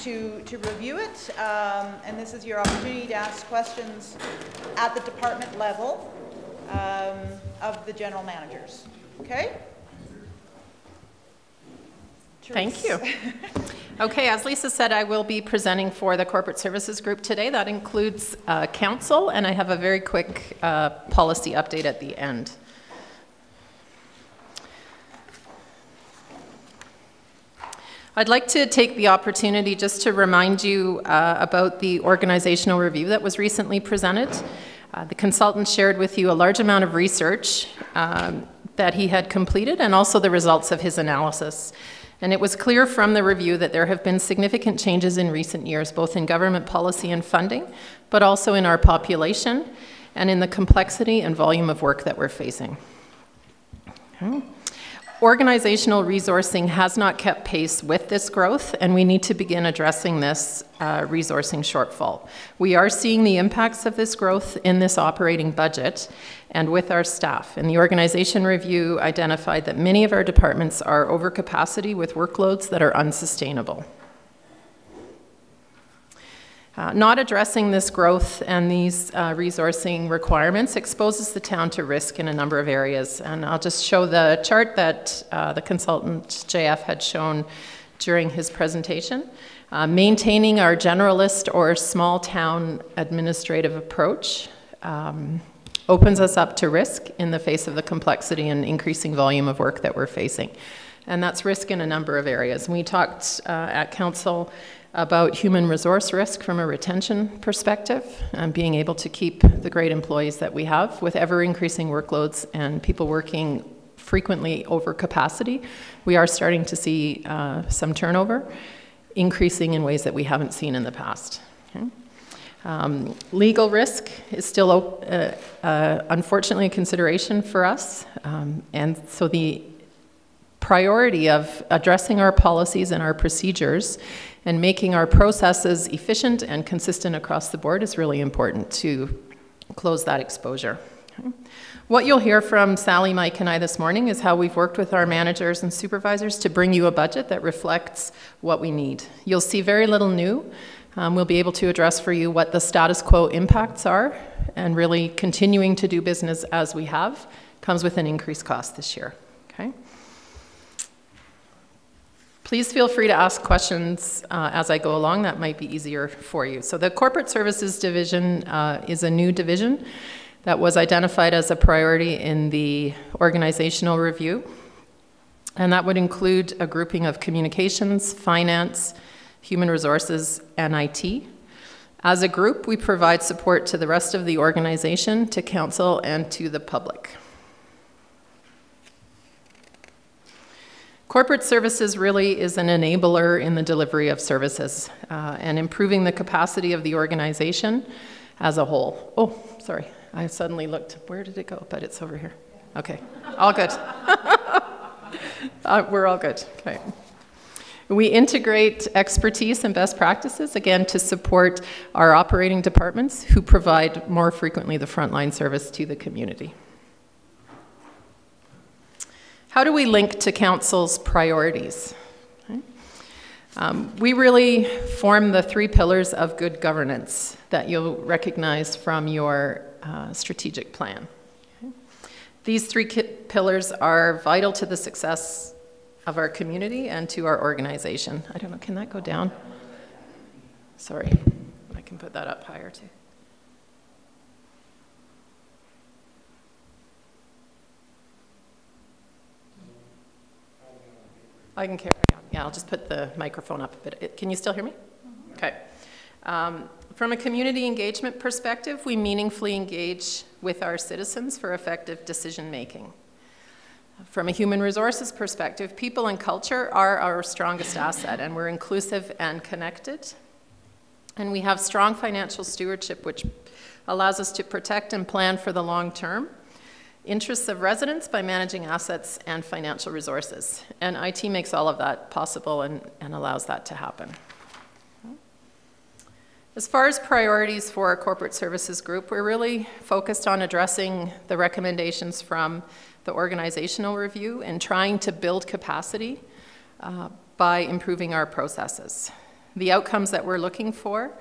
to review it, and this is your opportunity to ask questions at the department level of the general managers. Okay? Thank you. Okay, as Lisa said, I will be presenting for the Corporate Services Group today. That includes council, and I have a very quick policy update at the end. I'd like to take the opportunity just to remind you about the organizational review that was recently presented. The consultant shared with you a large amount of research that he had completed and also the results of his analysis. And it was clear from the review that there have been significant changes in recent years, both in government policy and funding, but also in our population and in the complexity and volume of work that we're facing. Okay. Organizational resourcing has not kept pace with this growth, and we need to begin addressing this resourcing shortfall. We are seeing the impacts of this growth in this operating budget and with our staff. And the organization review identified that many of our departments are over capacity with workloads that are unsustainable. Not addressing this growth and these resourcing requirements exposes the town to risk in a number of areas. And I'll just show the chart that the consultant JF had shown during his presentation. Maintaining our generalist or small town administrative approach opens us up to risk in the face of the complexity and increasing volume of work that we're facing. And that's risk in a number of areas. We talked at council about human resource risk from a retention perspective and being able to keep the great employees that we have with ever-increasing workloads and people working frequently over capacity. We are starting to see some turnover increasing in ways that we haven't seen in the past. Okay. Legal risk is still unfortunately a consideration for us, and so the priority of addressing our policies and our procedures and making our processes efficient and consistent across the board is really important to close that exposure. Okay. What you'll hear from Sally, Mike, and I this morning is how we've worked with our managers and supervisors to bring you a budget that reflects what we need. You'll see very little new. We'll be able to address for you what the status quo impacts are, and really continuing to do business as we have comes with an increased cost this year. Okay. Please feel free to ask questions as I go along. That might be easier for you. So the Corporate Services Division is a new division that was identified as a priority in the organizational review. And that would include a grouping of communications, finance, human resources, and IT. As a group, we provide support to the rest of the organization, to council, and to the public. Corporate services really is an enabler in the delivery of services and improving the capacity of the organization as a whole. Oh, sorry, I suddenly looked, where did it go? But it's over here. Okay, all good. We're all good, okay. We integrate expertise and best practices, again, to support our operating departments who provide more frequently the frontline service to the community. How do we link to council's priorities? Okay. We really form the 3 pillars of good governance that you'll recognize from your strategic plan. Okay. These 3 pillars are vital to the success of our community and to our organization. I don't know, can that go down? Sorry, I can put that up higher too. I can carry on. Yeah, I'll just put the microphone up a bit. Can you still hear me? Okay. From a community engagement perspective, we meaningfully engage with our citizens for effective decision making. From a human resources perspective, people and culture are our strongest asset, and we're inclusive and connected. And we have strong financial stewardship, which allows us to protect and plan for the long term interests of residents by managing assets and financial resources. And IT makes all of that possible and allows that to happen. As far as priorities for our Corporate Services Group, we're really focused on addressing the recommendations from the organizational review and trying to build capacity by improving our processes. The outcomes that we're looking for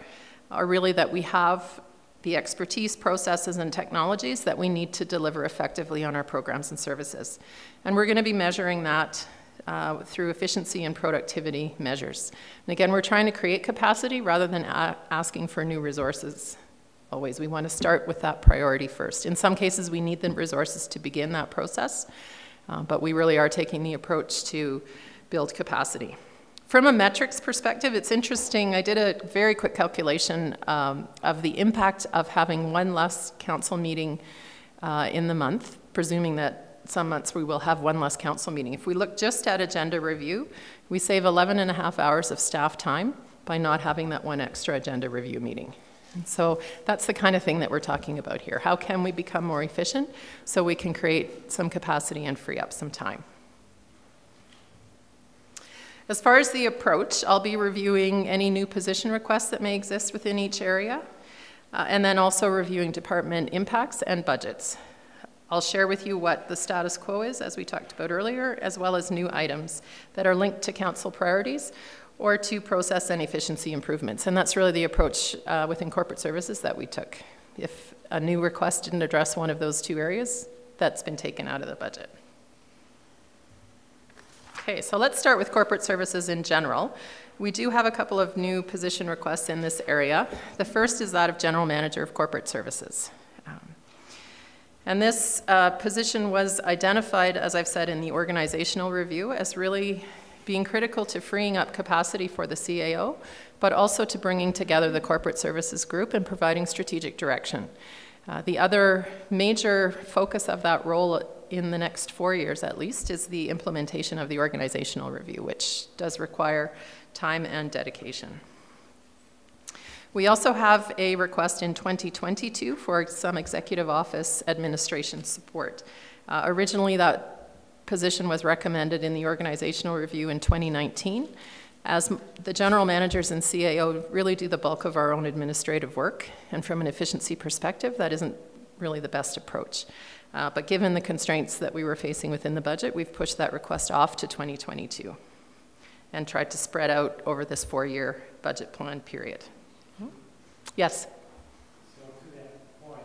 are really that we have the expertise, processes, and technologies that we need to deliver effectively on our programs and services. And we're going to be measuring that through efficiency and productivity measures. And again, we're trying to create capacity rather than asking for new resources. Always, we want to start with that priority first. In some cases, we need the resources to begin that process, but we really are taking the approach to build capacity. From a metrics perspective, it's interesting. I did a very quick calculation of the impact of having one less council meeting in the month, presuming that some months we will have one less council meeting. If we look just at agenda review, we save 11.5 hours of staff time by not having that one extra agenda review meeting. And so that's the kind of thing that we're talking about here. How can we become more efficient so we can create some capacity and free up some time? As far as the approach, I'll be reviewing any new position requests that may exist within each area, and then also reviewing department impacts and budgets. I'll share with you what the status quo is, as we talked about earlier, as well as new items that are linked to council priorities or to process and efficiency improvements. And that's really the approach within corporate services that we took. If a new request didn't address one of those two areas, that's been taken out of the budget. Okay, so let's start with corporate services in general. We do have a couple of new position requests in this area. The first is that of General Manager of Corporate Services. And this position was identified, as I've said, in the organizational review as really being critical to freeing up capacity for the CAO, but also to bringing together the corporate services group and providing strategic direction. The other major focus of that role in the next 4 years at least is the implementation of the organizational review, which does require time and dedication. We also have a request in 2022 for some executive office administration support. Originally that position was recommended in the organizational review in 2019. As the general managers and CAO really do the bulk of our own administrative work, and from an efficiency perspective, that isn't really the best approach. But given the constraints that we were facing within the budget, we've pushed that request off to 2022 and tried to spread out over this 4-year budget plan period. Yes? So to that point,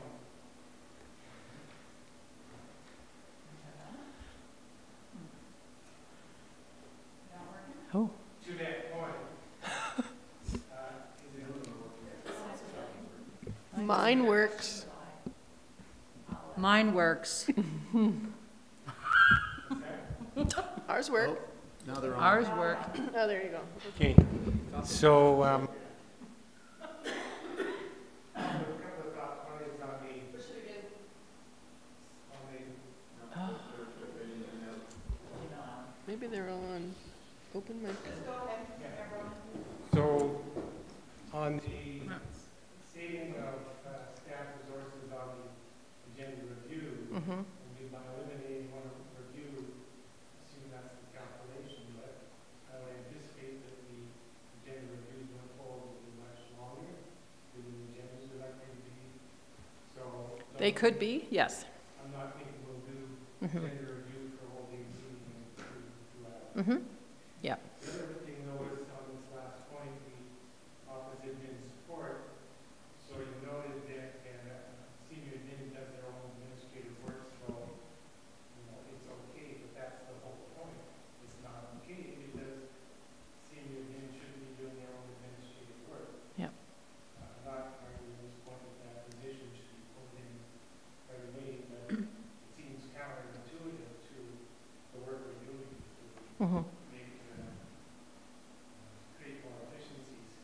Oh. to that point, Mine works. Mine works. Ours work. Now they're on. Ours work. Oh, there you go. okay, so a couple of thoughts. One is on Maybe they're on open mic. so on the saving of staff resources on the agenda review, Mm-hmm. and we by eliminating one review, assume that's the calculation, but I would anticipate that the agenda reviews going forward will be much longer than the agendas are likely to be. So They could be, yes. I'm not thinking we'll do Mm-hmm. agenda review for holding meeting in 2 hours. Mm-hmm. Yeah. The other thing though is on this last point, the office admin support. So you noted that senior admin does their own administrative work, so you know it's okay, but that's the whole point. It's not okay because senior admin shouldn't be doing their own administrative work. Yep. I'm not arguing this point that that position should be pulled in right away, but it seems counterintuitive to the work we're doing to Mm-hmm. create more efficiencies.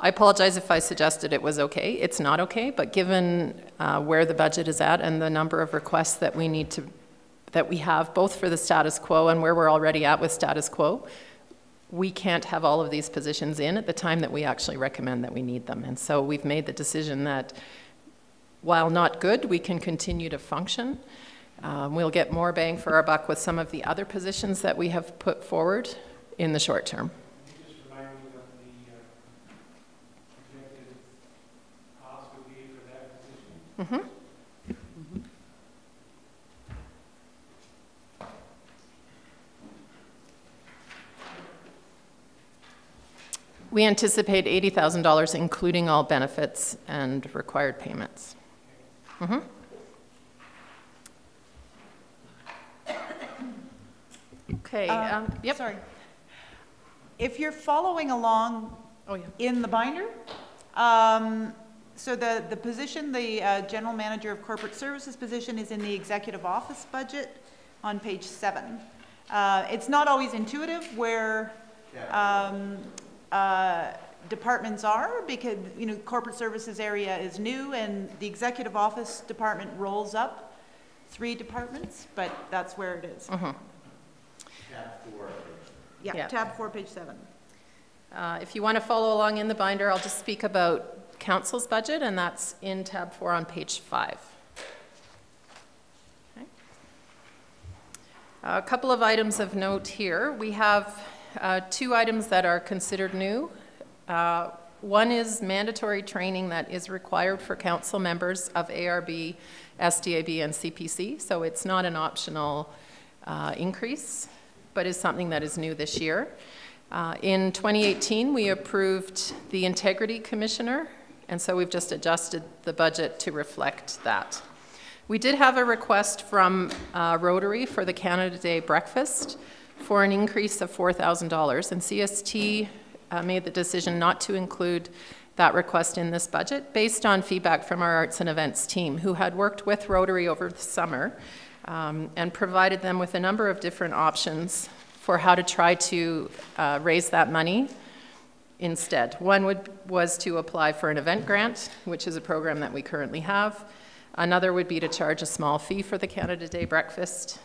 I apologize if I suggested it was okay. It's not okay, but given where the budget is at and the number of requests that we have both for the status quo and where we're already at with status quo, we can't have all of these positions in at the time that we actually recommend that we need them. And so we've made the decision that while not good, we can continue to function. We'll get more bang for our buck with some of the other positions that we have put forward in the short term. Can you just remind me what the projected cost would be for that position? Mm-hmm. We anticipate $80,000, including all benefits and required payments. Mhm. Okay, yep. Sorry. If you're following along Oh, yeah. in the binder, so the position, the General Manager of Corporate Services position is in the Executive Office budget on page 7. It's not always intuitive where departments are, because, you know, Corporate Services area is new and the Executive Office department rolls up 3 departments, but that's where it is. Mhm. Yeah, Yeah. tab 4, page 7. If you want to follow along in the binder, I'll just speak about council's budget, and that's in tab 4 on page 5. Okay. A couple of items of note here. We have 2 items that are considered new. One is mandatory training that is required for council members of ARB, SDAB, and CPC, so it's not an optional increase, but is something that is new this year. In 2018, we approved the Integrity Commissioner, and so we've just adjusted the budget to reflect that. We did have a request from Rotary for the Canada Day breakfast for an increase of $4,000, and CST made the decision not to include that request in this budget based on feedback from our arts and events team, who had worked with Rotary over the summer and provided them with a number of different options for how to try to raise that money instead. One was to apply for an event grant, which is a program that we currently have. Another would be to charge a small fee for the Canada Day breakfast.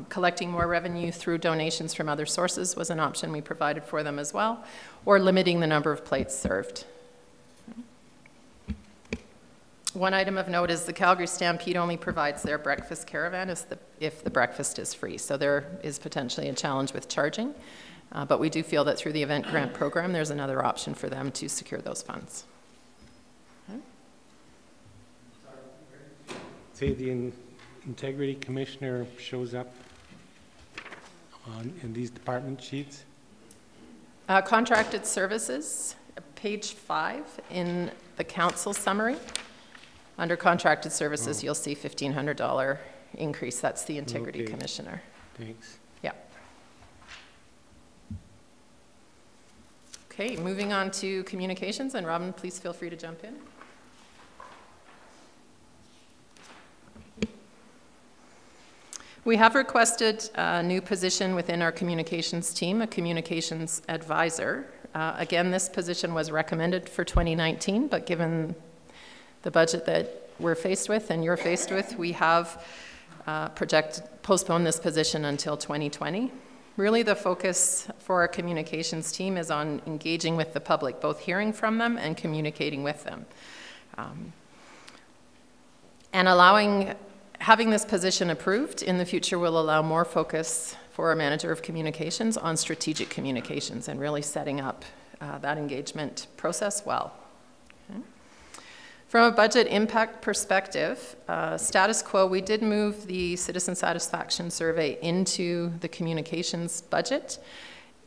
Collecting more revenue through donations from other sources was an option we provided for them as well, or limiting the number of plates served. One item of note is the Calgary Stampede only provides their breakfast caravan if the breakfast is free. So there is potentially a challenge with charging, but we do feel that through the event grant program, there's another option for them to secure those funds. Okay. Say the Integrity Commissioner shows up in these department sheets. Contracted services, page 5 in the council summary. Under contracted services, you'll see $1,500 increase. That's the Integrity Commissioner. Thanks. Yeah. Okay, moving on to communications, and Robin, please feel free to jump in. We have requested a new position within our communications team, a communications advisor. Again, this position was recommended for 2019, but given the budget that we're faced with and you're faced with, we have postponed this position until 2020. Really, the focus for our communications team is on engaging with the public, both hearing from them and communicating with them. And having this position approved in the future will allow more focus for our manager of communications on strategic communications and really setting up that engagement process well. Okay. From a budget impact perspective, status quo, we did move the citizen satisfaction survey into the communications budget.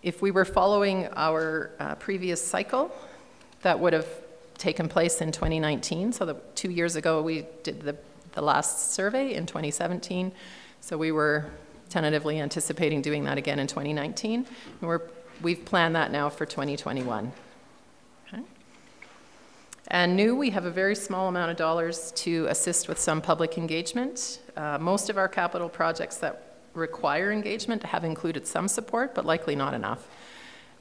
If we were following our previous cycle, that would have taken place in 2019. So 2 years ago, we did the last survey in 2017. So we were tentatively anticipating doing that again in 2019. And we've planned that now for 2021. Okay. And new, we have a very small amount of dollars to assist with some public engagement. Most of our capital projects that require engagement have included some support, but likely not enough.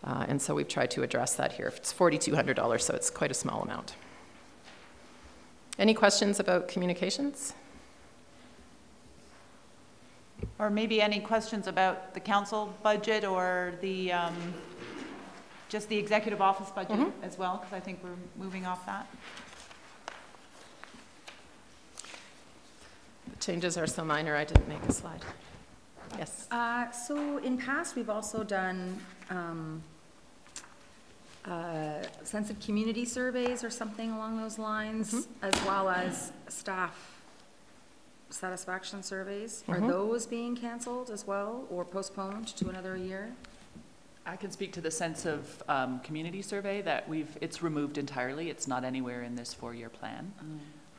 And so we've tried to address that here. It's $4,200, so it's quite a small amount. Any questions about communications? Or maybe any questions about the council budget or the just the executive office budget as well, because I think we're moving off that. The changes are so minor, I didn't make a slide. Yes. So in past, we've also done sense of community surveys or something along those lines, as well as staff satisfaction surveys. Are those being canceled as well or postponed to another year? I can speak to the sense of community survey that it's removed entirely. It's not anywhere in this 4-year plan.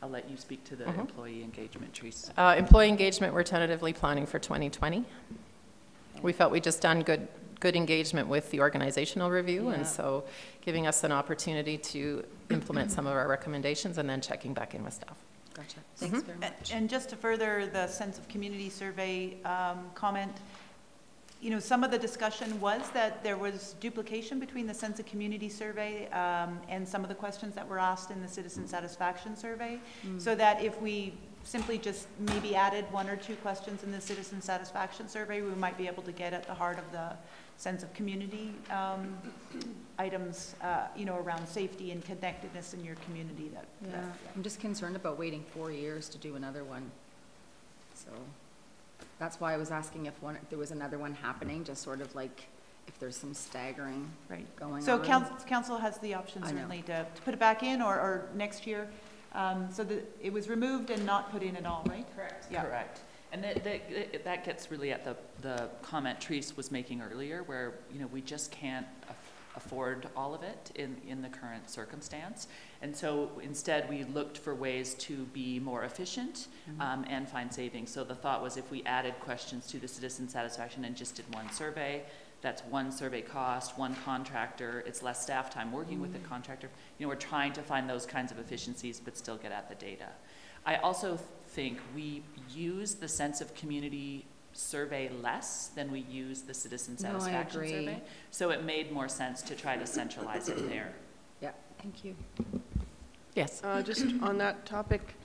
I'll let you speak to the employee engagement, Therese. Employee engagement, we're tentatively planning for 2020. We felt we just done good engagement with the organizational review, and so giving us an opportunity to implement some of our recommendations and then checking back in with staff. Gotcha. Thanks very much. And just to further the sense of community survey comment, you know, some of the discussion was that there was duplication between the sense of community survey and some of the questions that were asked in the citizen satisfaction survey. So that if we simply just maybe added 1 or 2 questions in the citizen satisfaction survey, we might be able to get at the heart of the sense of community items, you know, around safety and connectedness in your community. Yeah, I'm just concerned about waiting 4 years to do another one. So that's why I was asking if there was another one happening, just sort of like if there's some staggering going on. So council has the option certainly to put it back in or next year. So it was removed and not put in at all, right? Correct. Yeah. Correct. And that gets really at the comment Therese was making earlier, where, you know, we just can't afford all of it in the current circumstance. And so instead we looked for ways to be more efficient and find savings. So the thought was if we added questions to the citizen satisfaction and just did 1 survey, that's 1 survey cost, 1 contractor, it's less staff time working with the contractor. You know, we're trying to find those kinds of efficiencies but still get at the data. I also think we use the sense of community survey less than we use the citizen satisfaction survey. So it made more sense to try to centralize it there. Yeah, thank you. Yes. Just on that topic,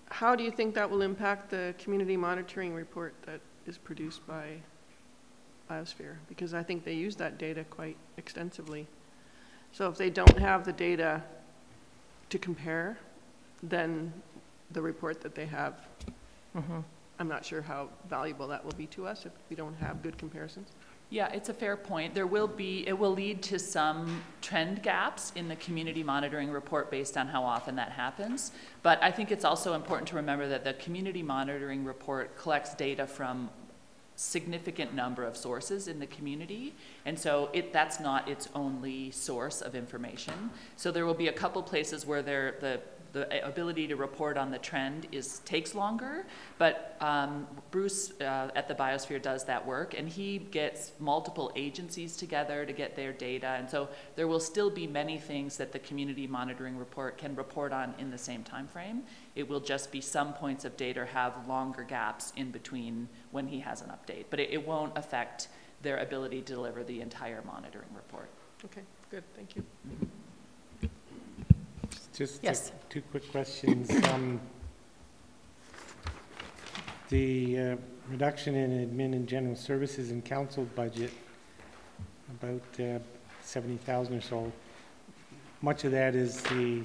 how do you think that will impact the community monitoring report that is produced by Biosphere? Because I think they use that data quite extensively. So if they don't have the data to compare, then the report that they have, I'm not sure how valuable that will be to us if we don't have good comparisons. Yeah, it's a fair point. It will lead to some trend gaps in the community monitoring report based on how often that happens. But I think it's also important to remember that the community monitoring report collects data from significant number of sources in the community, and so that's not its only source of information. So there will be a couple places where the ability to report on the trend takes longer, but Bruce at the Biosphere does that work, and he gets multiple agencies together to get their data, and so there will still be many things that the community monitoring report can report on in the same time frame. It will just be some points of data have longer gaps in between when he has an update, but it won't affect their ability to deliver the entire monitoring report. Okay, good, thank you. Just yes. 2 quick questions. The reduction in admin and general services and council budget, about 70,000 or so. Much of that is the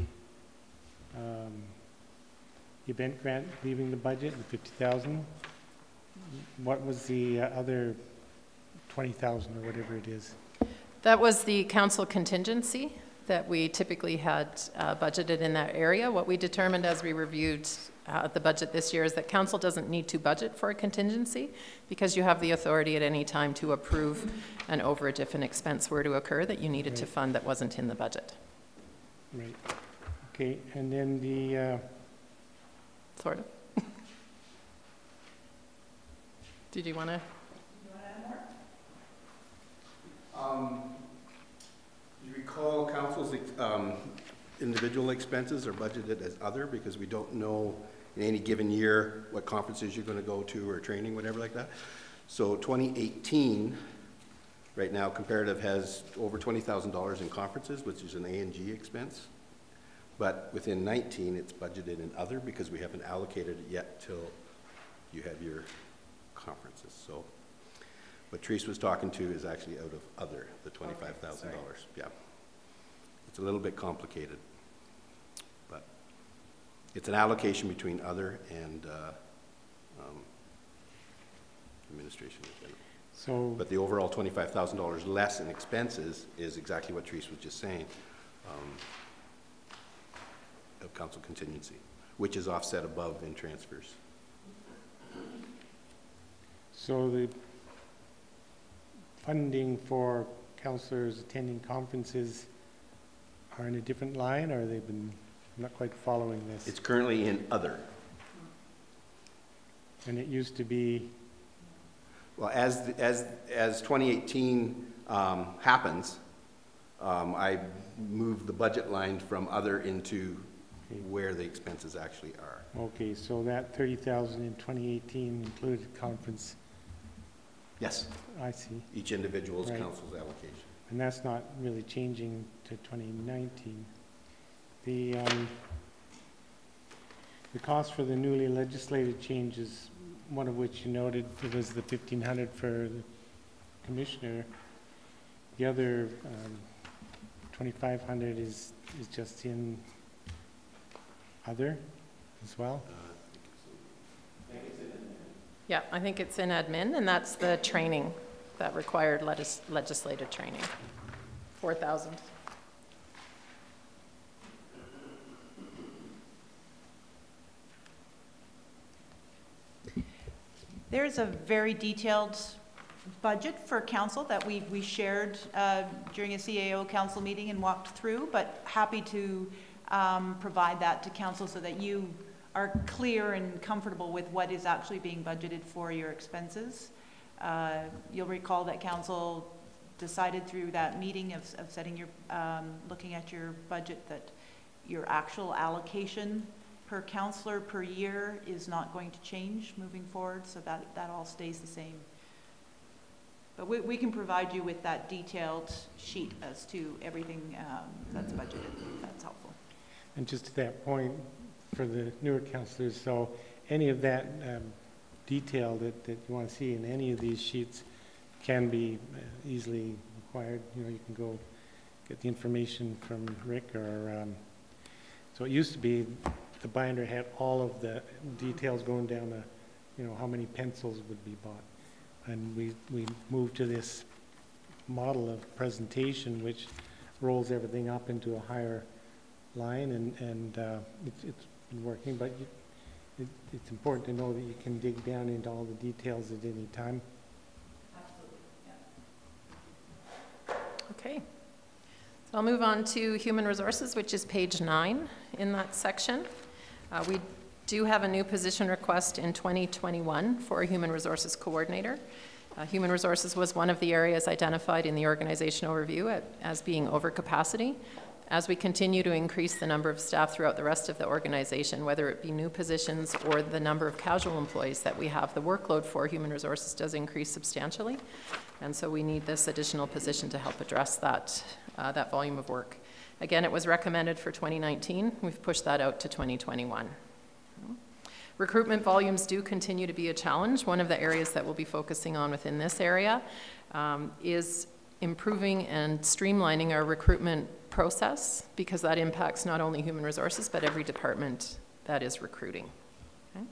event grant leaving the budget, the 50,000. What was the other 20,000 or whatever it is? That was the council contingency that we typically had budgeted in that area. What we determined as we reviewed the budget this year is that council doesn't need to budget for a contingency because you have the authority at any time to approve an overage if an expense were to occur that you needed to fund that wasn't in the budget. Right. Okay, and then the... Sort of. Did you want to? You recall council's individual expenses are budgeted as other because we don't know in any given year what conferences you're going to go to or training, whatever like that. So 2018, right now, comparative has over $20,000 in conferences, which is an A&G expense. But within 19, it's budgeted in other because we haven't allocated it yet till you have your conferences. So what Therese was talking to is actually out of other, the $25,000. Yeah. It's a little bit complicated, but it's an allocation between other and administration in general. So, but the overall $25,000 less in expenses is exactly what Therese was just saying, of council contingency, which is offset above in transfers. so funding for counselors attending conferences are in a different line, or they've been not quite following this? It's currently in other. And it used to be, Well, as 2018 happens, I moved the budget line from other into where the expenses actually are. okay, so that 30,000 in 2018 included conference, Yes, I see. each individual's Right. council's allocation. And that's not really changing to 2019. The cost for the newly legislated changes, one of which you noted, it was the 1,500 for the commissioner. The other 2,500 is just in other as well? Yeah, I think it's in admin, and that's the training, that required legislative training, 4,000. There's a very detailed budget for council that we shared during a CAO council meeting and walked through, but happy to provide that to council so that you are clear and comfortable with what is actually being budgeted for your expenses. You'll recall that council decided through that meeting of setting your, looking at your budget, that your actual allocation per councillor per year is not going to change moving forward, so that all stays the same. But we can provide you with that detailed sheet as to everything that's budgeted, if that's helpful. And just to that point, for the newer councillors, so any of that detail that you want to see in any of these sheets can be easily acquired. You know, you can go get the information from Rick, or so it used to be the binder had all of the details going down to, you know, how many pencils would be bought. And we moved to this model of presentation, which rolls everything up into a higher line, and it's been working, but it's important to know that you can dig down into all the details at any time. Okay. So I'll move on to human resources, which is page 9 in that section. We do have a new position request in 2021 for a human resources coordinator. Human resources was one of the areas identified in the organization overview as being overcapacity. As we continue to increase the number of staff throughout the rest of the organization, whether it be new positions or the number of casual employees that we have, the workload for human resources does increase substantially. And so we need this additional position to help address that, that volume of work. Again, it was recommended for 2019. We've pushed that out to 2021. Recruitment volumes do continue to be a challenge. One of the areas that we'll be focusing on within this area is improving and streamlining our recruitment process, because that impacts not only human resources, but every department that is recruiting. Okay.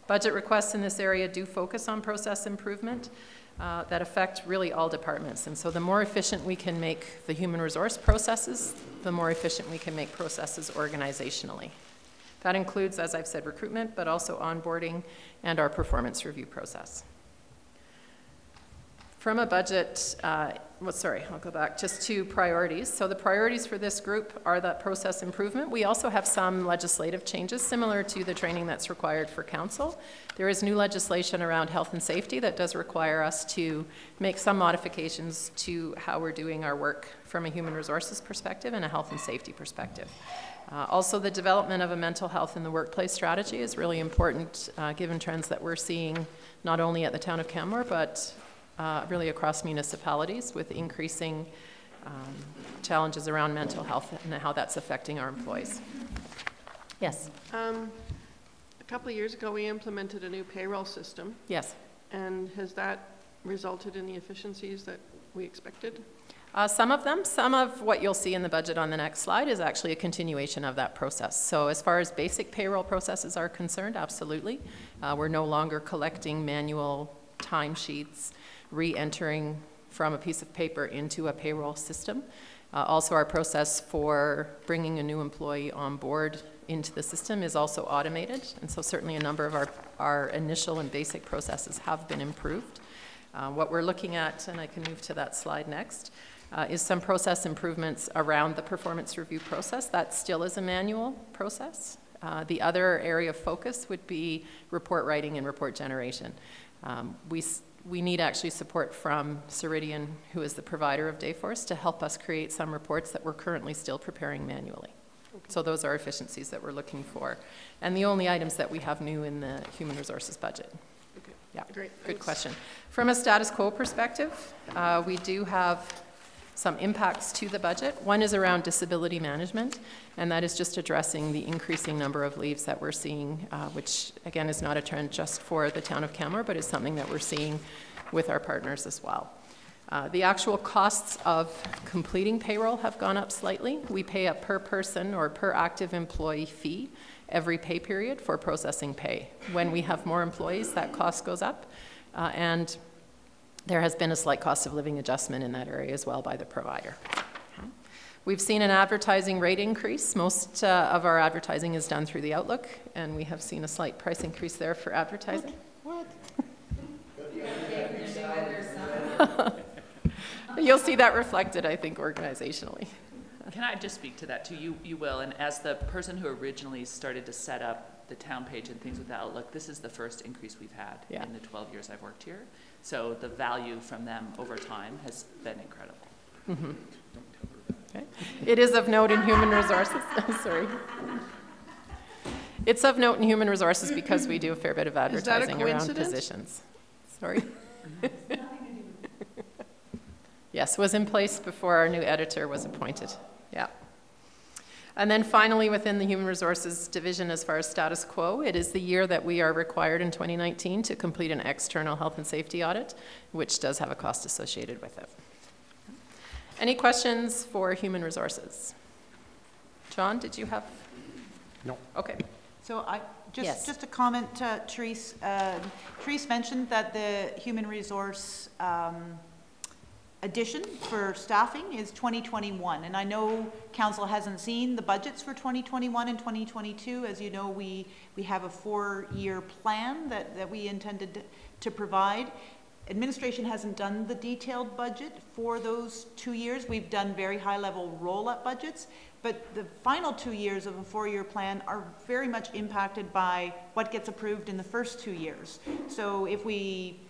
Budget requests in this area do focus on process improvement that affect really all departments. And so the more efficient we can make the human resource processes, the more efficient we can make processes organizationally. That includes, as I've said, recruitment, but also onboarding and our performance review process. From a budget, I'll go back just to priorities. So the priorities for this group are that process improvement. We also have some legislative changes similar to the training that's required for council. There is new legislation around health and safety that does require us to make some modifications to how we're doing our work from a human resources perspective and a health and safety perspective. Also, the development of a mental health in the workplace strategy is really important given trends that we're seeing not only at the town of Canmore, but really across municipalities, with increasing challenges around mental health and how that's affecting our employees. Yes? A couple of years ago, we implemented a new payroll system. Yes. And has that resulted in the efficiencies that we expected? Some of them. Some of what you'll see in the budget on the next slide is actually a continuation of that process. So as far as basic payroll processes are concerned, absolutely. We're no longer collecting manual timesheets, re-entering from a piece of paper into a payroll system. Also, our process for bringing a new employee on board into the system is also automated, and so certainly a number of our initial and basic processes have been improved. What we're looking at, and I can move to that slide next, is some process improvements around the performance review process. That still is a manual process. The other area of focus would be report writing and report generation. We need actually support from Ceridian, who is the provider of Dayforce, to help us create some reports that we're currently still preparing manually. Okay. So those are efficiencies that we're looking for. And the only items that we have new in the human resources budget. Okay. Yeah, great. Good question. From a status quo perspective, we do have some impacts to the budget. One is around disability management, and that is just addressing the increasing number of leaves that we're seeing, which again is not a trend just for the town of Kamloops, but is something that we're seeing with our partners as well. The actual costs of completing payroll have gone up slightly. We pay a per person or per active employee fee every pay period for processing pay. When we have more employees, that cost goes up, and there has been a slight cost of living adjustment in that area as well by the provider. We've seen an advertising rate increase. Most of our advertising is done through the Outlook, and we have seen a slight price increase there for advertising. What? You'll see that reflected, I think, organizationally. Can I just speak to that too? You will, and as the person who originally started to set up the town page and things with the Outlook, this is the first increase we've had in the 12 years I've worked here. So the value from them over time has been incredible. Mm-hmm. Okay. It is of note in human resources. Sorry. It's of note in human resources because we do a fair bit of advertising around positions. Sorry. Yes, was in place before our new editor was appointed. Yeah. And then finally, within the Human Resources Division, as far as status quo, it is the year that we are required in 2019 to complete an external health and safety audit, which does have a cost associated with it. Any questions for Human Resources? John, did you have? No. Okay. So just a comment, Therese. Therese mentioned that the Human Resource addition for staffing is 2021, and I know council hasn't seen the budgets for 2021 and 2022. As you know, we have a 4-year plan that we intended to provide. Administration hasn't done the detailed budget for those 2 years. We've done very high-level roll-up budgets, but the final 2 years of a 4-year plan are very much impacted by what gets approved in the first 2 years. So if we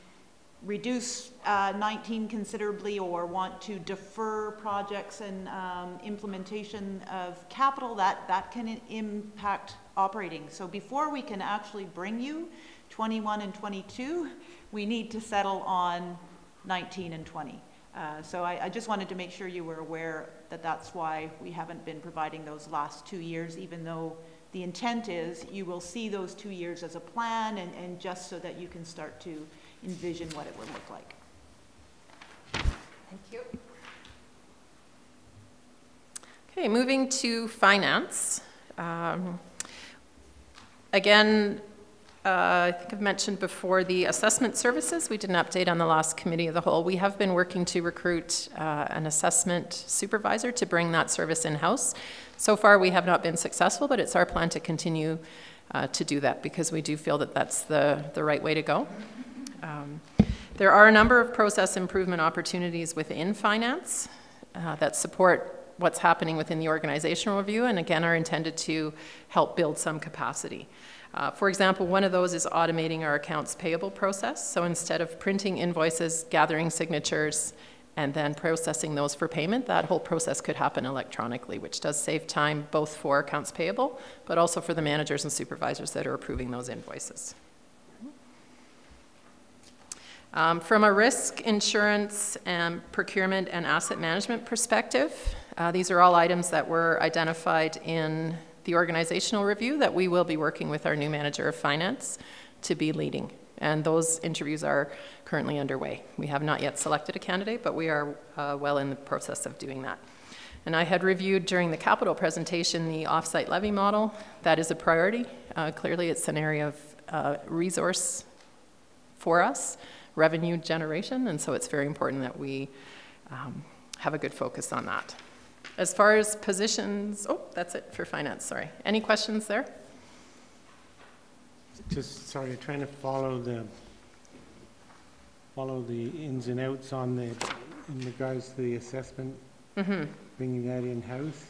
reduce 19 considerably or want to defer projects and implementation of capital, that can impact operating. So before we can actually bring you 21 and 22, we need to settle on 19 and 20. So I just wanted to make sure you were aware that that's why we haven't been providing those last 2 years, even though the intent is you will see those 2 years as a plan and just so that you can start to envision what it would look like. Thank you. Okay, moving to finance. Again, I think I've mentioned before the assessment services. We did an update on the last committee of the whole. We have been working to recruit an assessment supervisor to bring that service in-house. So far we have not been successful, but it's our plan to continue to do that because we do feel that that's the right way to go. There are a number of process improvement opportunities within finance that support what's happening within the organizational review and again are intended to help build some capacity. For example, one of those is automating our accounts payable process. So instead of printing invoices, gathering signatures, and then processing those for payment, that whole process could happen electronically, which does save time both for accounts payable, but also for the managers and supervisors that are approving those invoices. From a risk, insurance, and procurement and asset management perspective, these are all items that were identified in the organizational review that we will be working with our new manager of finance to be leading. And those interviews are currently underway. We have not yet selected a candidate, but we are well in the process of doing that. And I had reviewed during the capital presentation the off-site levy model. That is a priority. Clearly it's an area of resource for us, revenue generation, and so it's very important that we have a good focus on that. As far as positions, oh, that's it for finance, sorry. Any questions there? Just, sorry, trying to follow follow the ins and outs on the, in regards to the assessment, bringing that in-house?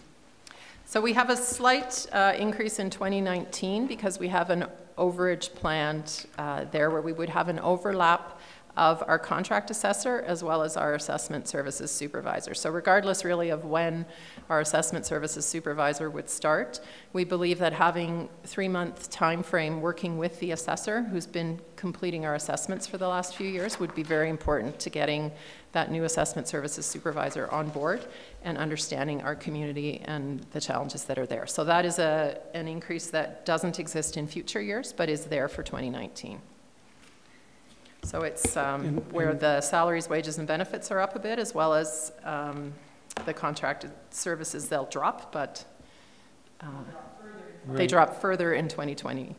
So we have a slight increase in 2019 because we have an overage planned there where we would have an overlap of our contract assessor as well as our assessment services supervisor. So regardless really of when our assessment services supervisor would start, we believe that having 3-month time frame working with the assessor who's been completing our assessments for the last few years would be very important to getting that new assessment services supervisor on board and understanding our community and the challenges that are there. So that is an increase that doesn't exist in future years but is there for 2019. So it's where the salaries, wages, and benefits are up a bit, as well as the contracted services, they'll drop, but they drop further in 2020.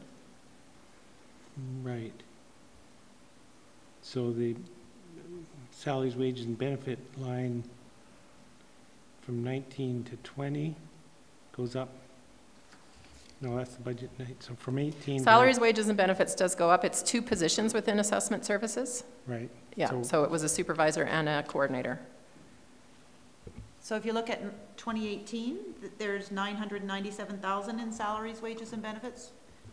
Right. So the salaries, wages, and benefit line from 19 to 20 goes up. No, that's the budget night. So from 18. Salaries, wages, and benefits does go up. It's 2 positions within assessment services. Right. Yeah, so it was a supervisor and a coordinator. So if you look at 2018, there's 997,000 in salaries, wages, and benefits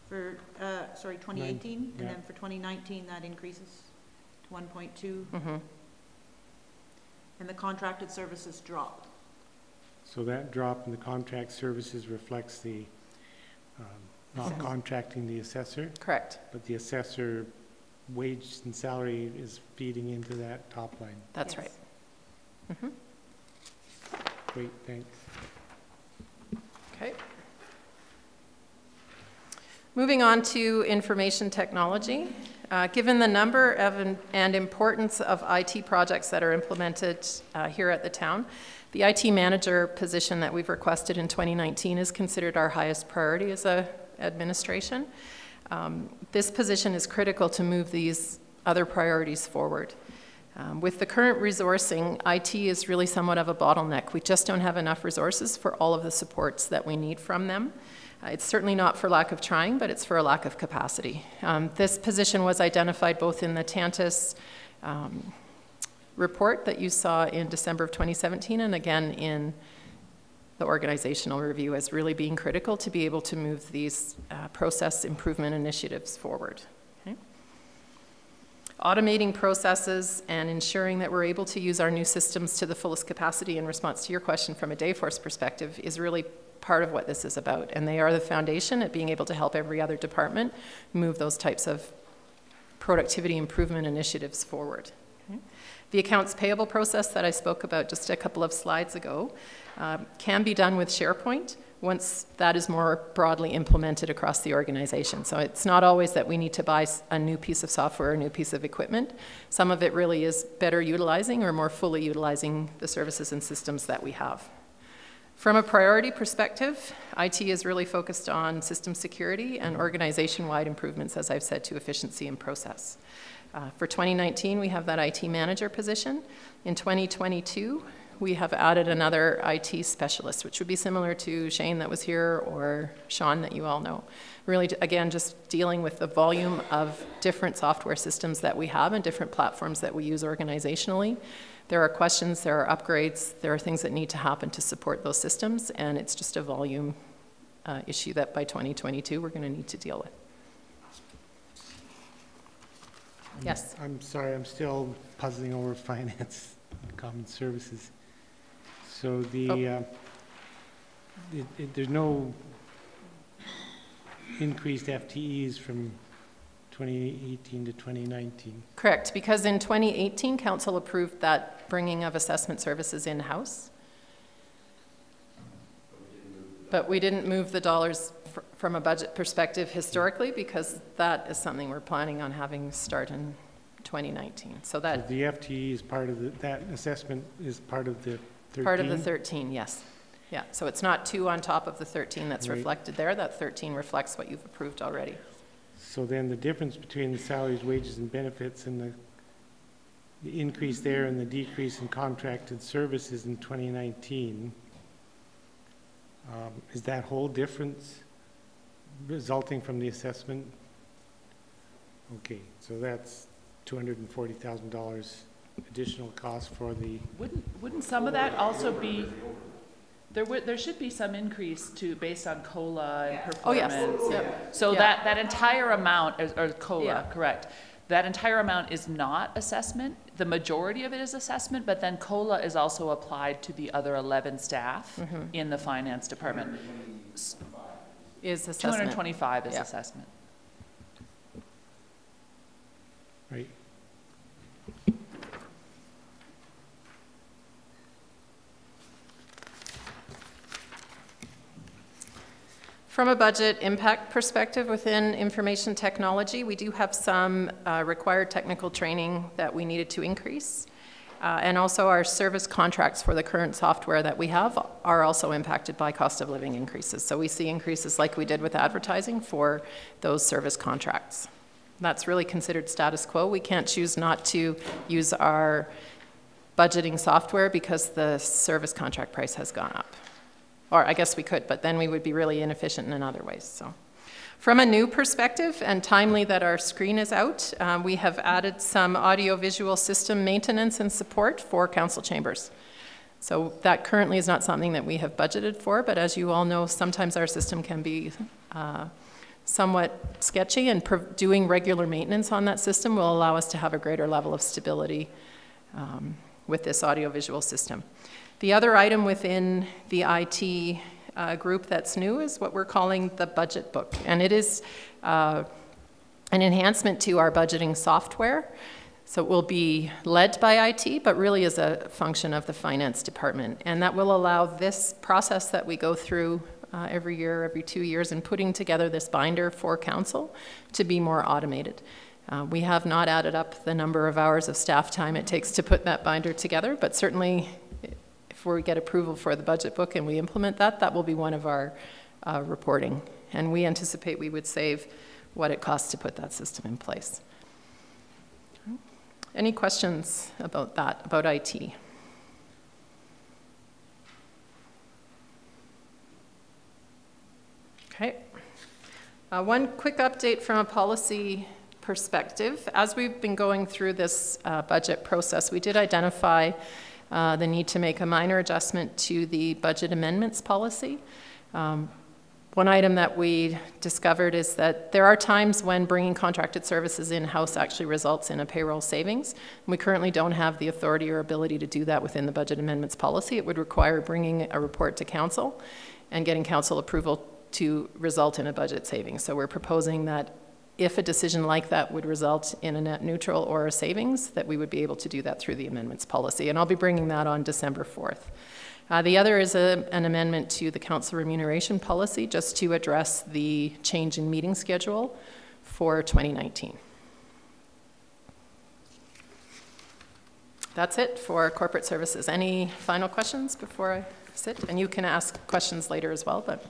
for, 2018. And then for 2019, that increases to 1.2. And the contracted services drop. So that drop in the contract services reflects the not contracting the assessor, Correct. but the assessor wage and salary is feeding into that top line. That's right. Great, thanks. Okay. Moving on to information technology. Given the number of and importance of IT projects that are implemented here at the town, the IT manager position that we've requested in 2019 is considered our highest priority as a administration. This position is critical to move these other priorities forward. With the current resourcing, IT is really somewhat of a bottleneck. We just don't have enough resources for all of the supports that we need from them. It's certainly not for lack of trying, but it's for a lack of capacity. This position was identified both in the Tantas report that you saw in December of 2017 and again in the organizational review as really being critical to be able to move these process improvement initiatives forward. Okay. Automating processes and ensuring that we're able to use our new systems to the fullest capacity in response to your question from a Dayforce perspective is really part of what this is about. And they are the foundation at being able to help every other department move those types of productivity improvement initiatives forward. Okay. The accounts payable process that I spoke about just a couple of slides ago can be done with SharePoint once that is more broadly implemented across the organization. So it's not always that we need to buy a new piece of software or a new piece of equipment. Some of it really is better utilizing or more fully utilizing the services and systems that we have. From a priority perspective, IT is really focused on system security and organization-wide improvements, as I've said, to efficiency and process. For 2019, we have that IT manager position. In 2022, we have added another IT specialist, which would be similar to Shane that was here or Sean that you all know. Really, again, just dealing with the volume of different software systems that we have and different platforms that we use organizationally. There are questions, there are upgrades, there are things that need to happen to support those systems, and it's just a volume issue that by 2022 we're going to need to deal with. Yes? I'm sorry, I'm still puzzling over finance and common services. So the, there's no increased FTEs from 2018 to 2019. Correct, because in 2018, council approved that bringing of assessment services in-house. But we didn't move the dollars from a budget perspective historically because that is something we're planning on having start in 2019. So that the FTE is part of that assessment is part of the 13? Part of the 13, yes. Yeah, so it's not 2 on top of the 13 that's reflected there. That 13 reflects what you've approved already. So then the difference between the salaries, wages, and benefits and the increase there and the decrease in contracted services in 2019, is that whole difference resulting from the assessment? Okay, so that's $240,000 additional cost for the, Wouldn't some of that also be, there should be some increase to, based on COLA and Oh, yes. performance. Yep. So Yeah. that entire amount, or COLA, Yeah. correct. That entire amount is not assessment. The majority of it is assessment, but then COLA is also applied to the other 11 staff in the finance department. Is assessment. 225 is Yeah. assessment. right? From a budget impact perspective within information technology, we do have some required technical training that we needed to increase. And also our service contracts for the current software that we have are also impacted by cost of living increases. So we see increases like we did with advertising for those service contracts. That's really considered status quo. We can't choose not to use our budgeting software because the service contract price has gone up. Or I guess we could, but then we would be really inefficient in other ways. So, from a new perspective, and timely that our screen is out, we have added some audiovisual system maintenance and support for council chambers. So that currently is not something that we have budgeted for, but as you all know, sometimes our system can be somewhat sketchy, and doing regular maintenance on that system will allow us to have a greater level of stability with this audiovisual system. The other item within the IT group that's new is what we're calling the budget book. And it is an enhancement to our budgeting software. So it will be led by IT, but really is a function of the finance department. And that will allow this process that we go through every year, every 2 years, in putting together this binder for council to be more automated. We have not added up the number of hours of staff time it takes to put that binder together, but certainly if we get approval for the budget book and we implement that, that will be one of our reporting. And we anticipate we would save what it costs to put that system in place. Any questions about that, about IT? Okay. One quick update from a policy perspective. As we've been going through this budget process, we did identify the need to make a minor adjustment to the budget amendments policy. One item that we discovered is that there are times when bringing contracted services in-house actually results in a payroll savings. We currently don't have the authority or ability to do that within the budget amendments policy. It would require bringing a report to council and getting council approval to result in a budget savings. So we're proposing that if a decision like that would result in a net neutral or a savings, that we would be able to do that through the amendments policy. And I'll be bringing that on December 4th. The other is an amendment to the council remuneration policy just to address the change in meeting schedule for 2019. That's it for corporate services. Any final questions before I sit? And you can ask questions later as well, but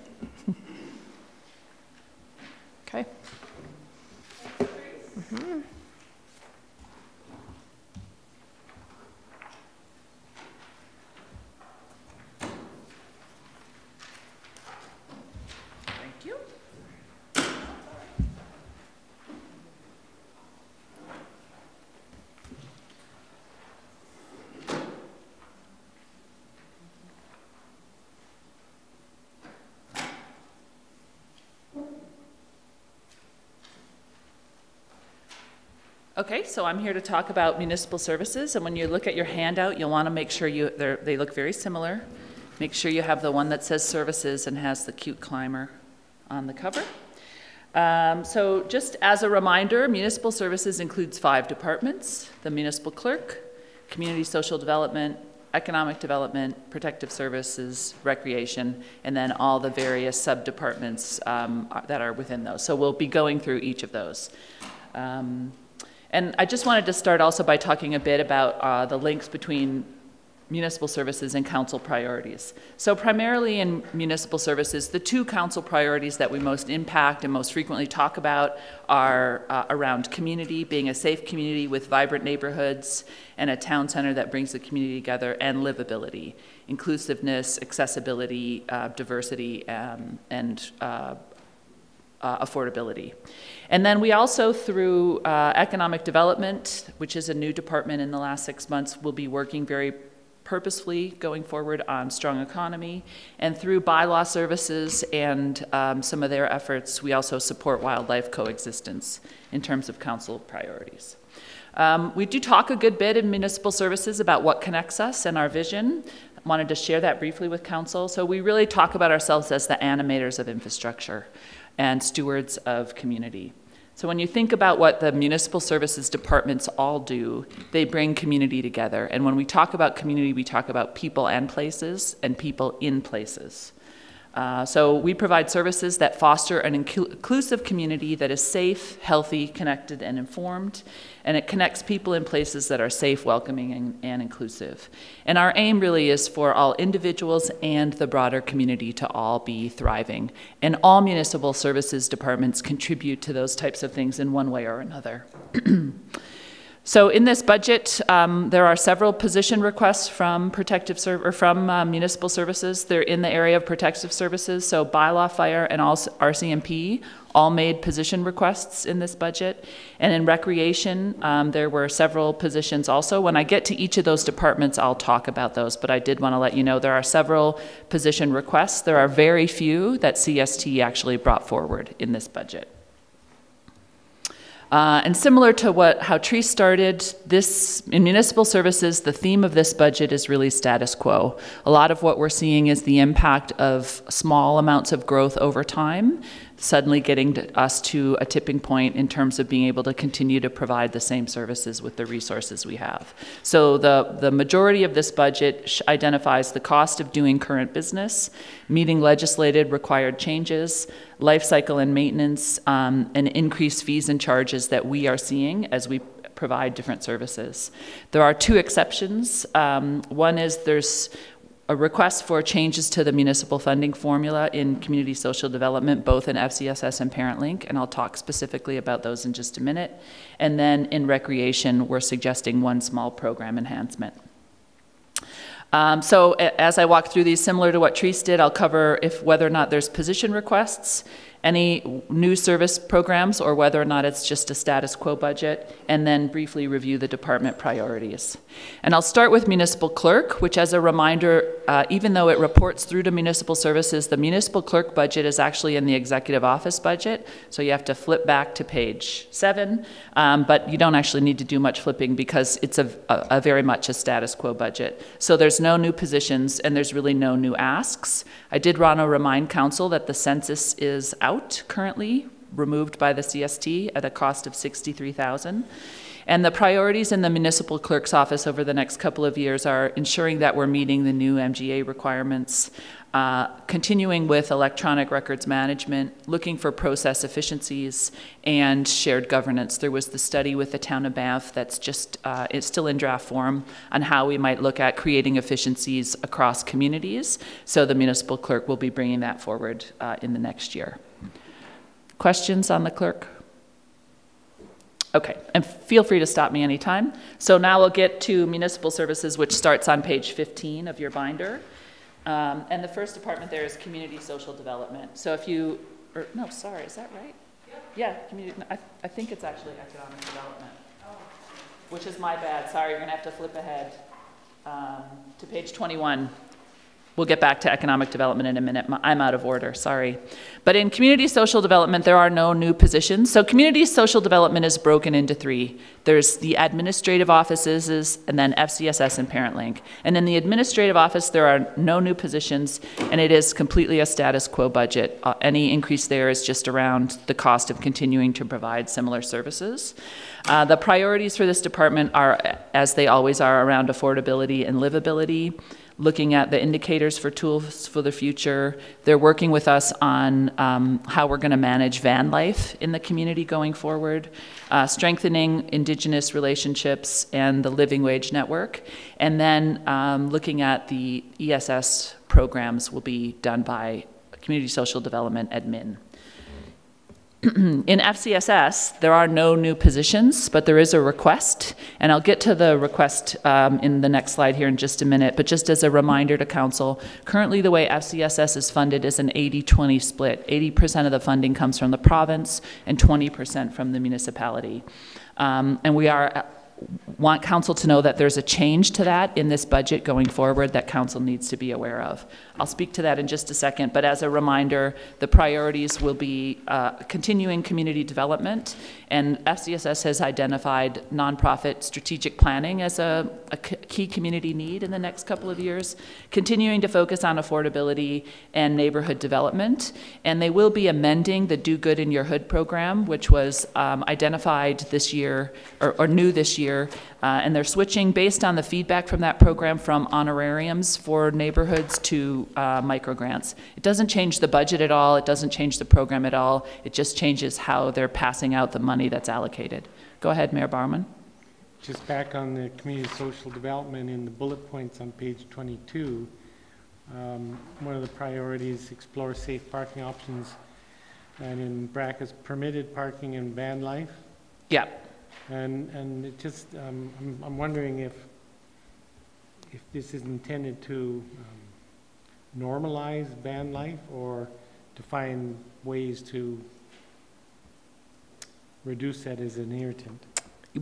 okay. Mm-hmm. Thank you. Okay, so I'm here to talk about municipal services, and when you look at your handout, you'll want to make sure they look very similar. Make sure you have the one that says services and has the cute climber on the cover. So just as a reminder, municipal services includes 5 departments: the municipal clerk, community social development, economic development, protective services, recreation, and then all the various sub-departments that are within those. So we'll be going through each of those. And I just wanted to start also by talking a bit about the links between municipal services and council priorities. So primarily in municipal services, the 2 council priorities that we most impact and most frequently talk about are around community, being a safe community with vibrant neighborhoods and a town center that brings the community together, and livability, inclusiveness, accessibility, diversity, and affordability. And then we also, through economic development, which is a new department in the last 6 months, will be working very purposefully going forward on strong economy. And through bylaw services and some of their efforts, we also support wildlife coexistence in terms of council priorities. We do talk a good bit in municipal services about what connects us and our vision. I wanted to share that briefly with council. So we really talk about ourselves as the animators of infrastructure and stewards of community. So when you think about what the municipal services departments all do, they bring community together. And when we talk about community, we talk about people and places and people in places. So we provide services that foster an inclusive community that is safe, healthy, connected, and informed. And it connects people in places that are safe, welcoming, and inclusive. And our aim really is for all individuals and the broader community to all be thriving. And all municipal services departments contribute to those types of things in one way or another. So in this budget, there are several position requests from municipal services. They're in the area of protective services. So bylaw, fire, and also RCMP all made position requests in this budget. And in recreation, there were several positions also. When I get to each of those departments, I'll talk about those. But I did want to let you know there are several position requests. There are very few that CST actually brought forward in this budget. And similar to how Tree started, in municipal services, the theme of this budget is really status quo. A lot of what we're seeing is the impact of small amounts of growth over time, suddenly getting us to a tipping point in terms of being able to continue to provide the same services with the resources we have. So the majority of this budget identifies the cost of doing current business, meeting legislated required changes, life cycle and maintenance, and increased fees and charges that we are seeing as we provide different services. There are two exceptions. One is there's a request for changes to the municipal funding formula in community social development, both in FCSS and ParentLink, and I'll talk specifically about those in just a minute. And then in recreation, we're suggesting one small program enhancement. So as I walk through these, similar to what Treese did, I'll cover whether or not there's position requests, any new service programs, or whether or not it's just a status quo budget, and then briefly review the department priorities. And I'll start with municipal clerk, which, as a reminder, even though it reports through to municipal services, the municipal clerk budget is actually in the executive office budget, so you have to flip back to page 7, but you don't actually need to do much flipping because it's a very much a status quo budget. So there's no new positions and there's really no new asks. I did want to remind council that the census is out currently, removed by the CST at a cost of $63,000. And the priorities in the municipal clerk's office over the next couple of years are ensuring that we're meeting the new MGA requirements, continuing with electronic records management, looking for process efficiencies, and shared governance. There was the study with the town of Banff that's just, it's still in draft form on how we might look at creating efficiencies across communities. So the municipal clerk will be bringing that forward in the next year. Questions on the clerk? Okay, and feel free to stop me anytime. So now we'll get to municipal services, which starts on page 15 of your binder. And the first department there is community social development. So if you, or no, sorry, is that right? Yeah, community, I think it's actually economic development, which is my bad. Sorry, you're gonna have to flip ahead to page 21. We'll get back to economic development in a minute. I'm out of order, sorry. But in community social development, there are no new positions. So community social development is broken into 3. There's the administrative offices, and then FCSS and ParentLink. And in the administrative office, there are no new positions, and it is completely a status quo budget. Any increase there is just around the cost of continuing to provide similar services. The priorities for this department are, as they always are, around affordability and livability, looking at the indicators for tools for the future. They're working with us on how we're going to manage van life in the community going forward, strengthening Indigenous relationships and the Living Wage Network, and then looking at the ESS programs will be done by Community Social Development Admin. In FCSS, there are no new positions, but there is a request, and I'll get to the request in the next slide here in just a minute, but just as a reminder to council, currently the way FCSS is funded is an 80-20 split. 80% of the funding comes from the province and 20% from the municipality. And we want council to know that there's a change to that in this budget going forward that council needs to be aware of. I'll speak to that in just a second, but as a reminder, the priorities will be continuing community development, and FCSS has identified nonprofit strategic planning as a key community need in the next couple of years, continuing to focus on affordability and neighborhood development, and they will be amending the Do Good in Your Hood program, which was identified this year, or new this year, and they're switching based on the feedback from that program from honorariums for neighborhoods to microgrants. It doesn't change the budget at all, it doesn't change the program at all, it just changes how they're passing out the money that's allocated. Go ahead, Mayor Barman. Just back on the community social development in the bullet points on page 22, one of the priorities, explore safe parking options, and in brackets, permitted parking and van life. Yeah. And it just, I'm wondering if this is intended to normalize van life or to find ways to reduce that as an irritant.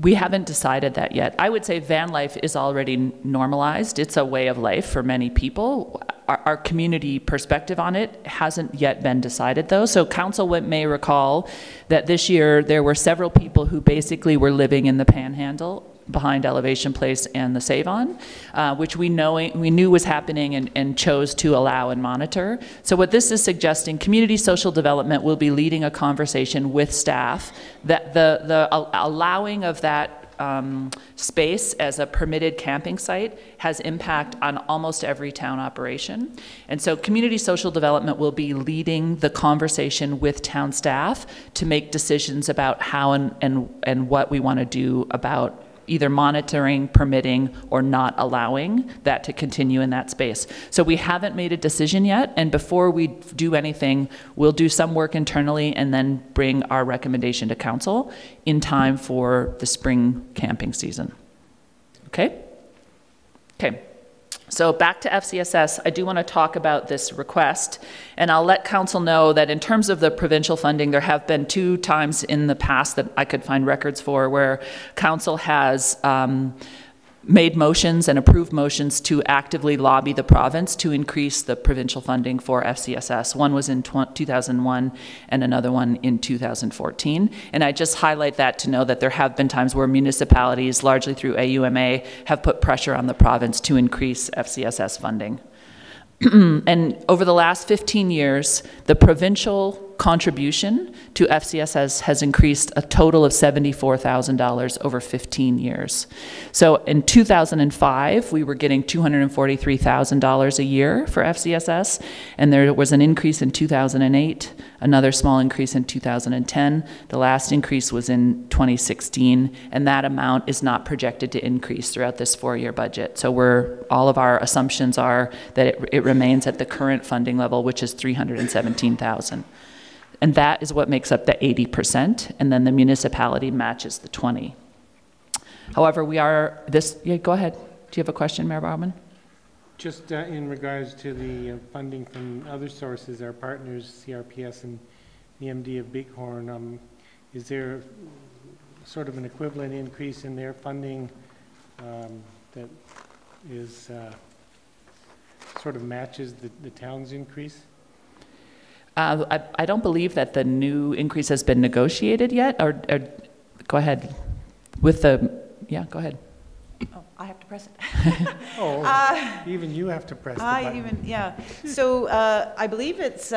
We haven't decided that yet. I would say van life is already normalized. It's a way of life for many people. Our community perspective on it hasn't yet been decided though. So council may recall that this year there were several people who basically were living in the Panhandle behind Elevation Place and the Save-On, which we knew was happening and chose to allow and monitor. So what this is suggesting, community social development will be leading a conversation with staff that the allowing of that space as a permitted camping site has impact on almost every town operation. And so community social development will be leading the conversation with town staff to make decisions about how and what we want to do about either monitoring, permitting, or not allowing that to continue in that space. So we haven't made a decision yet, and before we do anything, we'll do some work internally and then bring our recommendation to council in time for the spring camping season. Okay? Okay. So back to FCSS, I do want to talk about this request, and I'll let council know that in terms of the provincial funding, there have been 2 times in the past that I could find records for where council has made motions and approved motions to actively lobby the province to increase the provincial funding for FCSS. One was in 2001 and another one in 2014. And I just highlight that to know that there have been times where municipalities, largely through AUMA, have put pressure on the province to increase FCSS funding. And over the last 15 years, the provincial contribution to FCSS has increased a total of $74,000 over 15 years. So in 2005, we were getting $243,000 a year for FCSS, and there was an increase in 2008, another small increase in 2010. The last increase was in 2016, and that amount is not projected to increase throughout this 4-year budget. So all of our assumptions are that it remains at the current funding level, which is $317,000. And that is what makes up the 80%, and then the municipality matches the 20. However, yeah, go ahead. Do you have a question, Mayor Barman? Just in regards to the funding from other sources, our partners, CRPS and the MD of Bighorn, is there sort of an equivalent increase in their funding that is sort of matches the town's increase? I don't believe that the new increase has been negotiated yet, or go ahead. Yeah, go ahead. Oh, I have to press it. Even you have to press the button. Yeah. So I believe it's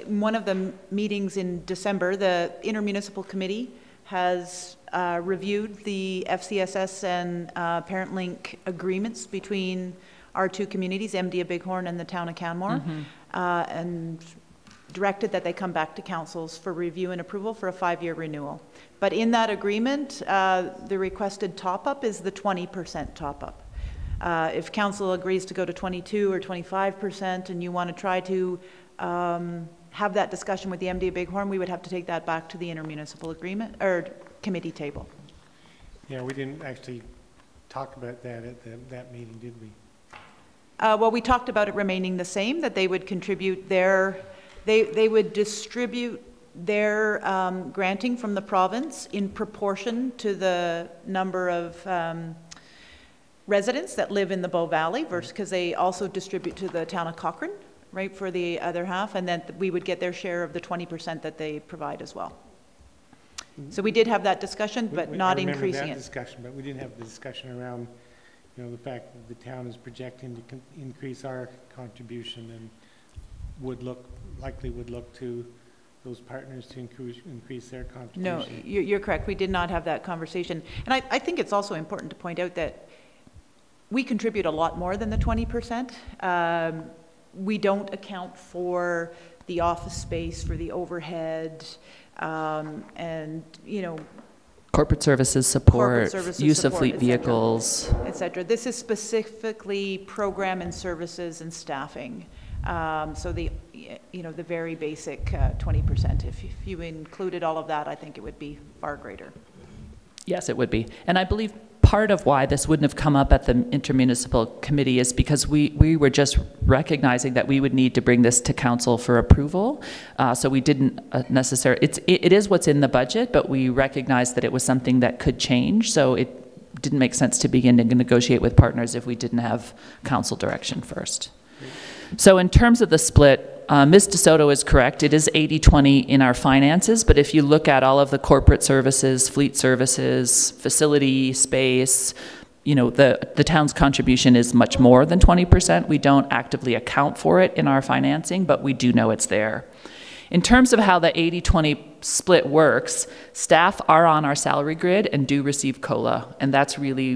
one of the meetings in December, the Intermunicipal Committee has reviewed the FCSS and Parent Link agreements between our 2 communities, MD of Bighorn and the town of Canmore, and directed that they come back to councils for review and approval for a 5-year renewal. But in that agreement, the requested top-up is the 20% top-up. If council agrees to go to 22 or 25% and you want to try to have that discussion with the MDA Bighorn, we would have to take that back to the intermunicipal agreement or committee table. Yeah, we didn't actually talk about that at that meeting, did we? Well, we talked about it remaining the same, that they would contribute their, they would distribute their granting from the province in proportion to the number of residents that live in the Bow Valley versus, because they also distribute to the town of Cochrane, right, for the other half, and then we would get their share of the 20% that they provide as well. So we did have that discussion, but not increasing it. Discussion, but we didn't have the discussion around, you know, the fact that the town is projecting to increase our contribution and likely would look to those partners to increase their contribution. No, you're correct. We did not have that conversation. And I think it's also important to point out that we contribute a lot more than the 20%. We don't account for the office space, for the overhead, and, you know, Corporate services support, use of fleet et vehicles. et cetera. This is specifically program and services and staffing. So the, you know, the very basic 20%. If you included all of that, I think it would be far greater. Yes, it would be. And I believe part of why this wouldn't have come up at the intermunicipal committee is because we were just recognizing that we would need to bring this to council for approval. So we didn't necessarily, it is what's in the budget, but we recognized that it was something that could change. So it didn't make sense to begin to negotiate with partners if we didn't have council direction first. So in terms of the split, Ms. DeSoto is correct. It is 80-20 in our finances, but if you look at all of the corporate services, fleet services, facility, space, you know, the town's contribution is much more than 20%. We don't actively account for it in our financing, but we do know it's there. In terms of how the 80-20 split works, staff are on our salary grid and do receive COLA, and that's really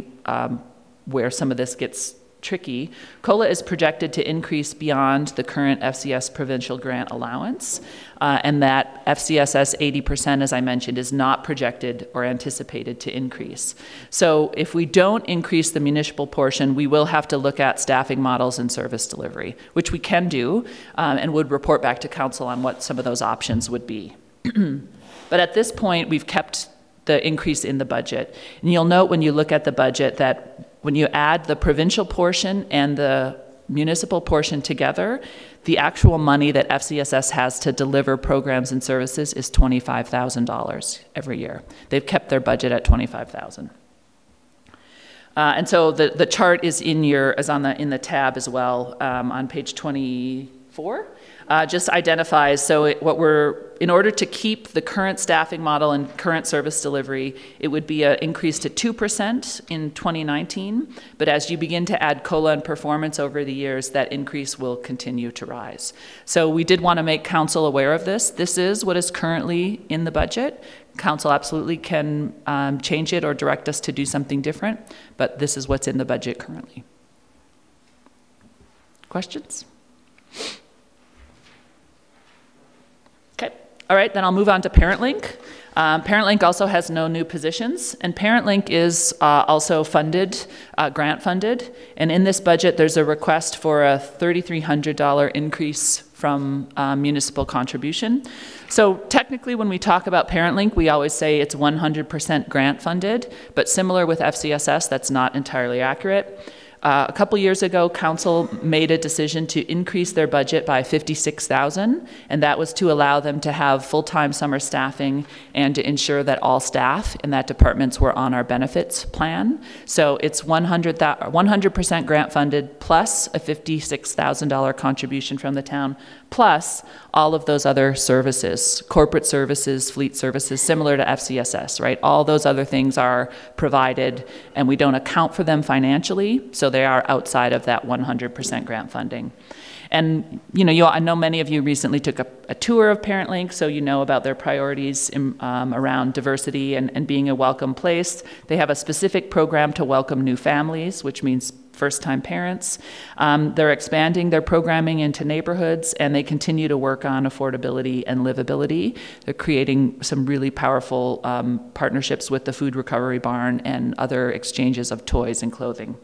where some of this gets tricky. COLA is projected to increase beyond the current FCS provincial grant allowance, and that FCSS 80%, as I mentioned, is not projected or anticipated to increase. So if we don't increase the municipal portion, we will have to look at staffing models and service delivery, which we can do, and would report back to council on what some of those options would be. But at this point, we've kept the increase in the budget. And you'll note when you look at the budget that when you add the provincial portion and the municipal portion together, the actual money that FCSS has to deliver programs and services is $25,000 every year. They've kept their budget at $25,000. And so the chart is in the tab as well on page 24. Just identifies, so in order to keep the current staffing model and current service delivery, it would be an increase to 2% in 2019, but as you begin to add COLA and performance over the years, that increase will continue to rise. So we did want to make council aware of this. This is what is currently in the budget. Council absolutely can change it or direct us to do something different, but this is what's in the budget currently. Questions? Okay, all right, then I'll move on to ParentLink. ParentLink also has no new positions, and ParentLink is also funded, grant funded, and in this budget there's a request for a $3,300 increase from municipal contribution. So technically when we talk about ParentLink, we always say it's 100% grant funded, but similar with FCSS, that's not entirely accurate. A couple years ago, council made a decision to increase their budget by $56,000, and that was to allow them to have full-time summer staffing and to ensure that all staff in that departments were on our benefits plan. So it's 100% grant funded plus a $56,000 contribution from the town, plus all of those other services, corporate services, fleet services, similar to FCSS, right? All those other things are provided, and we don't account for them financially, so they are outside of that 100% grant funding. And you know, I know many of you recently took a tour of ParentLink, so you know about their priorities around diversity and being a welcome place. They have a specific program to welcome new families, which means first-time parents. They're expanding their programming into neighborhoods, and they continue to work on affordability and livability. They're creating some really powerful partnerships with the Food Recovery Barn and other exchanges of toys and clothing.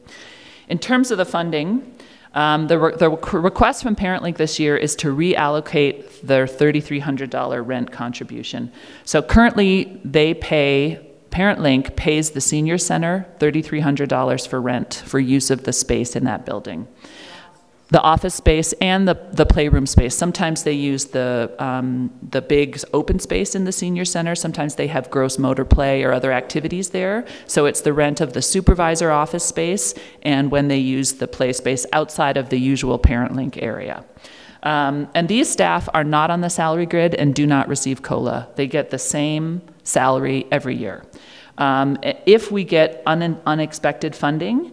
In terms of the funding, the request from ParentLink this year is to reallocate their $3,300 rent contribution. So currently, ParentLink pays the senior center $3,300 for rent for use of the space in that building. The office space and the playroom space. Sometimes they use the big open space in the senior center. Sometimes they have gross motor play or other activities there. So it's the rent of the supervisor office space and when they use the play space outside of the usual ParentLink area. And these staff are not on the salary grid and do not receive COLA. They get the same salary every year. If we get unexpected funding,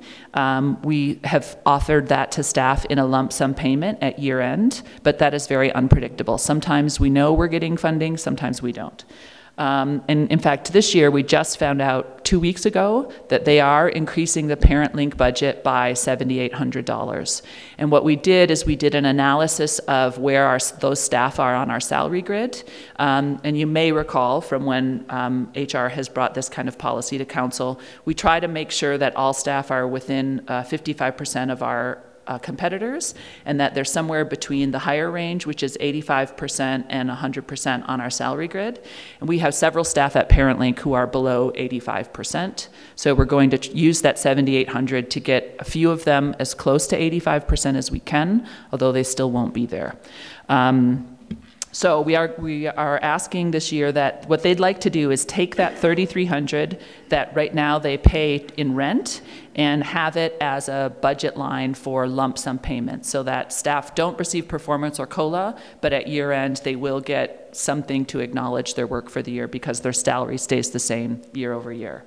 we have offered that to staff in a lump sum payment at year end, but that is very unpredictable. Sometimes we know we're getting funding, sometimes we don't. And in fact, this year we just found out 2 weeks ago that they are increasing the ParentLink budget by $7,800. And what we did is we did an analysis of where those staff are on our salary grid. And you may recall from when HR has brought this kind of policy to council, we try to make sure that all staff are within 55% of our competitors, and that they're somewhere between the higher range, which is 85% and 100% on our salary grid. And we have several staff at ParentLink who are below 85%. So we're going to use that 7,800 to get a few of them as close to 85% as we can, although they still won't be there. So we are asking this year that what they'd like to do is take that $3,300 that right now they pay in rent and have it as a budget line for lump sum payments so that staff don't receive performance or COLA, but at year end they will get something to acknowledge their work for the year because their salary stays the same year over year.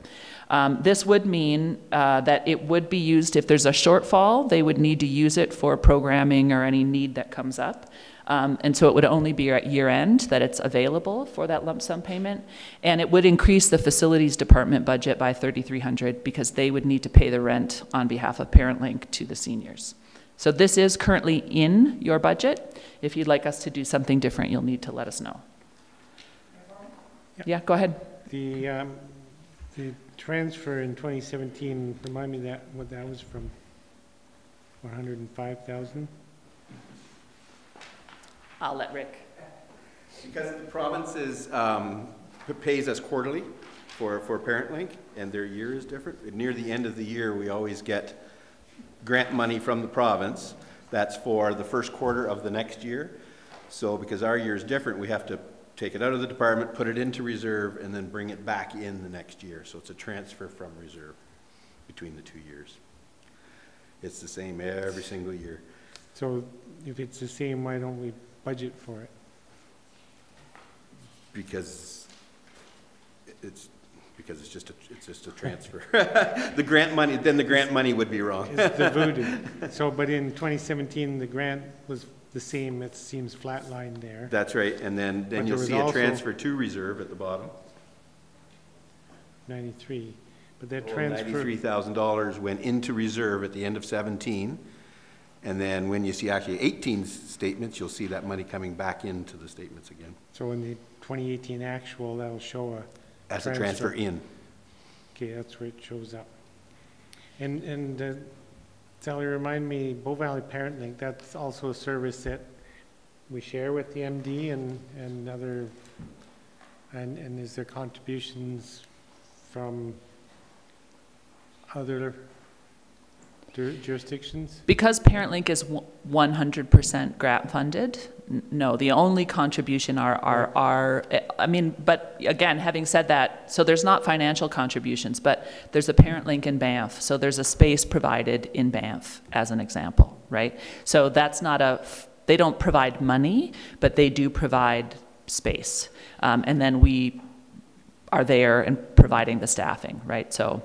This would mean that it would be used if there's a shortfall, they would need to use it for programming or any need that comes up. And so it would only be at year end that it's available for that lump sum payment. And it would increase the facilities department budget by $3,300 because they would need to pay the rent on behalf of ParentLink to the seniors. So this is currently in your budget. If you'd like us to do something different, you'll need to let us know. Yeah, go ahead. The transfer in 2017, remind me what that was from, 105,000? I'll let Rick. Because the province pays us quarterly for ParentLink, and their year is different. Near the end of the year, we always get grant money from the province. That's for the first quarter of the next year. So because our year is different, we have to take it out of the department, put it into reserve, and then bring it back in the next year. So it's a transfer from reserve between the 2 years. It's the same every single year. So if it's the same, why don't we budget for it? Because it's just a transfer. The grant money would be wrong. It's diluted. So, but in 2017, the grant was the same. It seems flatlined there. That's right, and then you'll see a transfer to reserve at the bottom. 93, but that Well, transfer. $93,000 went into reserve at the end of 17. And then when you see actually 18 statements, you'll see that money coming back into the statements again. So in the 2018 actual, that'll show as a transfer in. Okay, that's where it shows up. And Sally, remind me, Bow Valley ParentLink, that's also a service that we share with the MD and other, and is there contributions from other jurisdictions? Because ParentLink is 100% grant funded, no, the only contribution are, I mean, but again, having said that, so there's not financial contributions, but there's a ParentLink in Banff, so there's a space provided in Banff, as an example, right? So that's not they don't provide money, but they do provide space. And then we are there and providing the staffing, right? So.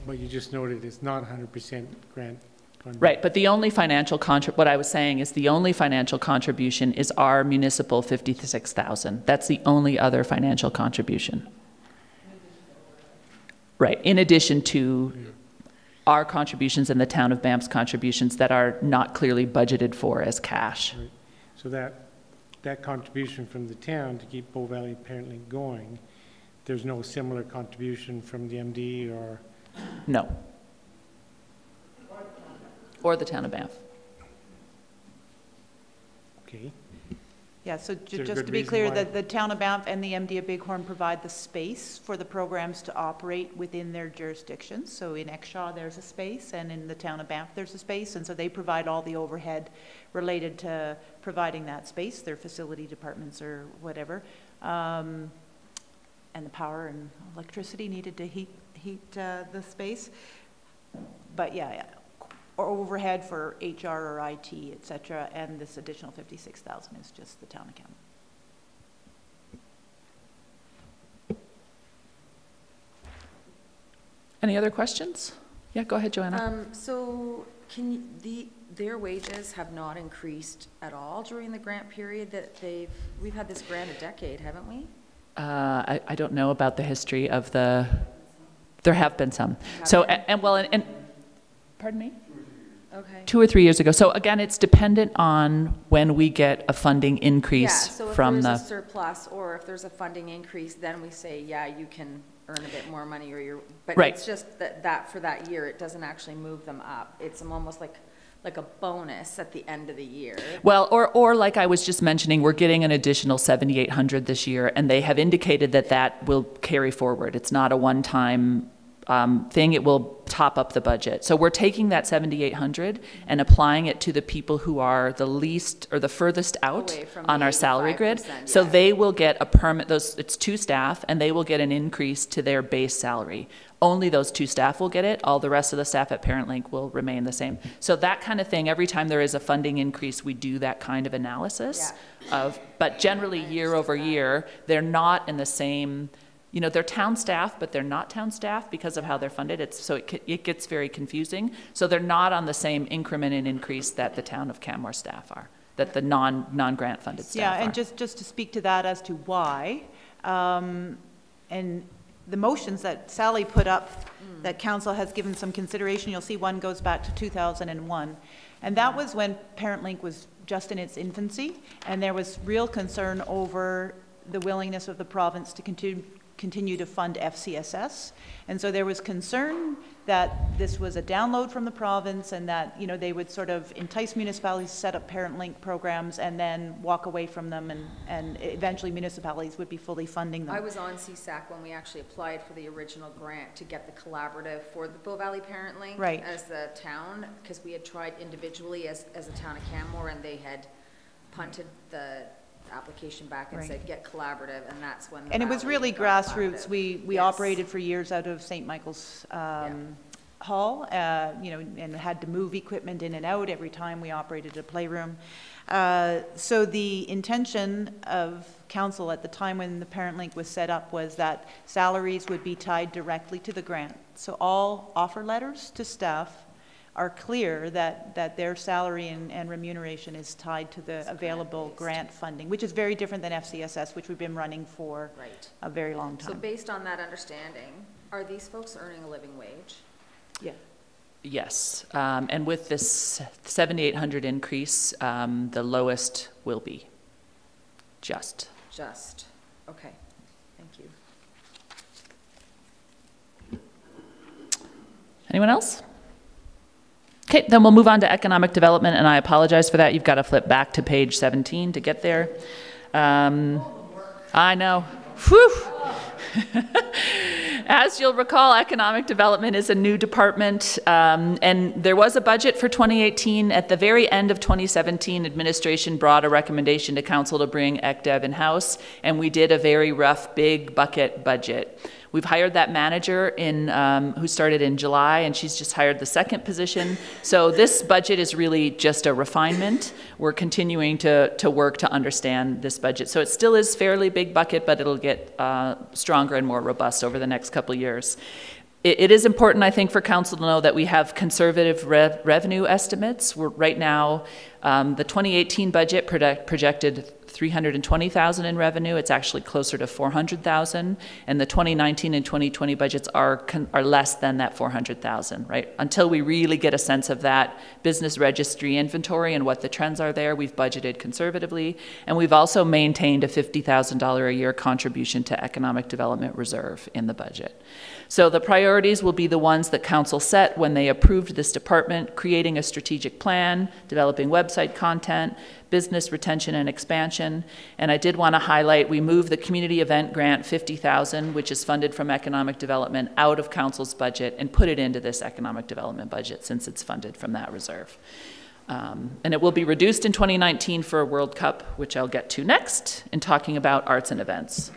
But you just noted it's not 100% grant funded. Right, but the only financial what I was saying is the only financial contribution is our municipal 56,000. That's the only other financial contribution. Right, in addition to our contributions and the town of Banff's contributions that are not clearly budgeted for as cash. Right. So that contribution from the town to keep Bow Valley ParentLink going, there's no similar contribution from the MD or? No. or the town of Banff. Okay. Yeah, so there a just good to be reason clear, why- that the town of Banff and the MD of Bighorn provide the space for the programs to operate within their jurisdictions. So in Exshaw, there's a space, and in the town of Banff, there's a space, and so they provide all the overhead related to providing that space, their facility departments or whatever. And the power and electricity needed to heat the space. But yeah, or overhead for HR or IT, et cetera, and this additional 56,000 is just the town account. Any other questions? Yeah, go ahead, Joanna. So their wages have not increased at all during the grant period that we've had this grant a decade, haven't we? I don't know about the history of there have been some. So, and pardon me? Okay. 2 or 3 years ago. So again, it's dependent on when we get a funding increase from so if the. there's a surplus or if there's a funding increase, then we say, yeah, you can earn a bit more money, but Right. it's just that for that year, it doesn't actually move them up. It's almost like a bonus at the end of the year. Well, or like I was just mentioning, we're getting an additional 7,800 this year, and they have indicated that will carry forward. It's not a one-time thing. It will top up the budget. So we're taking that 7,800 and applying it to the people who are the least or the furthest out Away from on the our salary grid. 85%, So yeah. they will get a permit. It's 2 staff, and they will get an increase to their base salary. Only those 2 staff will get it. All the rest of the staff at ParentLink will remain the same. So that kind of thing, every time there is a funding increase, we do that kind of analysis but generally year over year, they're not in the same, they're town staff, but they're not town staff because of how they're funded. It gets very confusing. So they're not on the same increment and increase that the town of Canmore staff are, that the non-grant funded staff are. Yeah, and just to speak to that as to why, and the motions that Sally put up that council has given some consideration, you'll see one goes back to 2001. And that was when ParentLink was just in its infancy, and there was real concern over the willingness of the province to continue to fund FCSS. And so there was concern that this was a download from the province and that, they would sort of entice municipalities to set up ParentLink programs and then walk away from them, and eventually municipalities would be fully funding them. I was on CSAC when we actually applied for the original grant to get the collaborative for the Bow Valley ParentLink Right. as the town, because we had tried individually as a town of Canmore, and they had punted the application back and Right. said, get collaborative, and that's when the And it was Valley really got grassroots. collaborative. We Yes. operated for years out of St. Michael's Hall, and had to move equipment in and out every time we operated a playroom. So the intention of council at the time when the ParentLink was set up was that salaries would be tied directly to the grant. So all offer letters to staff are clear that their salary and remuneration is tied to the available grant funding, which is very different than FCSS, which we've been running for Right. a very long So time. based on that understanding, are these folks earning a living wage? Yeah. Yes, and with this 7,800 increase, the lowest will be just. Just, okay, thank you. Anyone else? Okay, then we'll move on to economic development, and I apologize for that. You've got to flip back to page 17 to get there. I know. Whew. As you'll recall, economic development is a new department, and there was a budget for 2018. At the very end of 2017, administration brought a recommendation to council to bring ECDev in-house, and we did a very rough, big bucket budget. We've hired that manager who started in July, and she's just hired the second position. So this budget is really just a refinement. We're continuing to work to understand this budget. So it still is fairly big bucket, but it'll get stronger and more robust over the next couple of years. It is important, I think, for council to know that we have conservative revenue estimates. We're right now, the 2018 budget projected $320,000 in revenue. It's actually closer to $400,000, and the 2019 and 2020 budgets are less than that $400,000, right? Until we really get a sense of that business registry inventory and what the trends are there, we've budgeted conservatively, and we've also maintained a $50,000 a year contribution to Economic Development Reserve in the budget. So the priorities will be the ones that council set when they approved this department: creating a strategic plan, developing website content, business retention and expansion. And I did want to highlight, we moved the community event grant $50,000, which is funded from economic development, out of council's budget and put it into this economic development budget since it's funded from that reserve. And it will be reduced in 2019 for a World Cup, which I'll get to next, in talking about arts and events.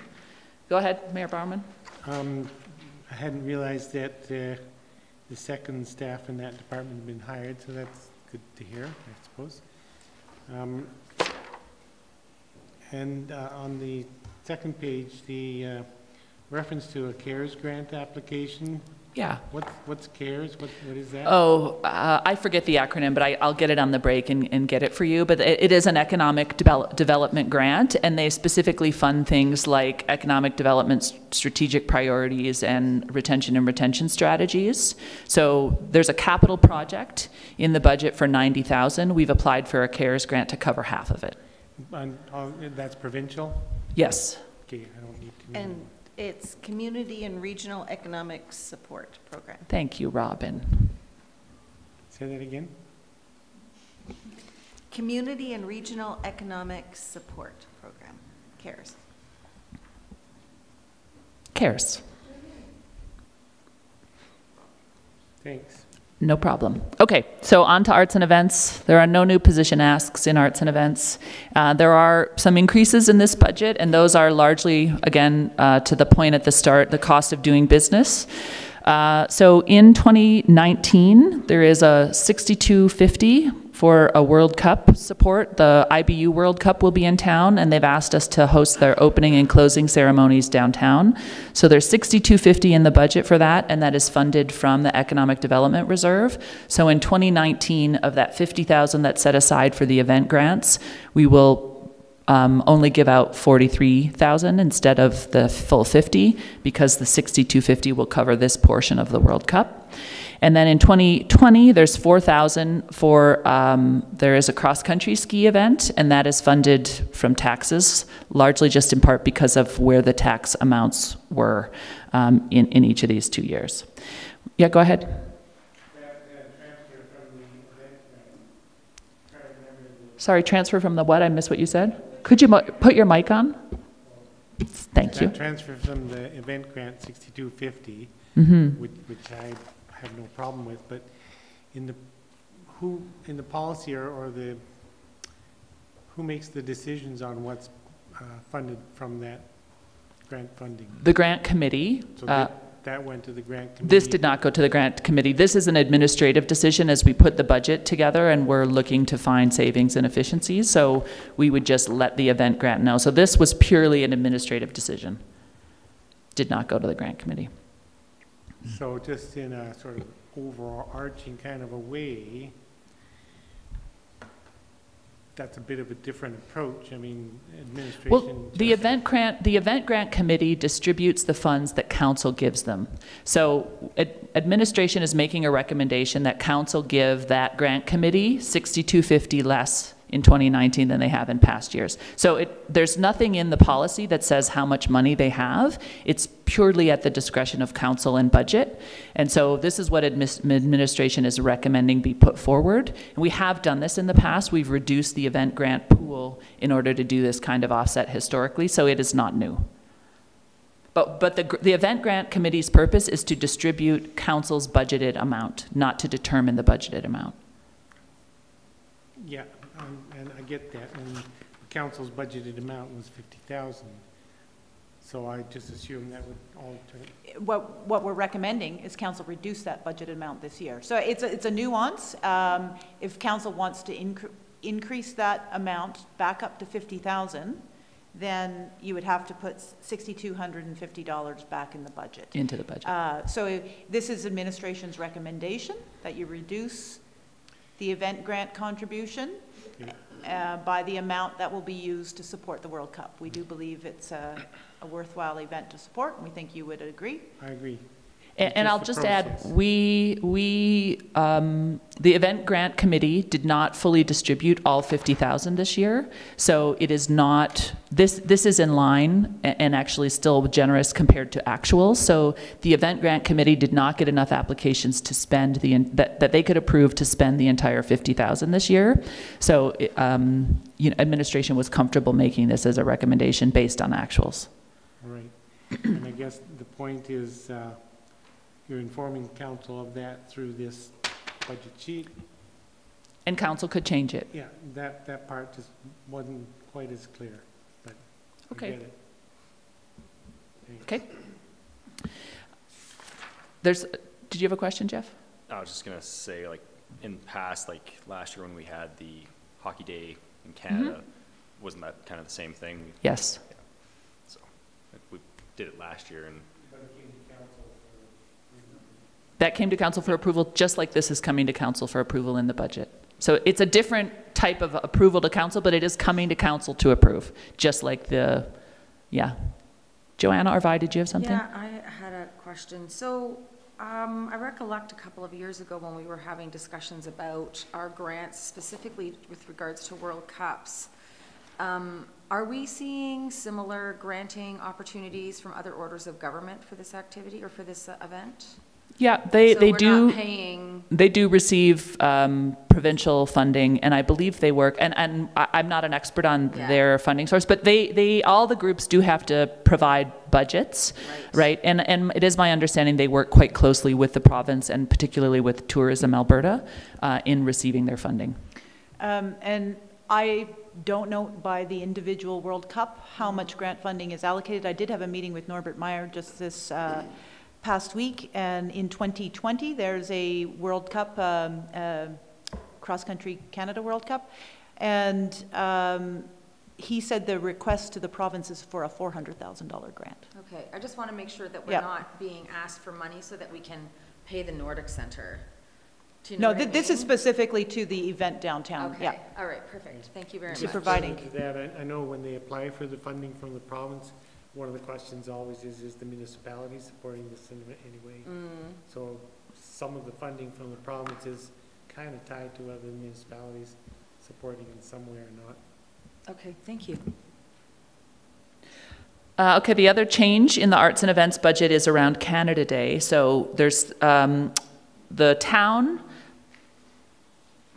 Go ahead, Mayor Bauerman. I hadn't realized that the second staff in that department had been hired, so that's good to hear, I suppose. And on the second page, the reference to a CARES grant application. Yeah. What's CARES? What is that? Oh, I forget the acronym, but I'll get it on the break and get it for you. But it is an economic development grant, and they specifically fund things like economic development strategic priorities and retention strategies. So there's a capital project in the budget for $90,000. We've applied for a CARES grant to cover half of it. And that's provincial? Yes. Okay, I don't need to know. And it's Community and Regional Economic Support Program. Thank you, Robin. Say that again? Community and Regional Economic Support Program, CARES. CARES. Thanks. No problem. Okay, so on to arts and events. There are no new position asks in arts and events. There are some increases in this budget, and those are largely, again, to the point at the start, the cost of doing business. So in 2019, there is a $62.50 for a World Cup support. The IBU World Cup will be in town, and they've asked us to host their opening and closing ceremonies downtown. So there's $62.50 in the budget for that, and that is funded from the Economic Development Reserve. So in 2019, of that $50,000 that's set aside for the event grants, we will only give out $43,000 instead of the full $50, because the $62.50 will cover this portion of the World Cup. And then in 2020, there's $4,000 for, there is a cross-country ski event, and that is funded from taxes, largely just in part because of where the tax amounts were in each of these 2 years. Yeah, go ahead. Sorry, transfer from the what? I missed what you said. Could you put your mic on? Thank you. Transfer from the event grant $62.50, which I have no problem with, but in the policy or the who makes the decisions on what's funded from that grant funding? The grant committee. So that went to the grant committee? This did not go to the grant committee. This is an administrative decision as we put the budget together, and we're looking to find savings and efficiencies, so we would just let the event grant know. So this was purely an administrative decision. Did not go to the grant committee. So just in a sort of overarching kind of a way, that's a bit of a different approach. I mean, administration. Well, the event grant committee distributes the funds that council gives them. So administration is making a recommendation that council give that grant committee $62.50 less in 2019 than they have in past years. So there's nothing in the policy that says how much money they have. It's purely at the discretion of council and budget. And so this is what administration is recommending be put forward. And we have done this in the past. We've reduced the event grant pool in order to do this kind of offset historically, so it is not new. But the event grant committee's purpose is to distribute council's budgeted amount, not to determine the budgeted amount. Yeah. And I get that, and the council's budgeted amount was $50,000, so I just assumed that would alter. What we're recommending is council reduce that budgeted amount this year. So it's a nuance. If council wants to increase that amount back up to $50,000, then you would have to put $6,250 back in the budget. Into the budget. So this is administration's recommendation that you reduce the event grant contribution by the amount that will be used to support the World Cup. We do believe it's a worthwhile event to support, and we think you would agree. I agree. And I'll just add, the event grant committee did not fully distribute all 50,000 this year, so it is not, this is in line and actually still generous compared to actuals. So the event grant committee did not get enough applications to spend that they could approve to spend the entire 50,000 this year. So administration was comfortable making this as a recommendation based on actuals. All right. And I guess the point is, you're informing council of that through this budget sheet. And council could change it. Yeah, that part just wasn't quite as clear, but I get it. Thanks. Okay. Did you have a question, Jeff? I was just gonna say, like, in past, like last year when we had the hockey day in Canada, wasn't that kind of the same thing? Yes. Yeah. So we did it last year, and that came to council for approval, just like this is coming to council for approval in the budget. So it's a different type of approval to council, but it is coming to council to approve, just like Joanna or Vi, did you have something? Yeah, I had a question. So I recollect a couple of years ago when we were having discussions about our grants, specifically with regards to World Cups. Are we seeing similar granting opportunities from other orders of government for this activity or for this event? Yeah, So they we're do. not paying. They do receive provincial funding, and I believe they work. And I'm not an expert on their funding source, but all the groups do have to provide budgets, right? And it is my understanding they work quite closely with the province and particularly with Tourism Alberta in receiving their funding. And I don't know by the individual World Cup how much grant funding is allocated. I did have a meeting with Norbert Meyer just this past week, and in 2020 there's a World Cup, cross-country Canada World Cup, and he said the request to the province is for a $400,000 grant. Okay, I just want to make sure that we're not being asked for money so that we can pay the Nordic Center. Do you know what I this mean? is specifically to the event downtown. Okay. Yeah. All right, perfect. Thank you very To much. providing. To that, I know when they apply for the funding from the province, one of the questions always is the municipality supporting this in any way? So some of the funding from the province is kind of tied to other municipalities supporting in some way or not. Okay, thank you. Okay, the other change in the arts and events budget is around Canada Day. So there's the town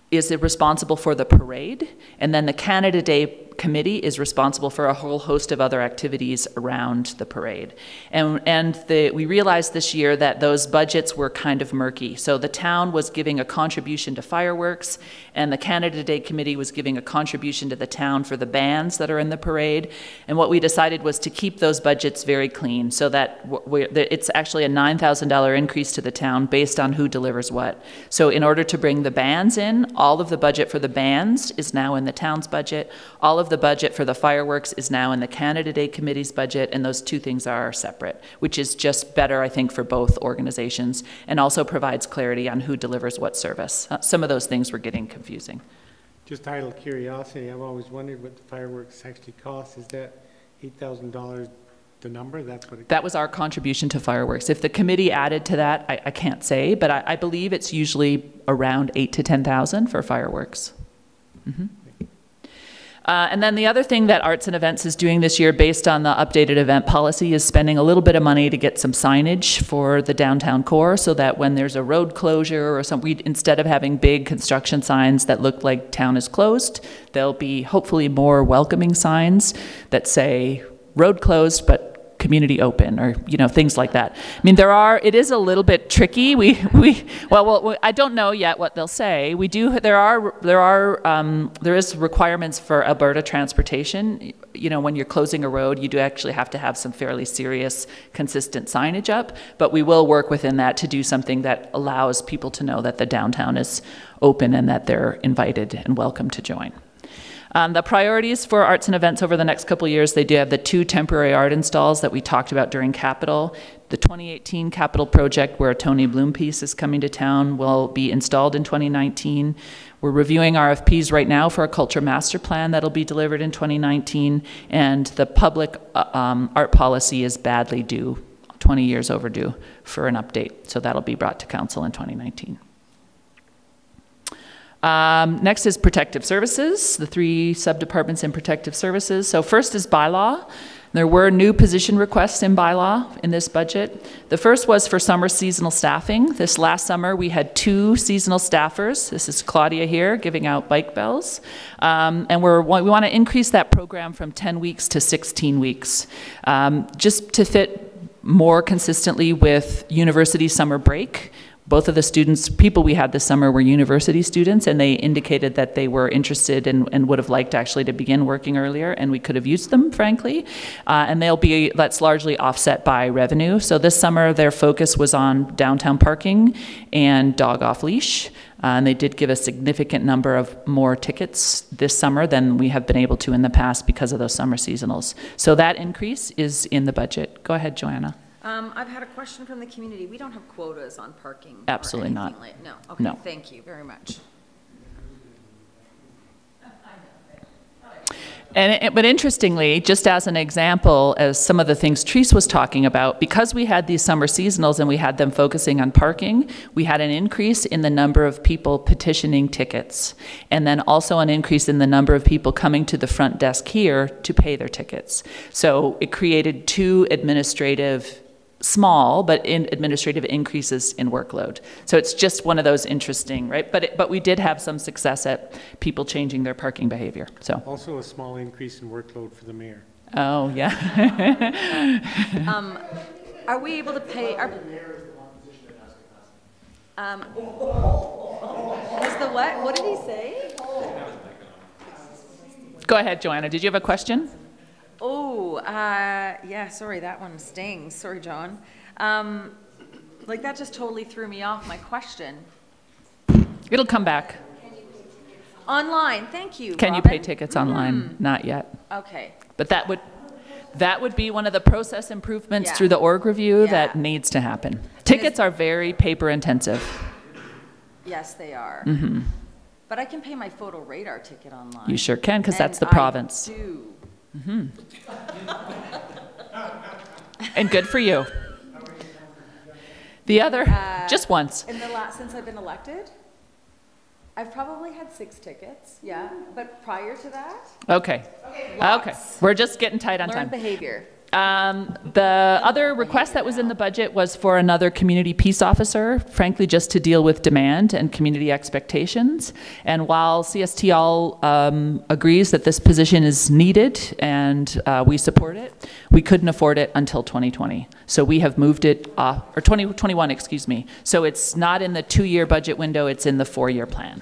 is responsible for the parade, and then the Canada Day committee is responsible for a whole host of other activities around the parade. And we realized this year that those budgets were kind of murky. So the town was giving a contribution to fireworks, and the Canada Day committee was giving a contribution to the town for the bands that are in the parade. And what we decided was to keep those budgets very clean, so that it's actually a $9,000 increase to the town based on who delivers what. So in order to bring the bands in, all of the budget for the bands is now in the town's budget. All of the budget for the fireworks is now in the Canada Day Committee's budget, and those two things are separate, which is just better, I think, for both organizations, and also provides clarity on who delivers what service. Some of those things were getting confusing. Just idle curiosity, I've always wondered what the fireworks actually cost. Is that $8,000 the number? That's what it. That was our contribution to fireworks. If the committee added to that, I can't say, but I believe it's usually around $8,000 to $10,000 for fireworks. And then the other thing that Arts and Events is doing this year based on the updated event policy is spending a little bit of money to get some signage for the downtown core, so that when there's a road closure or something, instead of having big construction signs that look like town is closed, there'll be hopefully more welcoming signs that say road closed but community open, or things like that. I mean, it is a little bit tricky. Well, I don't know yet what they'll say. There is requirements for Alberta transportation. When you're closing a road, you do actually have to have some fairly serious, consistent signage up, but we will work within that to do something that allows people to know that the downtown is open and that they're invited and welcome to join. The priorities for arts and events over the next couple of years, they do have the 2 temporary art installs that we talked about during Capital. The 2018 Capital project, where a Tony Bloom piece is coming to town, will be installed in 2019. We're reviewing RFPs right now for a culture master plan that'll be delivered in 2019, and the public art policy is badly due, 20 years overdue for an update. So that'll be brought to council in 2019. Next is protective services, the 3 sub-departments in protective services. So first is bylaw. There were new position requests in bylaw in this budget. The first was for summer seasonal staffing. This last summer, we had 2 seasonal staffers. This is Claudia here, giving out bike bells. And we want to increase that program from 10 weeks to 16 weeks, just to fit more consistently with university summer break. Both of the people we had this summer were university students, and they indicated that they were interested and would have liked actually to begin working earlier, and we could have used them, frankly. And that's largely offset by revenue. So this summer, their focus was on downtown parking and dog off leash. And they did give a significant number of more tickets this summer than we have been able to in the past because of those summer seasonals. So that increase is in the budget. Go ahead, Joanna. I've had a question from the community. We don't have quotas on parking. Absolutely not. No. Okay. No. Thank you very much. But interestingly, just as an example, as some of the things Therese was talking about, because we had these summer seasonals and we had them focusing on parking, we had an increase in the number of people petitioning tickets, and then also an increase in the number of people coming to the front desk here to pay their tickets. So it created 2 small but administrative increases in workload. So it's just one of those interesting, right? But we did have some success at people changing their parking behavior. So Also a small increase in workload for the mayor. oh yeah. Are we able to pay our... Was the what? What did he say? Go ahead, Joanna. Did you have a question? Oh, yeah, sorry, that one stings. Sorry, John. Like, that just totally threw me off my question. It'll come back. Online, thank you, Can you Robin. pay tickets online? Not yet. Okay. But that would be one of the process improvements Yeah. through the org review Yeah. that needs to happen. Tickets are very paper intensive. Yes, they are. But I can pay my photo radar ticket online. You sure can, because that's the And I province. do. And good for you. The other, just once. Since I've been elected, I've probably had 6 tickets, yeah. But prior to that, Okay. Okay. We're just getting tight on learned time. behavior. The other request that was in the budget was for another community peace officer, frankly, just to deal with demand and community expectations. And while CSTL agrees that this position is needed and we support it, we couldn't afford it until 2020. So we have moved it, or 2021, excuse me. So it's not in the 2-year budget window, it's in the 4-year plan.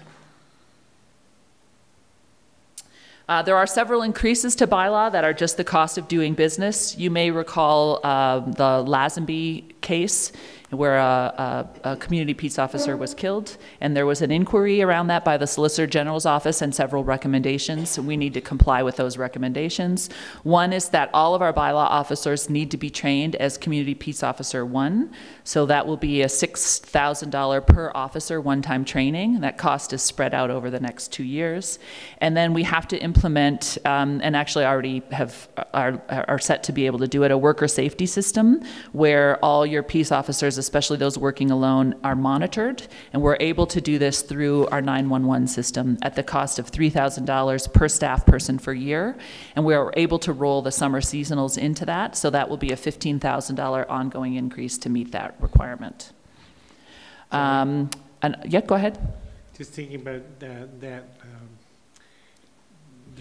There are several increases to bylaw that are just the cost of doing business. You may recall the Lazenby case where a community peace officer was killed, and there was an inquiry around that by the Solicitor General's office and several recommendations. We need to comply with those recommendations. One is that all of our bylaw officers need to be trained as Community Peace Officer 1, so that will be a $6,000 per officer one-time training. That cost is spread out over the next 2 years. And then we have to implement, and actually already are set to be able to do it, a worker safety system where all your peace officers, especially those working alone, are monitored. And we're able to do this through our 911 system at the cost of $3,000 per staff person per year. And we're able to roll the summer seasonals into that. So that will be a $15,000 ongoing increase to meet that requirement. And yeah, go ahead. Just thinking about the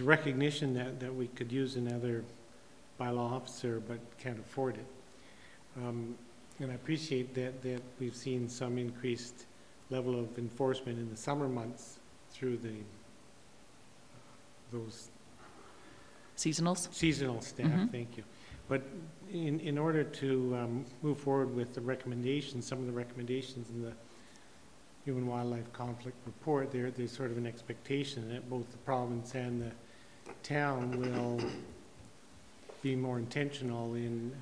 recognition that we could use another bylaw officer but can't afford it. And I appreciate that we've seen some increased level of enforcement in the summer months through those Seasonal staff. Thank you. But in order to move forward with the recommendations, some of the recommendations in the Human Wildlife Conflict Report, there's sort of an expectation that both the province and the town will be more intentional in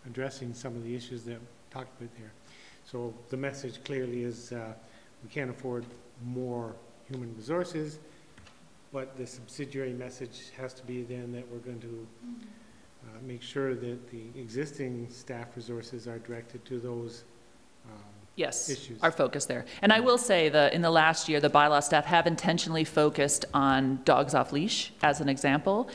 addressing some of the issues that we talked about there. So the message clearly is we can't afford more human resources, but the subsidiary message has to be then that we're going to make sure that the existing staff resources are directed to those Yes, issues. our focus there. And I will say that in the last year, the bylaw staff have intentionally focused on dogs off leash as an example,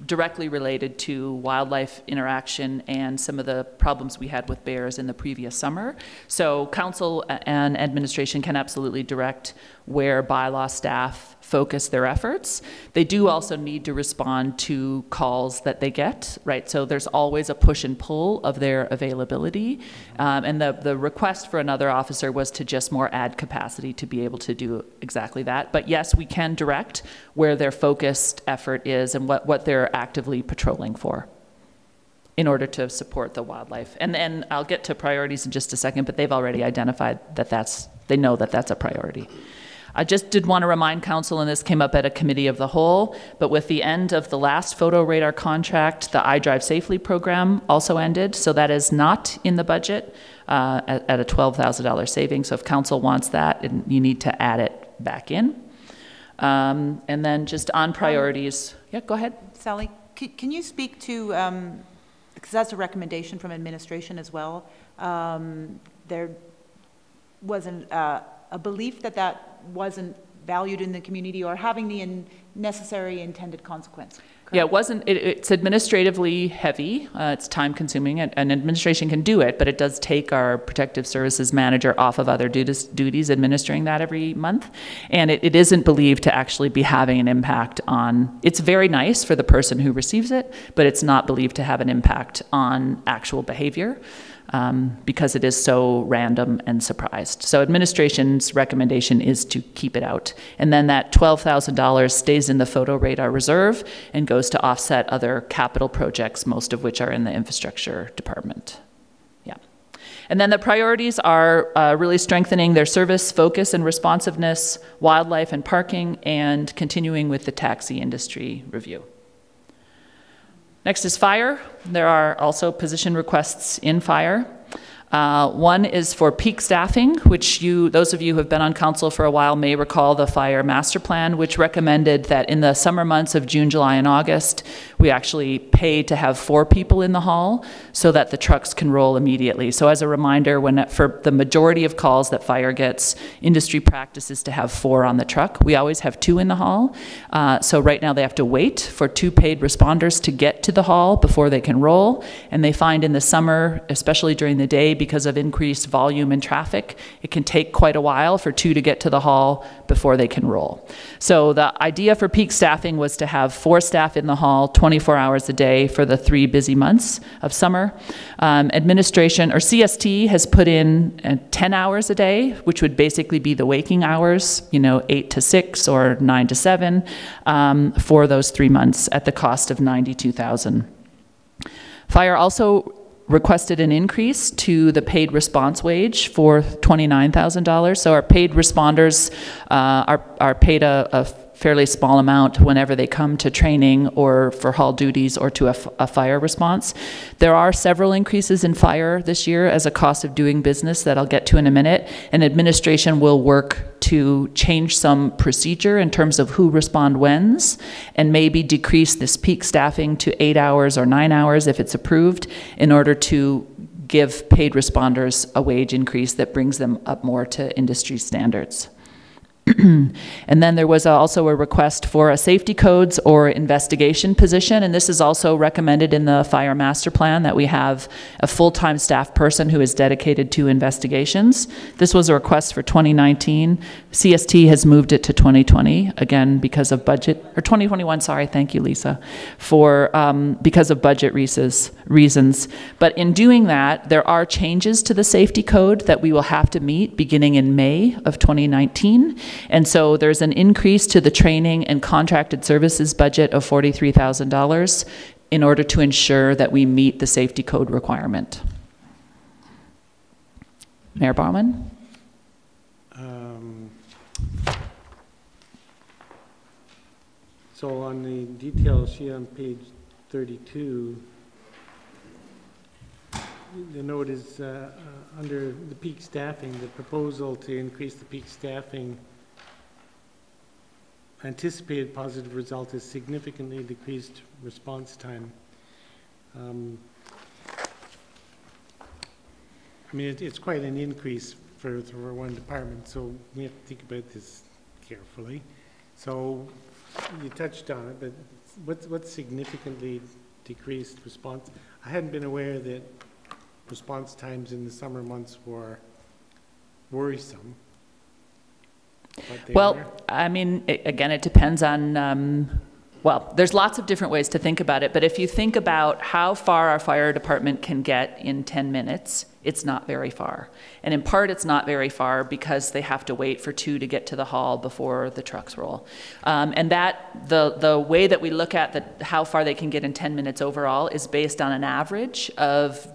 directly related to wildlife interaction and some of the problems we had with bears in the previous summer. So council and administration can absolutely direct where bylaw staff focus their efforts. They do also need to respond to calls that they get, right? So there's always a push and pull of their availability. And the request for another officer was to just more add capacity to be able to do exactly that. But yes, we can direct where their focused effort is and what they're actively patrolling for in order to support the wildlife. And then I'll get to priorities in just a second, but they've already identified that they know that that's a priority. I just did want to remind council, and this came up at a committee of the whole, but with the end of the last photo radar contract, the iDrive Safely program also ended, so that is not in the budget at a $12,000 saving. So if council wants that, you need to add it back in. And then just on priorities, yeah, go ahead. Sally, can you speak to, because that's a recommendation from administration as well, there wasn't a belief that that wasn't valued in the community or having the necessary intended consequence. Correct? Yeah, it wasn't, it's administratively heavy, it's time consuming, and administration can do it, but it does take our protective services manager off of other duties administering that every month. And it isn't believed to actually be having an impact on, it's very nice for the person who receives it, but it's not believed to have an impact on actual behavior. Because it is so random and surprised. So administration's recommendation is to keep it out. And then that $12,000 stays in the photo radar reserve and goes to offset other capital projects, most of which are in the infrastructure department. Yeah. And then the priorities are really strengthening their service focus and responsiveness, wildlife and parking, and continuing with the taxi industry review. Next is fire. There are also position requests in fire. One is for peak staffing, which those of you who have been on council for a while may recall the fire master plan, which recommended that in the summer months of June, July, and August, we actually pay to have 4 people in the hall so that the trucks can roll immediately. So as a reminder, for the majority of calls that fire gets, industry practice is to have 4 on the truck. We always have 2 in the hall. So right now they have to wait for 2 paid responders to get to the hall before they can roll. And they find in the summer, especially during the day, because of increased volume and traffic, it can take quite a while for 2 to get to the hall before they can roll. So the idea for peak staffing was to have 4 staff in the hall 24 hours a day for the 3 busy months of summer. Administration, or CST, has put in 10 hours a day, which would basically be the waking hours, 8 to 6 or 9 to 7, for those 3 months at the cost of $92,000. Fire also requested an increase to the paid response wage for $29,000. So our paid responders are paid a fairly small amount whenever they come to training or for hall duties or to a fire response. There are several increases in fire this year as a cost of doing business that I'll get to in a minute, and administration will work to change some procedure in terms of who respond whens, and maybe decrease this peak staffing to 8 hours or 9 hours if it's approved, in order to give paid responders a wage increase that brings them up more to industry standards. And then there was also a request for a safety codes or investigation position, and this is also recommended in the fire master plan, that we have a full-time staff person who is dedicated to investigations. This was a request for 2019. CST has moved it to 2020, again, because of budget, or 2021, sorry, thank you, Lisa, because of budget reasons. But in doing that, there are changes to the safety code that we will have to meet beginning in May of 2019. And so there's an increase to the training and contracted services budget of $43,000 in order to ensure that we meet the safety code requirement. Mayor Bauman? So on the detail sheet on page 32, the note is under the peak staffing, the proposal to increase the peak staffing anticipated positive result is significantly decreased response time. I mean, it's quite an increase for one department, so we have to think about this carefully. So you touched on it, but what's significantly decreased response? I hadn't been aware that response times in the summer months were worrisome. Well, I mean, again, it depends on, well, there's lots of different ways to think about it, but if you think about how far our fire department can get in 10 minutes, it's not very far. And in part, it's not very far because they have to wait for 2 to get to the hall before the trucks roll. And that, the way that we look at how far they can get in 10 minutes overall is based on an average of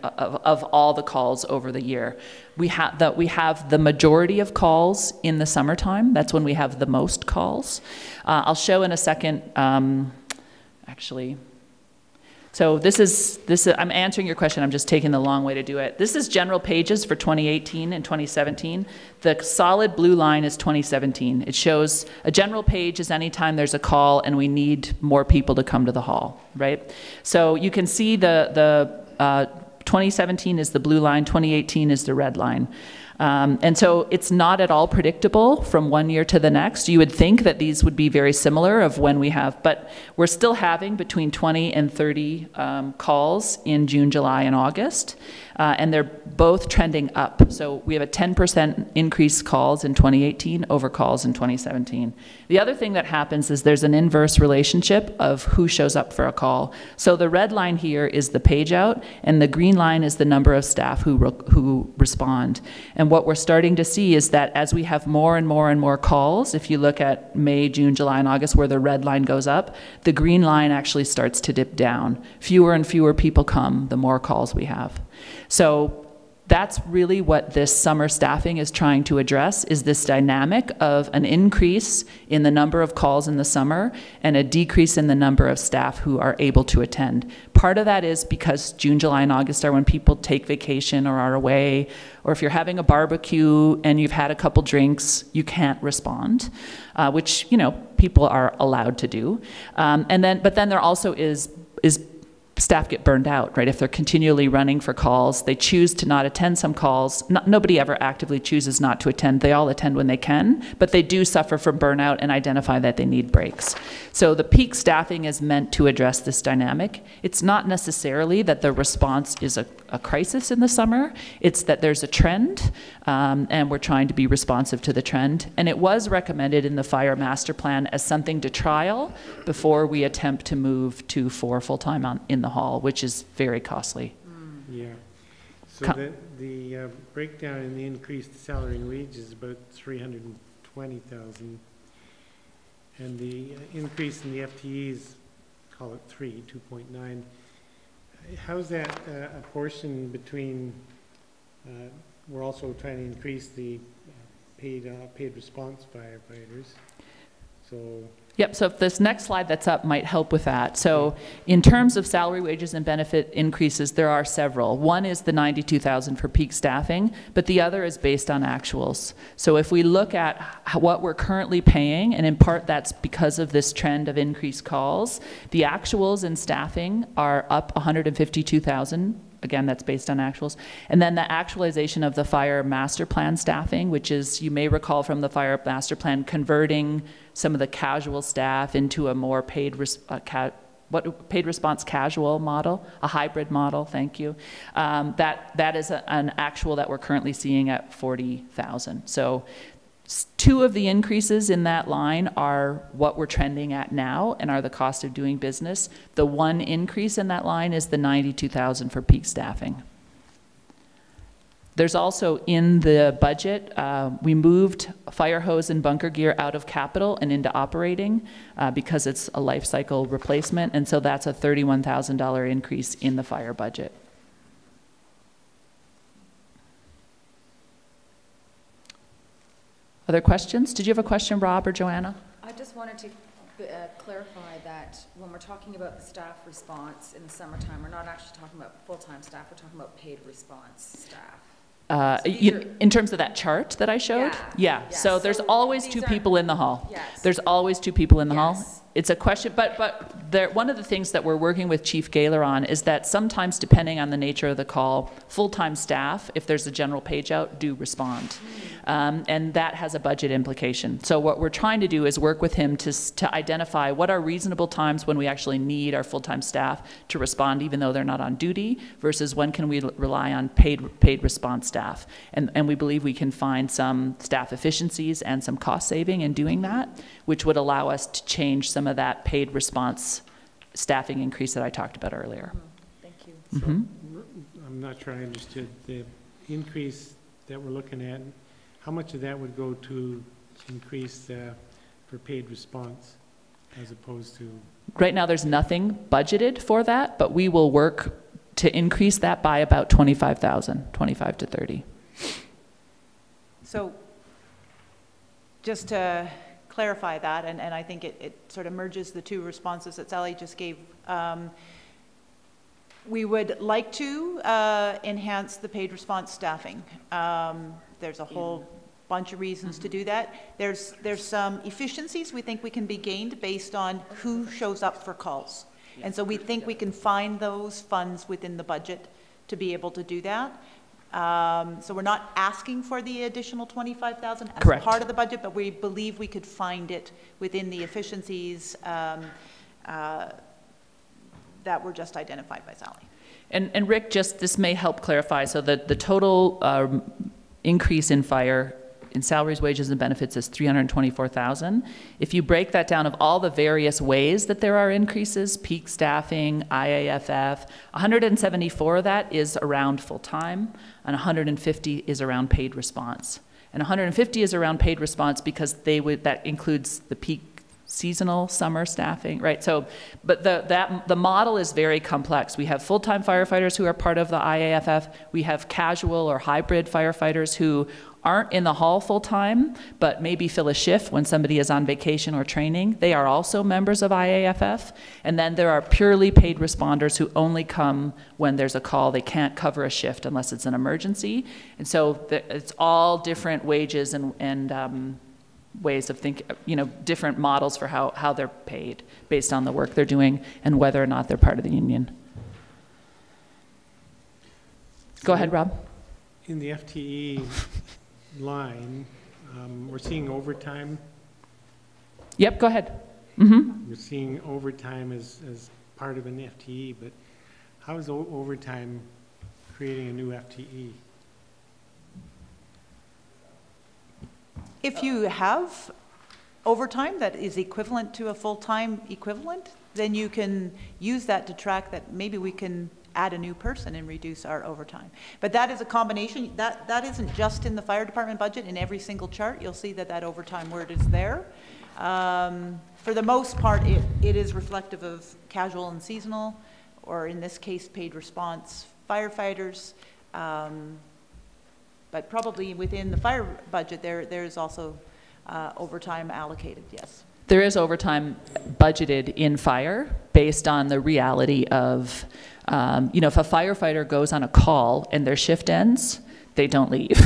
of all the calls over the year. We have the majority of calls in the summertime. That's when we have the most calls. I'll show in a second, actually. So this is, I'm answering your question, I'm just taking the long way to do it. This is general pages for 2018 and 2017. The solid blue line is 2017. It shows a general page is anytime there's a call and we need more people to come to the hall, right? So you can see the 2017 is the blue line, 2018 is the red line. And so it's not at all predictable from one year to the next. You would think that these would be very similar of when we have, but we're still having between 20 and 30 calls in June, July, and August. And they're both trending up. So we have a 10% increase calls in 2018 over calls in 2017. The other thing that happens is there's an inverse relationship of who shows up for a call. So the red line here is the page out, and the green line is the number of staff who respond. And what we're starting to see is that as we have more and more and more calls, if you look at May, June, July, and August where the red line goes up, the green line actually starts to dip down. Fewer and fewer people come, the more calls we have. So that's really what this summer staffing is trying to address, is this dynamic of an increase in the number of calls in the summer and a decrease in the number of staff who are able to attend. Part of that is because June, July, and August are when people take vacation or are away, or if you're having a barbecue and you've had a couple drinks, you can't respond, which, you know, people are allowed to do. But then there also is staff get burned out, right? If they're continually running for calls, they choose to not attend some calls. Nobody ever actively chooses not to attend. They all attend when they can, but they do suffer from burnout and identify that they need breaks. So the peak staffing is meant to address this dynamic. It's not necessarily that the response is a crisis in the summer. It's that there's a trend, and we're trying to be responsive to the trend. And it was recommended in the fire master plan as something to trial before we attempt to move to 4 full-time in the hall, which is very costly. Yeah. So the breakdown in the increased salary and wages is about $320,000, and the increase in the FTEs, call it 2.9. How's that apportioned between? We're also trying to increase the paid response firefighters. So. Yep, so if this next slide that's up might help with that. So in terms of salary, wages, and benefit increases, there are several. One is the $92,000 for peak staffing, but the other is based on actuals. So if we look at what we're currently paying, and in part that's because of this trend of increased calls, the actuals in staffing are up $152,000. Again, that's based on actuals. And then the actualization of the fire master plan staffing, which is, you may recall from the fire master plan, converting some of the casual staff into a more paid response casual model, a hybrid model, thank you. That is an actual that we're currently seeing at $40,000. So 2 of the increases in that line are what we're trending at now and are the cost of doing business. The 1 increase in that line is the $92,000 for peak staffing. There's also in the budget, we moved fire hose and bunker gear out of capital and into operating because it's a life cycle replacement, and so that's a $31,000 increase in the fire budget. Other questions? Did you have a question, Rob or Joanna? I just wanted to clarify that when we're talking about the staff response in the summertime, we're not actually talking about full-time staff, we're talking about paid response staff. So these are- In terms of that chart that I showed? Yeah. Yeah, so there's always these two aren't- people in the hall. Yes. There's always two people in the hall. Yes. It's a question, but there, one of the things that we're working with Chief Gaylor on is that sometimes, depending on the nature of the call, full-time staff, if there's a general page out, do respond. And that has a budget implication. So what we're trying to do is work with him to identify what are reasonable times when we actually need our full-time staff to respond even though they're not on duty, versus when can we rely on paid response staff. And we believe we can find some staff efficiencies and some cost saving in doing that, which would allow us to change some of that paid response staffing increase that I talked about earlier. Thank you. So, I'm not sure I understood the increase that we're looking at. How much of that would go to increase for paid response as opposed to? Right now, there's nothing budgeted for that, but we will work to increase that by about 25,000, 25 to 30. So just to clarify that, and I think it sort of merges the two responses that Sally just gave. We would like to enhance the paid response staffing. There's a whole bunch of reasons to do that. There's some efficiencies we think we can be gained based on who shows up for calls. And so we think we can find those funds within the budget to be able to do that. So we're not asking for the additional 25,000 as Correct. part of the budget, but we believe we could find it within the efficiencies that were just identified by Sally. And Rick, just this may help clarify. So the total increase in fire in salaries, wages, and benefits is 324,000. If you break that down of all the various ways that there are increases, peak staffing, IAFF, 174 of that is around full-time, and 150 is around paid response. And 150 is around paid response because that includes the peak seasonal summer staffing, right? So, but the model is very complex. We have full-time firefighters who are part of the IAFF. We have casual or hybrid firefighters who aren't in the hall full-time, but maybe fill a shift when somebody is on vacation or training. They are also members of IAFF. And then there are purely paid responders who only come when there's a call. They can't cover a shift unless it's an emergency. And so it's all different wages and ways of thinking, different models for how they're paid based on the work they're doing and whether or not they're part of the union. Go ahead, Rob. In the FTE line, we're seeing overtime. Yep, go ahead. Mm-hmm. We're seeing overtime as part of an FTE, but how is overtime creating a new FTE? If you have overtime that is equivalent to a full-time equivalent, then you can use that to track that maybe we can add a new person and reduce our overtime. But that is a combination. That isn't just in the fire department budget. In every single chart, you'll see that overtime word is there. For the most part, it is reflective of casual and seasonal, or in this case, paid response firefighters. But probably within the fire budget, there is also overtime allocated, yes. There is overtime budgeted in fire based on the reality of, if a firefighter goes on a call and their shift ends, they don't leave,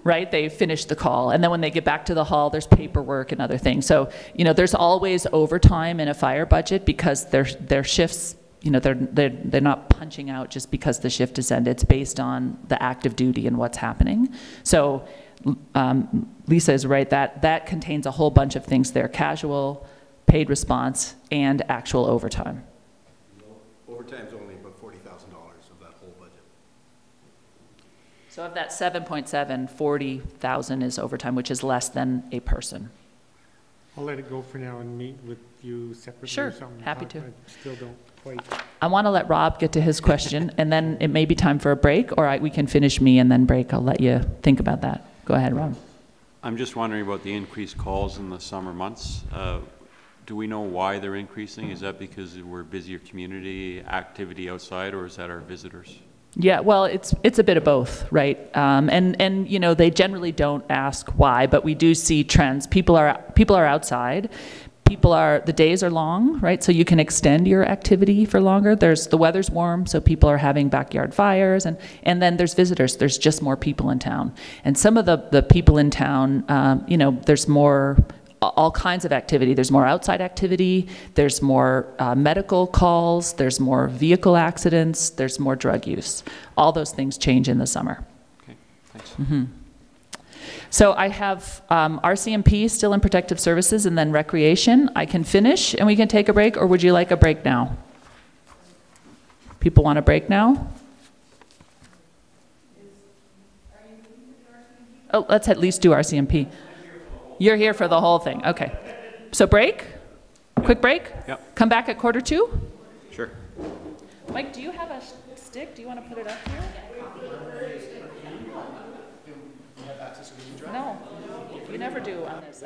right? They finish the call. And then when they get back to the hall, there's paperwork and other things. So, there's always overtime in a fire budget because their shifts, they're not punching out just because the shift is ended. It's based on the active duty and what's happening. So Lisa is right, that contains a whole bunch of things there: casual, paid response, and actual overtime. Overtime's only about $40,000 of that whole budget. So of that 7.7, 40,000 is overtime, which is less than a person. I'll let it go for now and meet with you separately Sure, or something. happy to. I still don't quite. I want to let Rob get to his question, and then it may be time for a break, or we can finish me and then break. I'll let you think about that. Go ahead, Rob. I'm just wondering about the increased calls in the summer months. Do we know why they're increasing? Is that because we're busier community activity outside, or is that our visitors? Yeah, well, it's a bit of both, right? And they generally don't ask why, but we do see trends. People are outside. the days are long, right? So you can extend your activity for longer. The weather's warm, so people are having backyard fires, and then there's visitors. There's just more people in town. And some of the people in town, there's more, all kinds of activity. There's more outside activity, there's more medical calls, there's more vehicle accidents, there's more drug use. All those things change in the summer. Okay, thanks. Mm-hmm. So I have RCMP still in protective services and then recreation. I can finish and we can take a break, or would you like a break now? People want a break now? Oh, let's at least do RCMP. You're here for the whole thing, okay. So break? Quick break? Yep. Come back at 1:45? Sure. Mike, do you have a stick? Do you want to put it up here? No, you never do on this.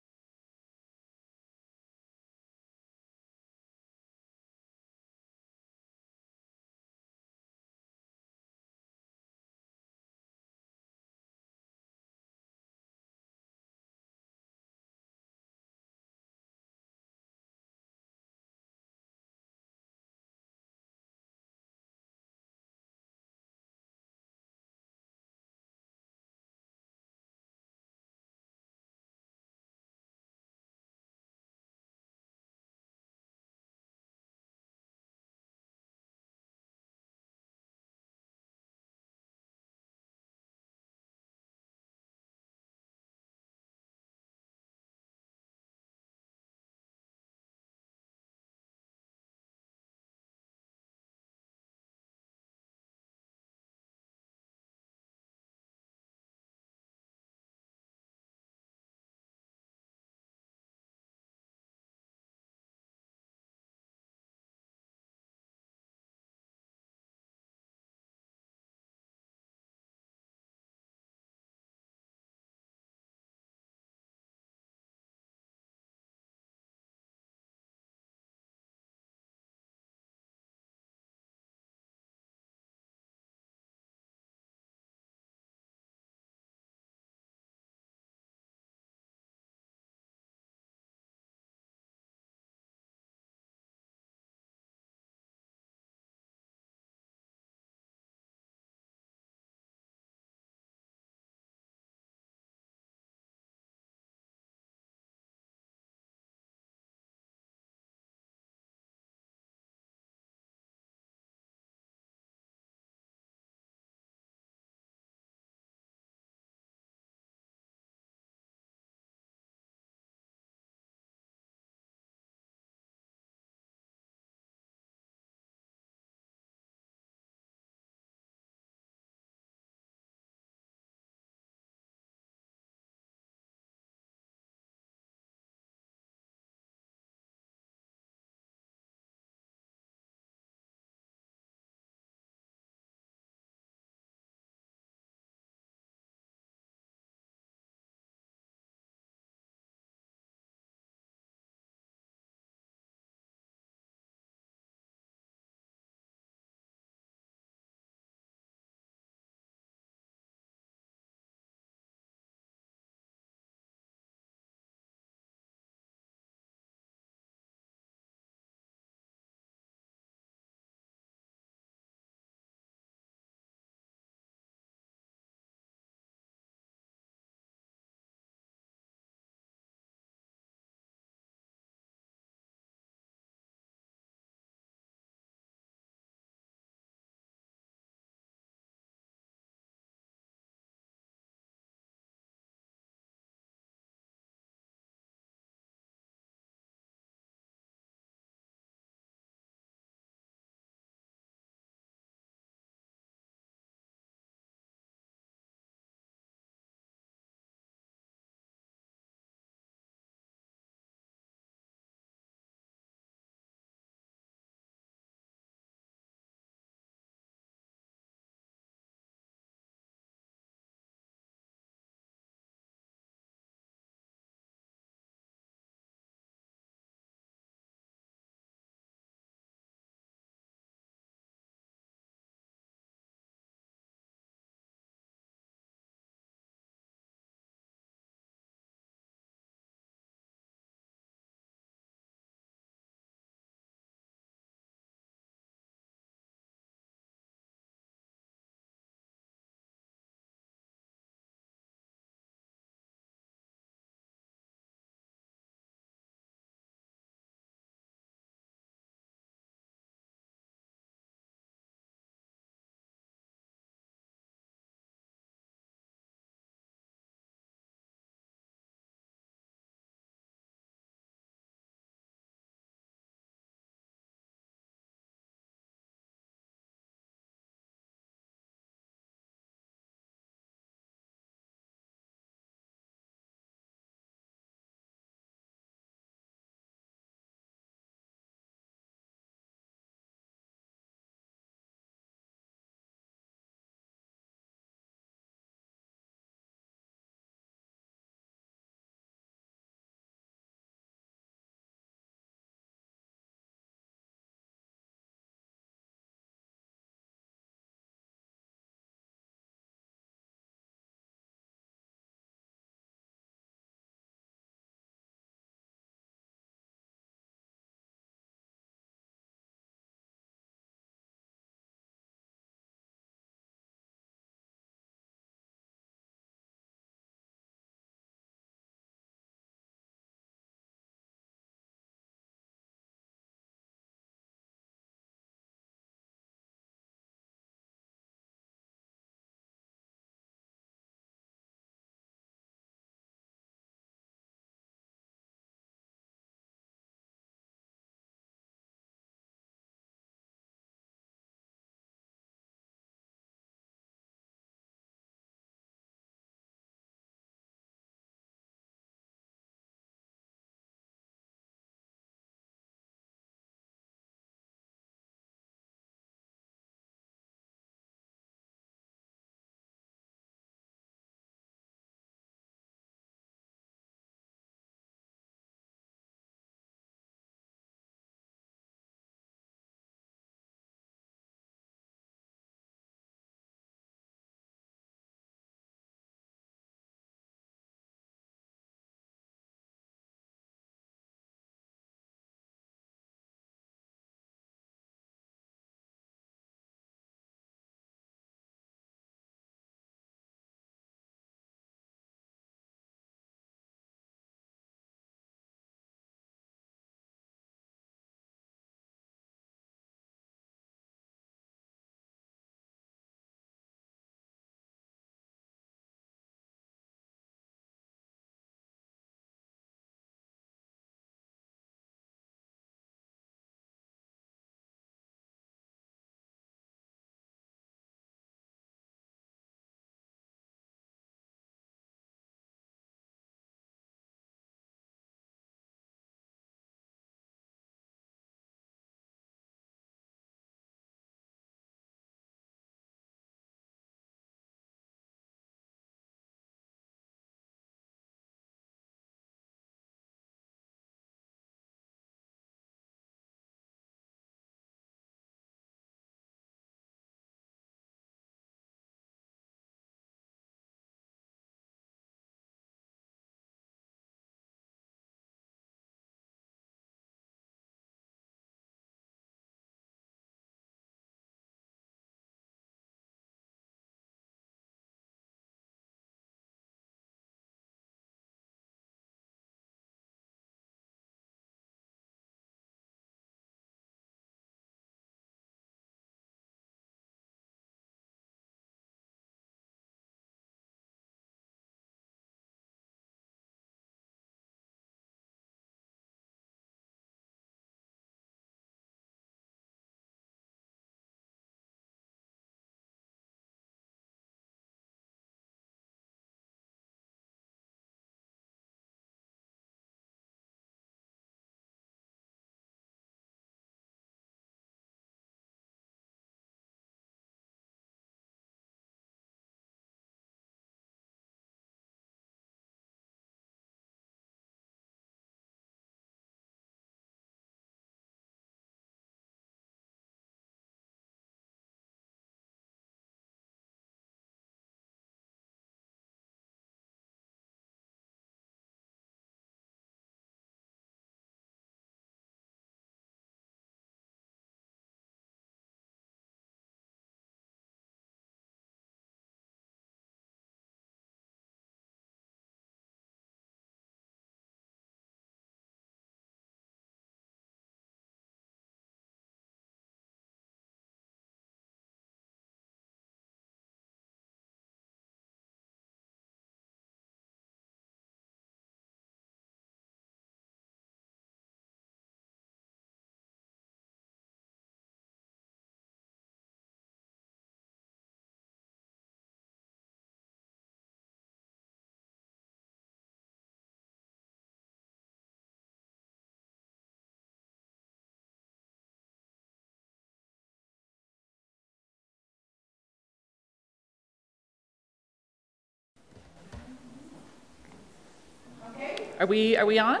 Are we on?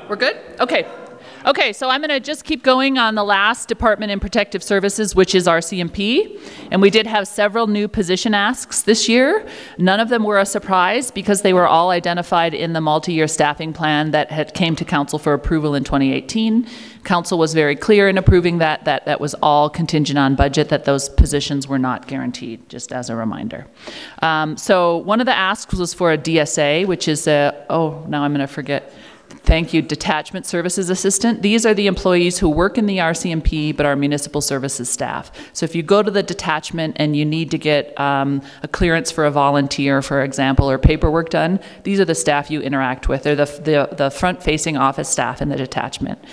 We're good? Okay. Okay, so I'm going to just keep going on the last department in protective services, which is RCMP. And we did have several new position asks this year. None of them were a surprise because they were all identified in the multi-year staffing plan that had came to council for approval in 2018. Council was very clear in approving that was all contingent on budget, that those positions were not guaranteed, just as a reminder. So one of the asks was for a DSA, which is a, oh, now I'm going to forget. Thank you, Detachment Services Assistant. These are the employees who work in the RCMP but are municipal services staff. So if you go to the detachment and you need to get a clearance for a volunteer, for example, or paperwork done, these are the staff you interact with. They're the front-facing office staff in the detachment.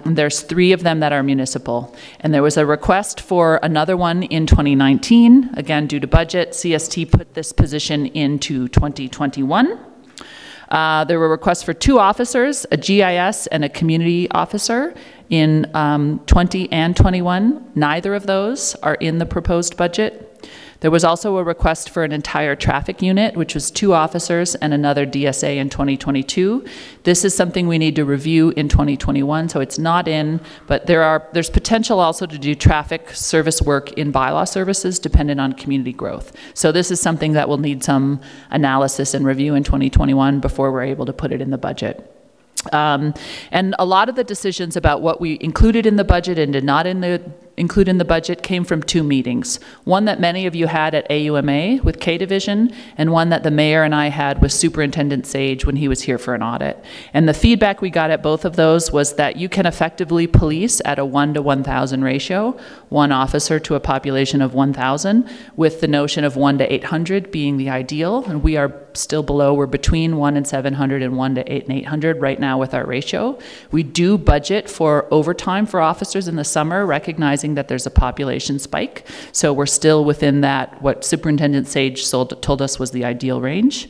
There's 3 of them that are municipal. And there was a request for another one in 2019. Again, due to budget, CST put this position into 2021. There were requests for 2 officers, a GIS and a community officer in 20 and 21. Neither of those are in the proposed budget. There was also a request for an entire traffic unit, which was 2 officers and another DSA in 2022. This is something we need to review in 2021, so it's not in, but there's potential also to do traffic service work in bylaw services dependent on community growth. So this is something that will need some analysis and review in 2021 before we're able to put it in the budget. And a lot of the decisions about what we included in the budget and did not include in the budget came from 2 meetings. One that many of you had at AUMA with K Division, and one that the mayor and I had with Superintendent Sage when he was here for an audit. And the feedback we got at both of those was that you can effectively police at a 1 to 1,000 ratio, 1 officer to a population of 1,000, with the notion of 1 to 800 being the ideal. And we are still below, we're between 1 and 700 and 1 to 800 right now with our ratio. We do budget for overtime for officers in the summer, recognizing that there's a population spike. So we're still within that, what Superintendent Sage told us was the ideal range.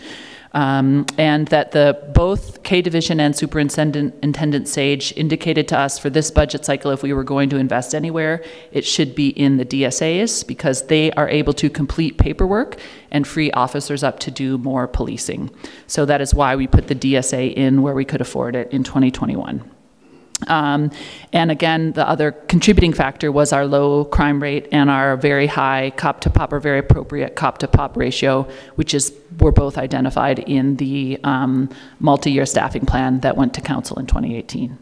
And that both K Division and Superintendent Sage indicated to us for this budget cycle, if we were going to invest anywhere, it should be in the DSAs because they are able to complete paperwork and free officers up to do more policing. So that is why we put the DSA in where we could afford it in 2021. And again, the other contributing factor was our low crime rate and our very high cop to pop, or very appropriate cop to pop ratio, which were both identified in the multi-year staffing plan that went to council in 2018.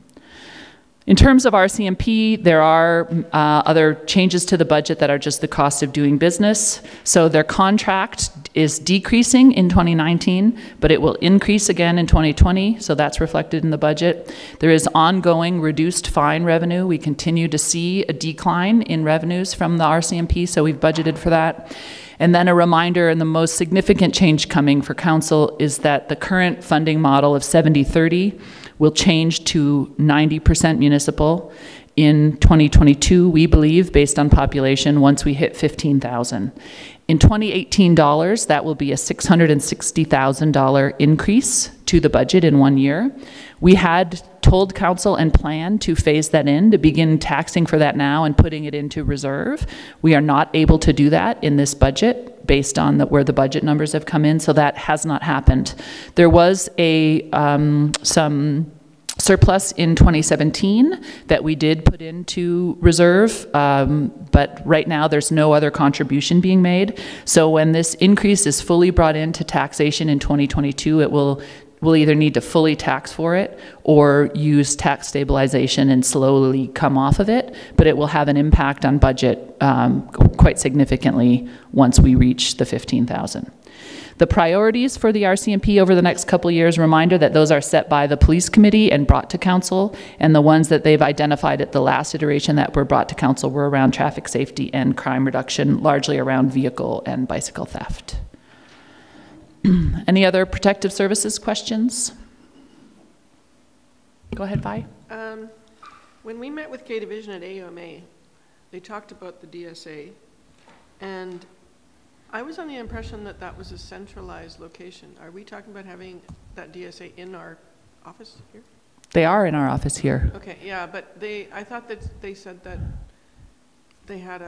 In terms of RCMP, there are other changes to the budget that are just the cost of doing business. So their contract is decreasing in 2019, but it will increase again in 2020, so that's reflected in the budget. There is ongoing reduced fine revenue. We continue to see a decline in revenues from the RCMP, so we've budgeted for that. And then a reminder, and the most significant change coming for council is that the current funding model of 70-30 will change to 90% municipal in 2022, we believe, based on population, once we hit 15,000. In 2018 dollars, that will be a $660,000 increase to the budget in 1 year. We had told council and planned to phase that in, to begin taxing for that now and putting it into reserve. We are not able to do that in this budget based on where the budget numbers have come in, so that has not happened. There was some surplus in 2017 that we did put into reserve, but right now there's no other contribution being made. So when this increase is fully brought into taxation in 2022, it will either need to fully tax for it or use tax stabilization and slowly come off of it, but it will have an impact on budget quite significantly once we reach the 15,000. The priorities for the RCMP over the next couple of years, reminder that those are set by the police committee and brought to council, and the ones that they've identified at the last iteration that were brought to council were around traffic safety and crime reduction, largely around vehicle and bicycle theft. Any other protective services questions? Go ahead, Vi. When we met with K Division at AUMA, they talked about the DSA, and I was on the impression that that was a centralized location. Are we talking about having that DSA in our office here? They are in our office here. Okay, yeah, but I thought that they said that they had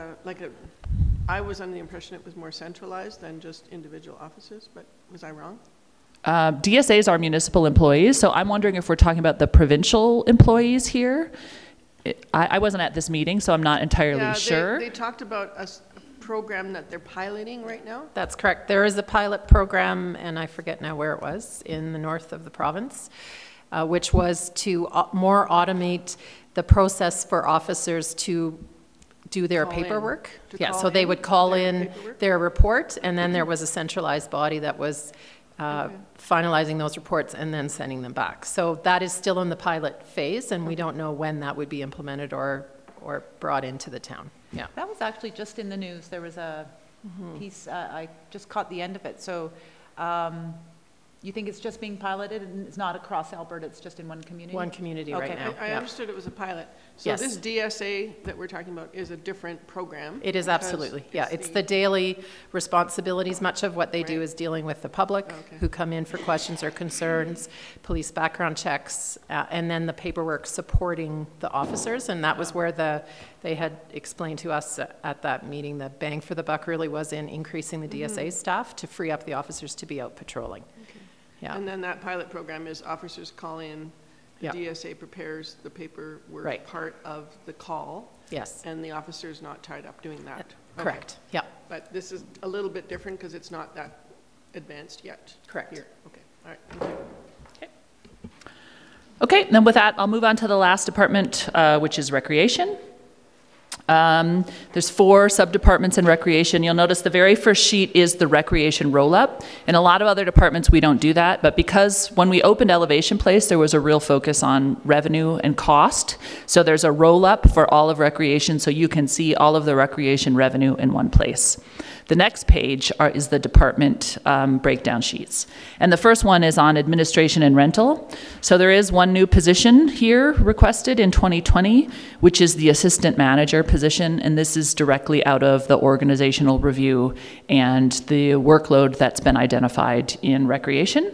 I was under the impression it was more centralized than just individual offices, but was I wrong? DSAs are municipal employees, so I'm wondering if we're talking about the provincial employees here. I wasn't at this meeting, so I'm not entirely sure. They talked about a program that they're piloting right now. That's correct. There is a pilot program, and I forget now where it was, in the north of the province, which was to more automate the process for officers to do their paperwork. Yeah, so they would call in their report, and then there was a centralized body that was finalizing those reports and then sending them back. So that is still in the pilot phase, and we don't know when that would be implemented or brought into the town. Yeah. That was actually just in the news. There was a piece, I just caught the end of it. So you think it's just being piloted and it's not across Alberta, it's just in one community? One community right now. I understood it was a pilot. So yes. This DSA that we're talking about is a different program? It is absolutely, yeah. It's the daily responsibilities. Much of what they do is dealing with the public who come in for questions or concerns, police background checks, and then the paperwork supporting the officers. And that was where they had explained to us at that meeting the bang for the buck really was in increasing the DSA staff to free up the officers to be out patrolling. Okay. Yeah. And then that pilot program is officers call in, the DSA prepares the paperwork part of the call. Yes. And the officer's not tied up doing that. Correct. Yeah. But this is a little bit different because it's not that advanced yet. Correct. Here. Okay. All right. Thank you. Okay, then with that, I'll move on to the last department, which is recreation. There's 4 sub-departments in recreation. You'll notice the very first sheet is the recreation roll-up. In a lot of other departments, we don't do that, but because when we opened Elevation Place, there was a real focus on revenue and cost. So there's a roll-up for all of recreation, so you can see all of the recreation revenue in one place. The next page is the department breakdown sheets. And the first one is on administration and rental. So there is one new position here requested in 2020, which is the assistant manager position. And this is directly out of the organizational review and the workload that's been identified in recreation.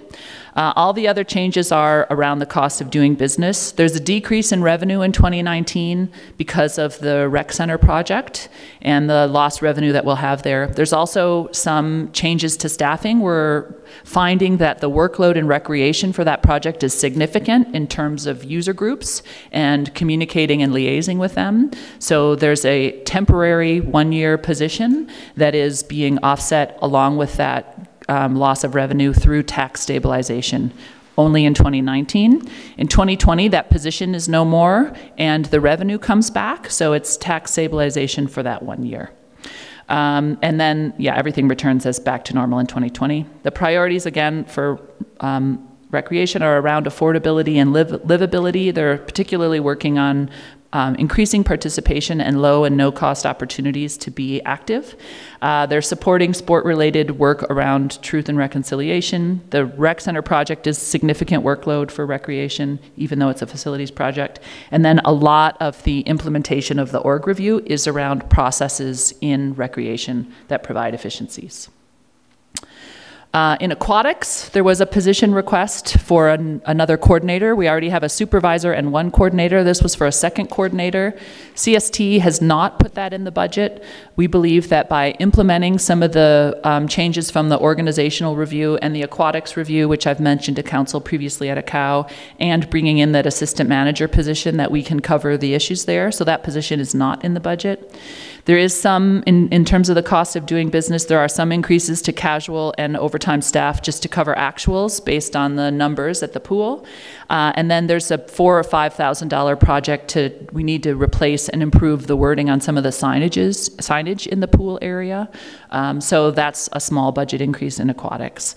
All the other changes are around the cost of doing business. There's a decrease in revenue in 2019 because of the rec center project and the lost revenue that we'll have there. There's also some changes to staffing. We're finding that the workload in recreation for that project is significant in terms of user groups and communicating and liaising with them. So there's a temporary 1-year position that is being offset along with that loss of revenue through tax stabilization only in 2019. In 2020, that position is no more and the revenue comes back, so it's tax stabilization for that 1 year. And then, everything returns as back to normal in 2020. The priorities, again, for recreation are around affordability and livability. They're particularly working on increasing participation and low and no cost opportunities to be active. They're supporting sport-related work around truth and reconciliation. The rec center project is significant workload for recreation, even though it's a facilities project. And then a lot of the implementation of the org review is around processes in recreation that provide efficiencies. In aquatics, there was a position request for another coordinator. We already have a supervisor and 1 coordinator. This was for a second coordinator. CST has not put that in the budget. We believe that by implementing some of the changes from the organizational review and the aquatics review, which I've mentioned to council previously at ACOW, and bringing in that assistant manager position, that we can cover the issues there. So that position is not in the budget. There is some, in terms of the cost of doing business, there are some increases to casual and overtime staff just to cover actuals based on the numbers at the pool. And then there's a $4,000 or $5,000 project we need to replace and improve the wording on some of the signage in the pool area. So that's a small budget increase in aquatics.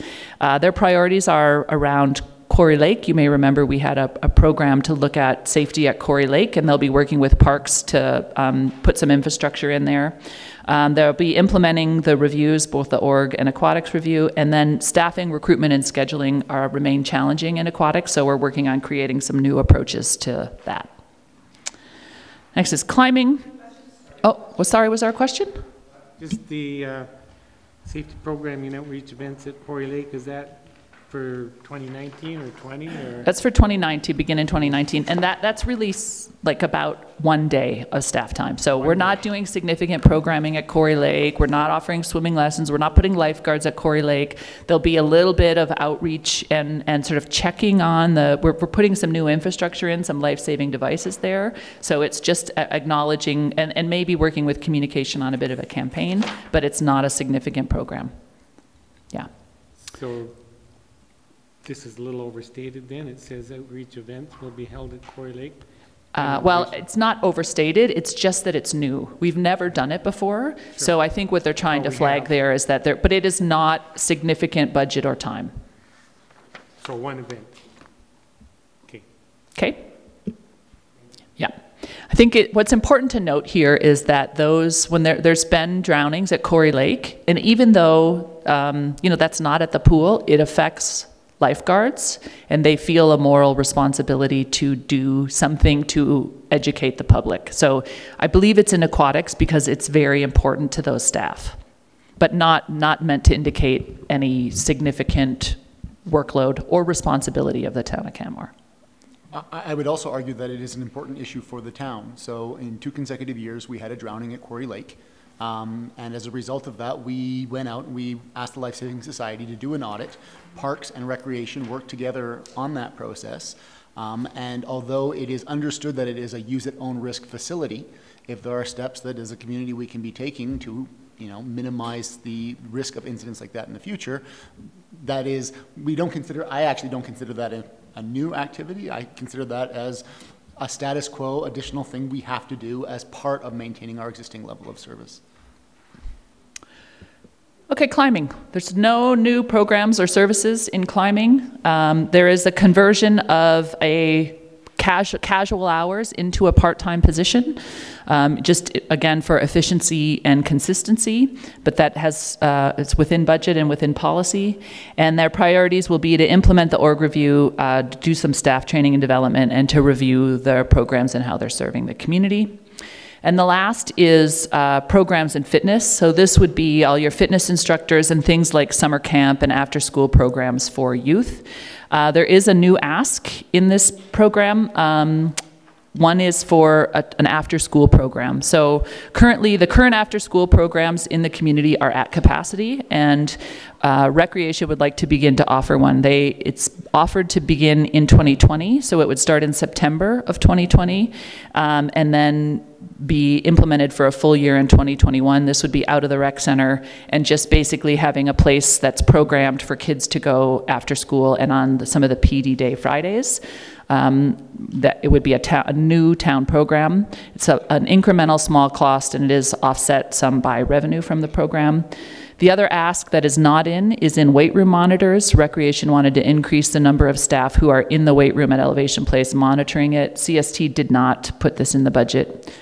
Their priorities are around Quarry Lake. You may remember we had a program to look at safety at Quarry Lake, and they'll be working with parks to put some infrastructure in there. They'll be implementing the reviews, both the org and aquatics review, and then staffing, recruitment, and scheduling remain challenging in aquatics, so we're working on creating some new approaches to that. Next is climbing. Oh, well, sorry, was there a question? Just the safety programming outreach events at Quarry Lake, is that for 2019 or 20 or? That's for 2019, begin in 2019, and that's really like about 1 day of staff time. So we're not doing significant programming at Quarry Lake, we're not offering swimming lessons, we're not putting lifeguards at Quarry Lake. There'll be a little bit of outreach and sort of checking on we're putting some new infrastructure in, some life-saving devices there. So it's just acknowledging and maybe working with communication on a bit of a campaign, but it's not a significant program. Yeah. So this is a little overstated then. It says outreach events will be held at Quarry Lake. Well, it's not overstated, it's just that it's new. We've never done it before, so I think what they're trying to flag there is that but it is not significant budget or time. So one event. Okay. Okay? Yeah. I think what's important to note here is that when there's been drownings at Quarry Lake, and even though, that's not at the pool, it affects lifeguards, and they feel a moral responsibility to do something to educate the public. So I believe it's in aquatics because it's very important to those staff, but not meant to indicate any significant workload or responsibility of the town of Canmore. I would also argue that it is an important issue for the town. So in 2 consecutive years, we had a drowning at Quarry Lake. And as a result of that, we went out and we asked the Life Saving Society to do an audit. Parks and Recreation worked together on that process. And although it is understood that it is a use-it-own-risk facility, if there are steps that as a community we can be taking to minimize the risk of incidents like that in the future, that is, I actually don't consider that a new activity. I consider that as a status quo additional thing we have to do as part of maintaining our existing level of service. Okay, climbing. There's no new programs or services in climbing. There is a conversion of a casual hours into a part-time position, just again for efficiency and consistency, but that it's within budget and within policy. And their priorities will be to implement the org review, to do some staff training and development, and to review their programs and how they're serving the community. And the last is programs and fitness. So this would be all your fitness instructors and things like summer camp and after-school programs for youth. There is a new ask in this program. One is for an after-school program. So currently, the current after-school programs in the community are at capacity, and Recreation would like to begin to offer one. It's offered to begin in 2020, so it would start in September of 2020, and then be implemented for a full year in 2021. This would be out of the rec center and just basically having a place that's programmed for kids to go after school and on some of the PD Day Fridays. That it would be a new town program. It's an incremental small cost, and it is offset some by revenue from the program. The other ask that is not is in weight room monitors. Recreation wanted to increase the number of staff who are in the weight room at Elevation Place monitoring it. CST did not put this in the budget.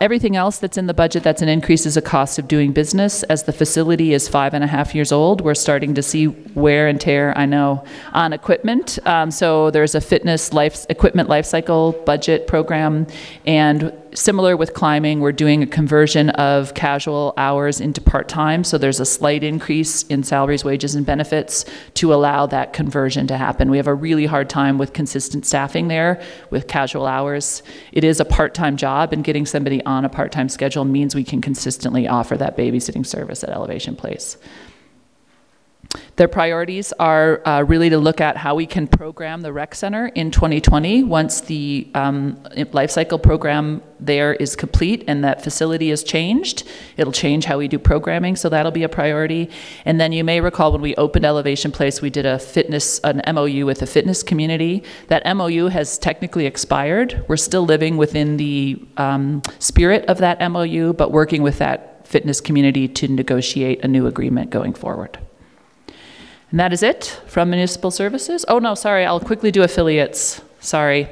Everything else that's in the budget that's an increase is a cost of doing business. As the facility is 5.5 years old, we're starting to see wear and tear, I know, on equipment. So there's a fitness equipment life cycle budget program, and similar with climbing, we're doing a conversion of casual hours into part-time. So there's a slight increase in salaries, wages, and benefits to allow that conversion to happen. We have a really hard time with consistent staffing there with casual hours. It is a part-time job, and getting somebody on a part-time schedule means we can consistently offer that babysitting service at Elevation Place. Their priorities are really to look at how we can program the rec center in 2020 once the life cycle program there is complete and that facility is changed. It'll change how we do programming, so that'll be a priority. And then you may recall when we opened Elevation Place, we did an MOU with the fitness community. That MOU has technically expired. We're still living within the spirit of that MOU, but working with that fitness community to negotiate a new agreement going forward. And that is it from municipal services. Oh no, sorry, I'll quickly do affiliates. Sorry.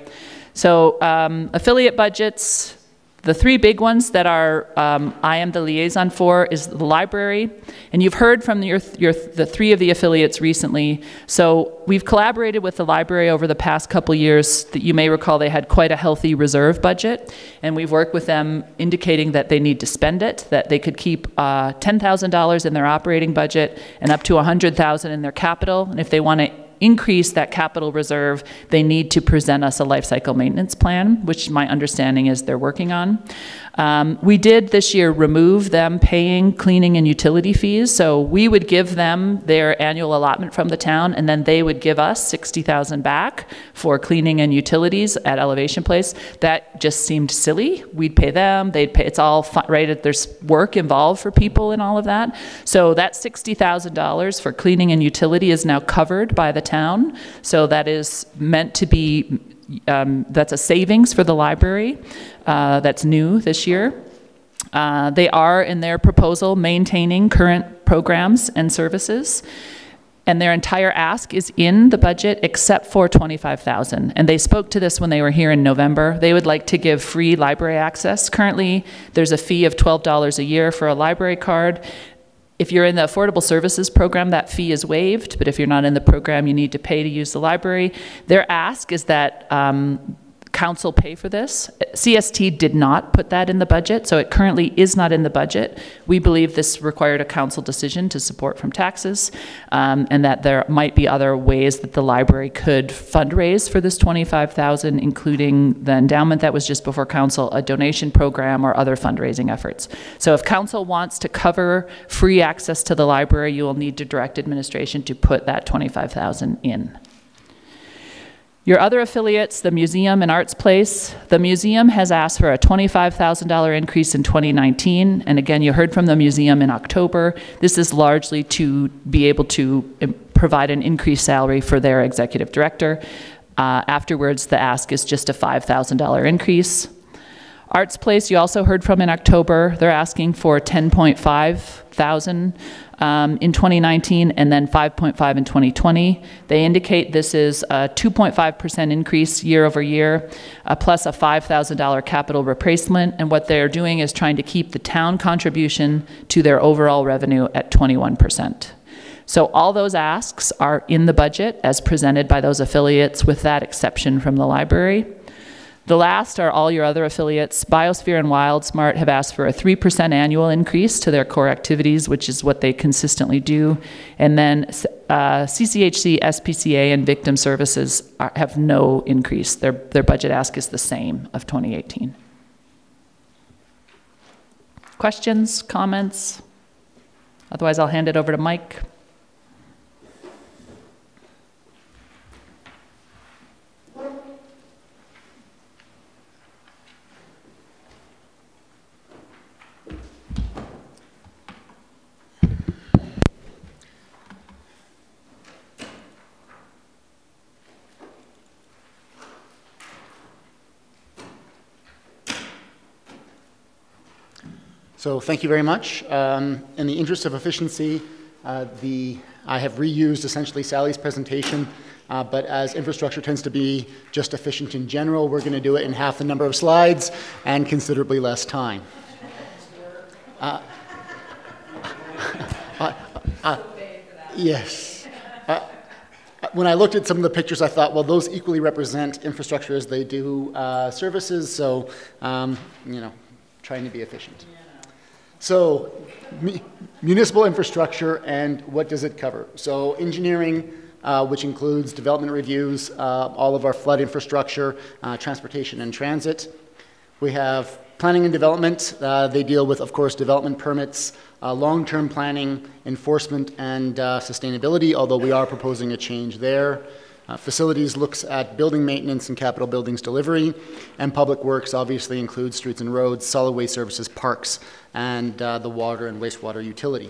So affiliate budgets, The three big ones that are I am the liaison for is the library, and you've heard from the three of the affiliates recently. So we've collaborated with the library over the past couple years. That you may recall they had quite a healthy reserve budget, and we've worked with them indicating that they need to spend it, that they could keep $10,000 in their operating budget and up to $100,000 in their capital, and if they want to increase that capital reserve, they need to present us a life cycle maintenance plan, which my understanding is they're working on. We did this year remove them paying cleaning and utility fees, so we would give them their annual allotment from the town, and then they would give us $60,000 back for cleaning and utilities at Elevation Place. That just seemed silly. We'd pay them, they'd pay, it's all fun, right? There's work involved for people and all of that. So that $60,000 for cleaning and utility is now covered by the town. So that is meant to be, that's a savings for the library. That's new this year. They are, in their proposal, maintaining current programs and services, and their entire ask is in the budget except for $25,000. And they spoke to this when they were here in November. They would like to give free library access. Currently, there's a fee of $12 a year for a library card. If you're in the Affordable Services Program, that fee is waived, but if you're not in the program, you need to pay to use the library. Their ask is that council pay for this. CST did not put that in the budget, so it currently is not in the budget. We believe this required a council decision to support from taxes, and that there might be other ways that the library could fundraise for this $25,000, including the endowment that was just before council, a donation program, or other fundraising efforts. So if council wants to cover free access to the library, you will need to direct administration to put that $25,000 in. Your other affiliates, the museum and Arts Place, the museum has asked for a $25,000 increase in 2019, and again, you heard from the museum in October. This is largely to be able to provide an increased salary for their executive director. Afterwards, the ask is just a $5,000 increase. Arts Place, you also heard from in October. They're asking for $10,500 in 2019 and then $5,500 in 2020. They indicate this is a 2.5% increase year over year, plus a $5,000 capital replacement. And what they're doing is trying to keep the town contribution to their overall revenue at 21%. So all those asks are in the budget as presented by those affiliates, with that exception from the library. The last are all your other affiliates. Biosphere and WildSmart have asked for a 3% annual increase to their core activities, which is what they consistently do. And then CCHC, SPCA, and Victim Services have no increase. Their budget ask is the same of 2018. Questions, comments? Otherwise, I'll hand it over to Mike. So thank you very much. In the interest of efficiency, I have reused essentially Sally's presentation, but as infrastructure tends to be just efficient in general, we're going to do it in half the number of slides and considerably less time. Yes. When I looked at some of the pictures, I thought, well, those equally represent infrastructure as they do services, so, you know, trying to be efficient. So, municipal infrastructure, and what does it cover? So engineering, which includes development reviews, all of our flood infrastructure, transportation and transit. We have planning and development. They deal with, of course, development permits, long-term planning, enforcement, and sustainability, although we are proposing a change there. Facilities looks at building maintenance and capital buildings delivery, and public works obviously includes streets and roads, solid waste services, parks, and the water and wastewater utility.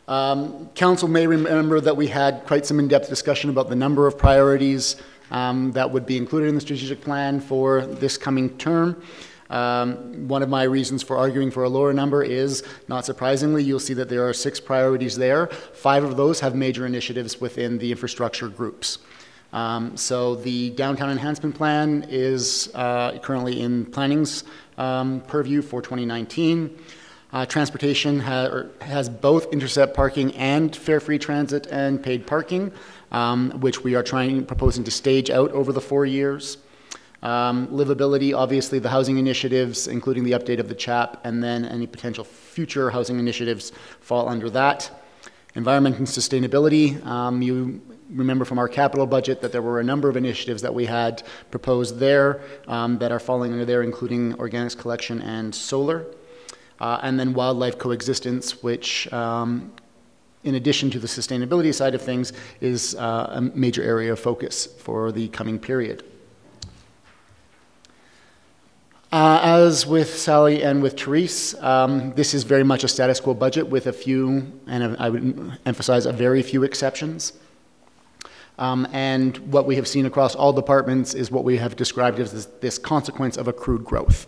Council may remember that we had quite some in-depth discussion about the number of priorities that would be included in the strategic plan for this coming term. One of my reasons for arguing for a lower number is, not surprisingly, you'll see that there are 6 priorities there. 5 of those have major initiatives within the infrastructure groups. So the downtown enhancement plan is currently in planning's purview for 2019. Transportation has both intercept parking and fare-free transit and paid parking, which we are proposing to stage out over the 4 years. Livability, obviously the housing initiatives, including the update of the CHAP, and then any potential future housing initiatives fall under that. Environment and sustainability, you remember from our capital budget that there were a number of initiatives that we had proposed there that are falling under there, including organics collection and solar. And then wildlife coexistence, which in addition to the sustainability side of things is a major area of focus for the coming period. As with Sally and with Therese, this is very much a status quo budget with a few, and I would emphasize a very few exceptions. And what we have seen across all departments is what we have described as this consequence of accrued growth.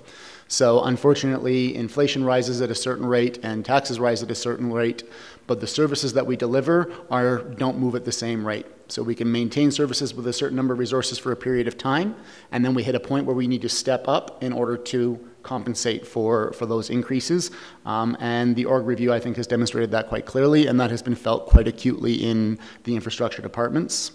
So unfortunately, inflation rises at a certain rate and taxes rise at a certain rate, but the services that we deliver don't move at the same rate. So we can maintain services with a certain number of resources for a period of time, and then we hit a point where we need to step up in order to compensate for those increases. And the org review, I think, has demonstrated that quite clearly, and that has been felt quite acutely in the infrastructure departments.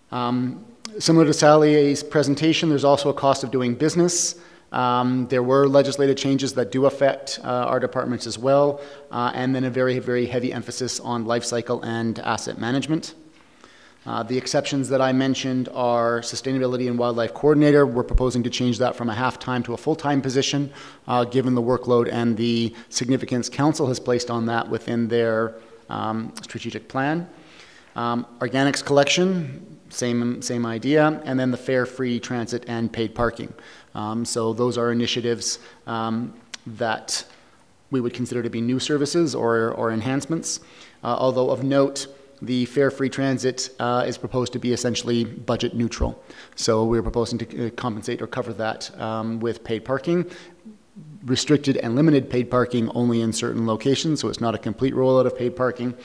Similar to Sally's presentation, there's also a cost of doing business. There were legislative changes that do affect our departments as well, and then a very, very heavy emphasis on life cycle and asset management. The exceptions that I mentioned are sustainability and wildlife coordinator. We're proposing to change that from a half-time to a full-time position, given the workload and the significance council has placed on that within their strategic plan. Organics collection, same idea, and then the fare-free transit and paid parking. So those are initiatives that we would consider to be new services or enhancements. Although of note, the fare-free transit is proposed to be essentially budget neutral. So we're proposing to compensate or cover that with paid parking. Restricted and limited paid parking only in certain locations, so it's not a complete rollout of paid parking.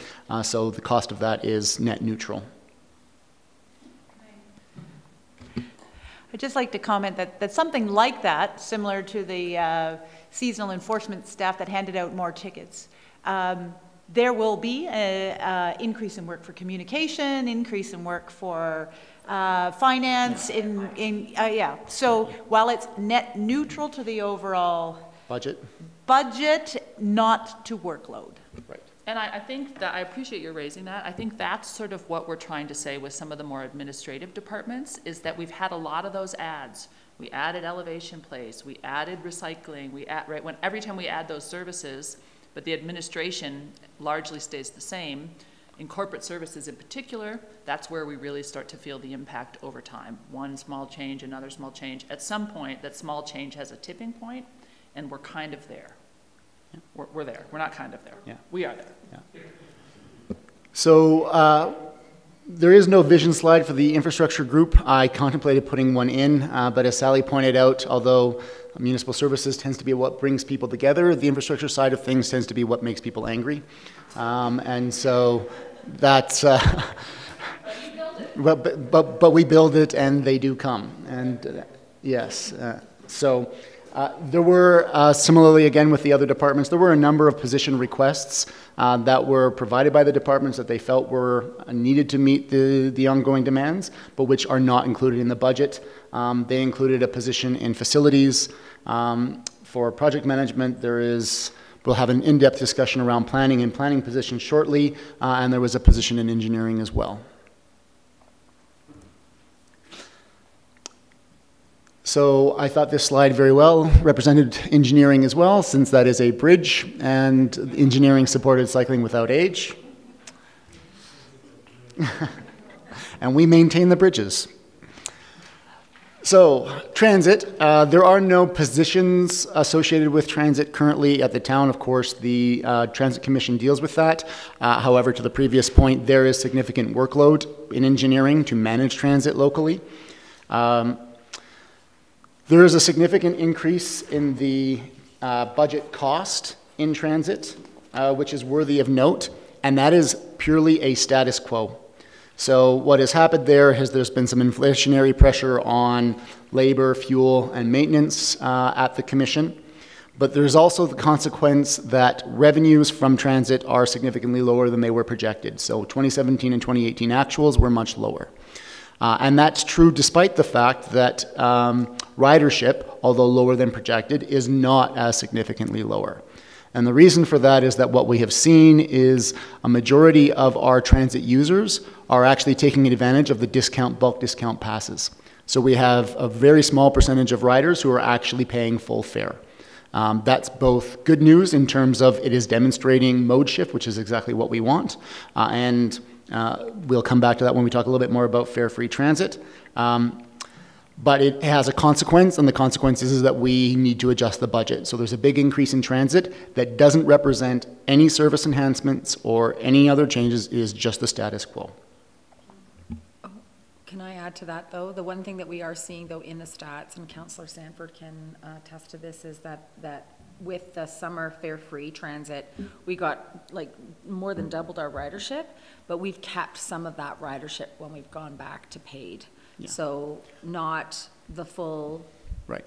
So the cost of that is net neutral. I'd just like to comment that something like that, similar to the seasonal enforcement staff that handed out more tickets, there will be an increase in work for communication, increase in work for finance, yeah. So while it's net neutral to the overall budget, not to workload. Right. And I think that, I appreciate you raising that. I think that's sort of what we're trying to say with some of the more administrative departments, is that we've had a lot of those adds. We added elevation place, we added recycling, every time we add those services, but the administration largely stays the same. In corporate services in particular, that's where we really start to feel the impact over time. One small change, another small change. At some point, that small change has a tipping point, and we're kind of there. Yeah. We're there. We're not kind of there. Yeah. We are there. Yeah. So there is no vision slide for the infrastructure group. I contemplated putting one in, but as Sally pointed out, although municipal services tends to be what brings people together, the infrastructure side of things tends to be what makes people angry. And so that's... but we build it and they do come. And yes, so... there were, similarly again with the other departments, there were a number of position requests that were provided by the departments that they felt were needed to meet the ongoing demands, but which are not included in the budget. They included a position in facilities. For project management, we'll have an in-depth discussion around planning and planning positions shortly, and there was a position in engineering as well. So I thought this slide very well represented engineering as well, since that is a bridge, and engineering supported cycling without age. And we maintain the bridges. So transit, there are no positions associated with transit currently at the town. Of course, the Transit Commission deals with that. However, to the previous point, there is significant workload in engineering to manage transit locally. There is a significant increase in the budget cost in transit, which is worthy of note, and that is purely a status quo. So what has happened there is there's been some inflationary pressure on labor, fuel, and maintenance at the commission. But there's also the consequence that revenues from transit are significantly lower than they were projected. So 2017 and 2018 actuals were much lower. And that's true despite the fact that ridership, although lower than projected, is not as significantly lower. And the reason for that is that what we have seen is a majority of our transit users are actually taking advantage of the bulk discount passes. So we have a very small percentage of riders who are actually paying full fare. That's both good news in terms of it is demonstrating mode shift, which is exactly what we want, and we'll come back to that when we talk a little bit more about fare-free transit. But it has a consequence, and the consequence is that we need to adjust the budget. So there's a big increase in transit that doesn't represent any service enhancements or any other changes, it is just the status quo. Can I add to that, though? The one thing that we are seeing, though, in the stats, and Councillor Sanford can attest to this, is that with the summer fare-free transit, we got like more than doubled our ridership, but we've kept some of that ridership when we've gone back to paid. Yeah. So not the full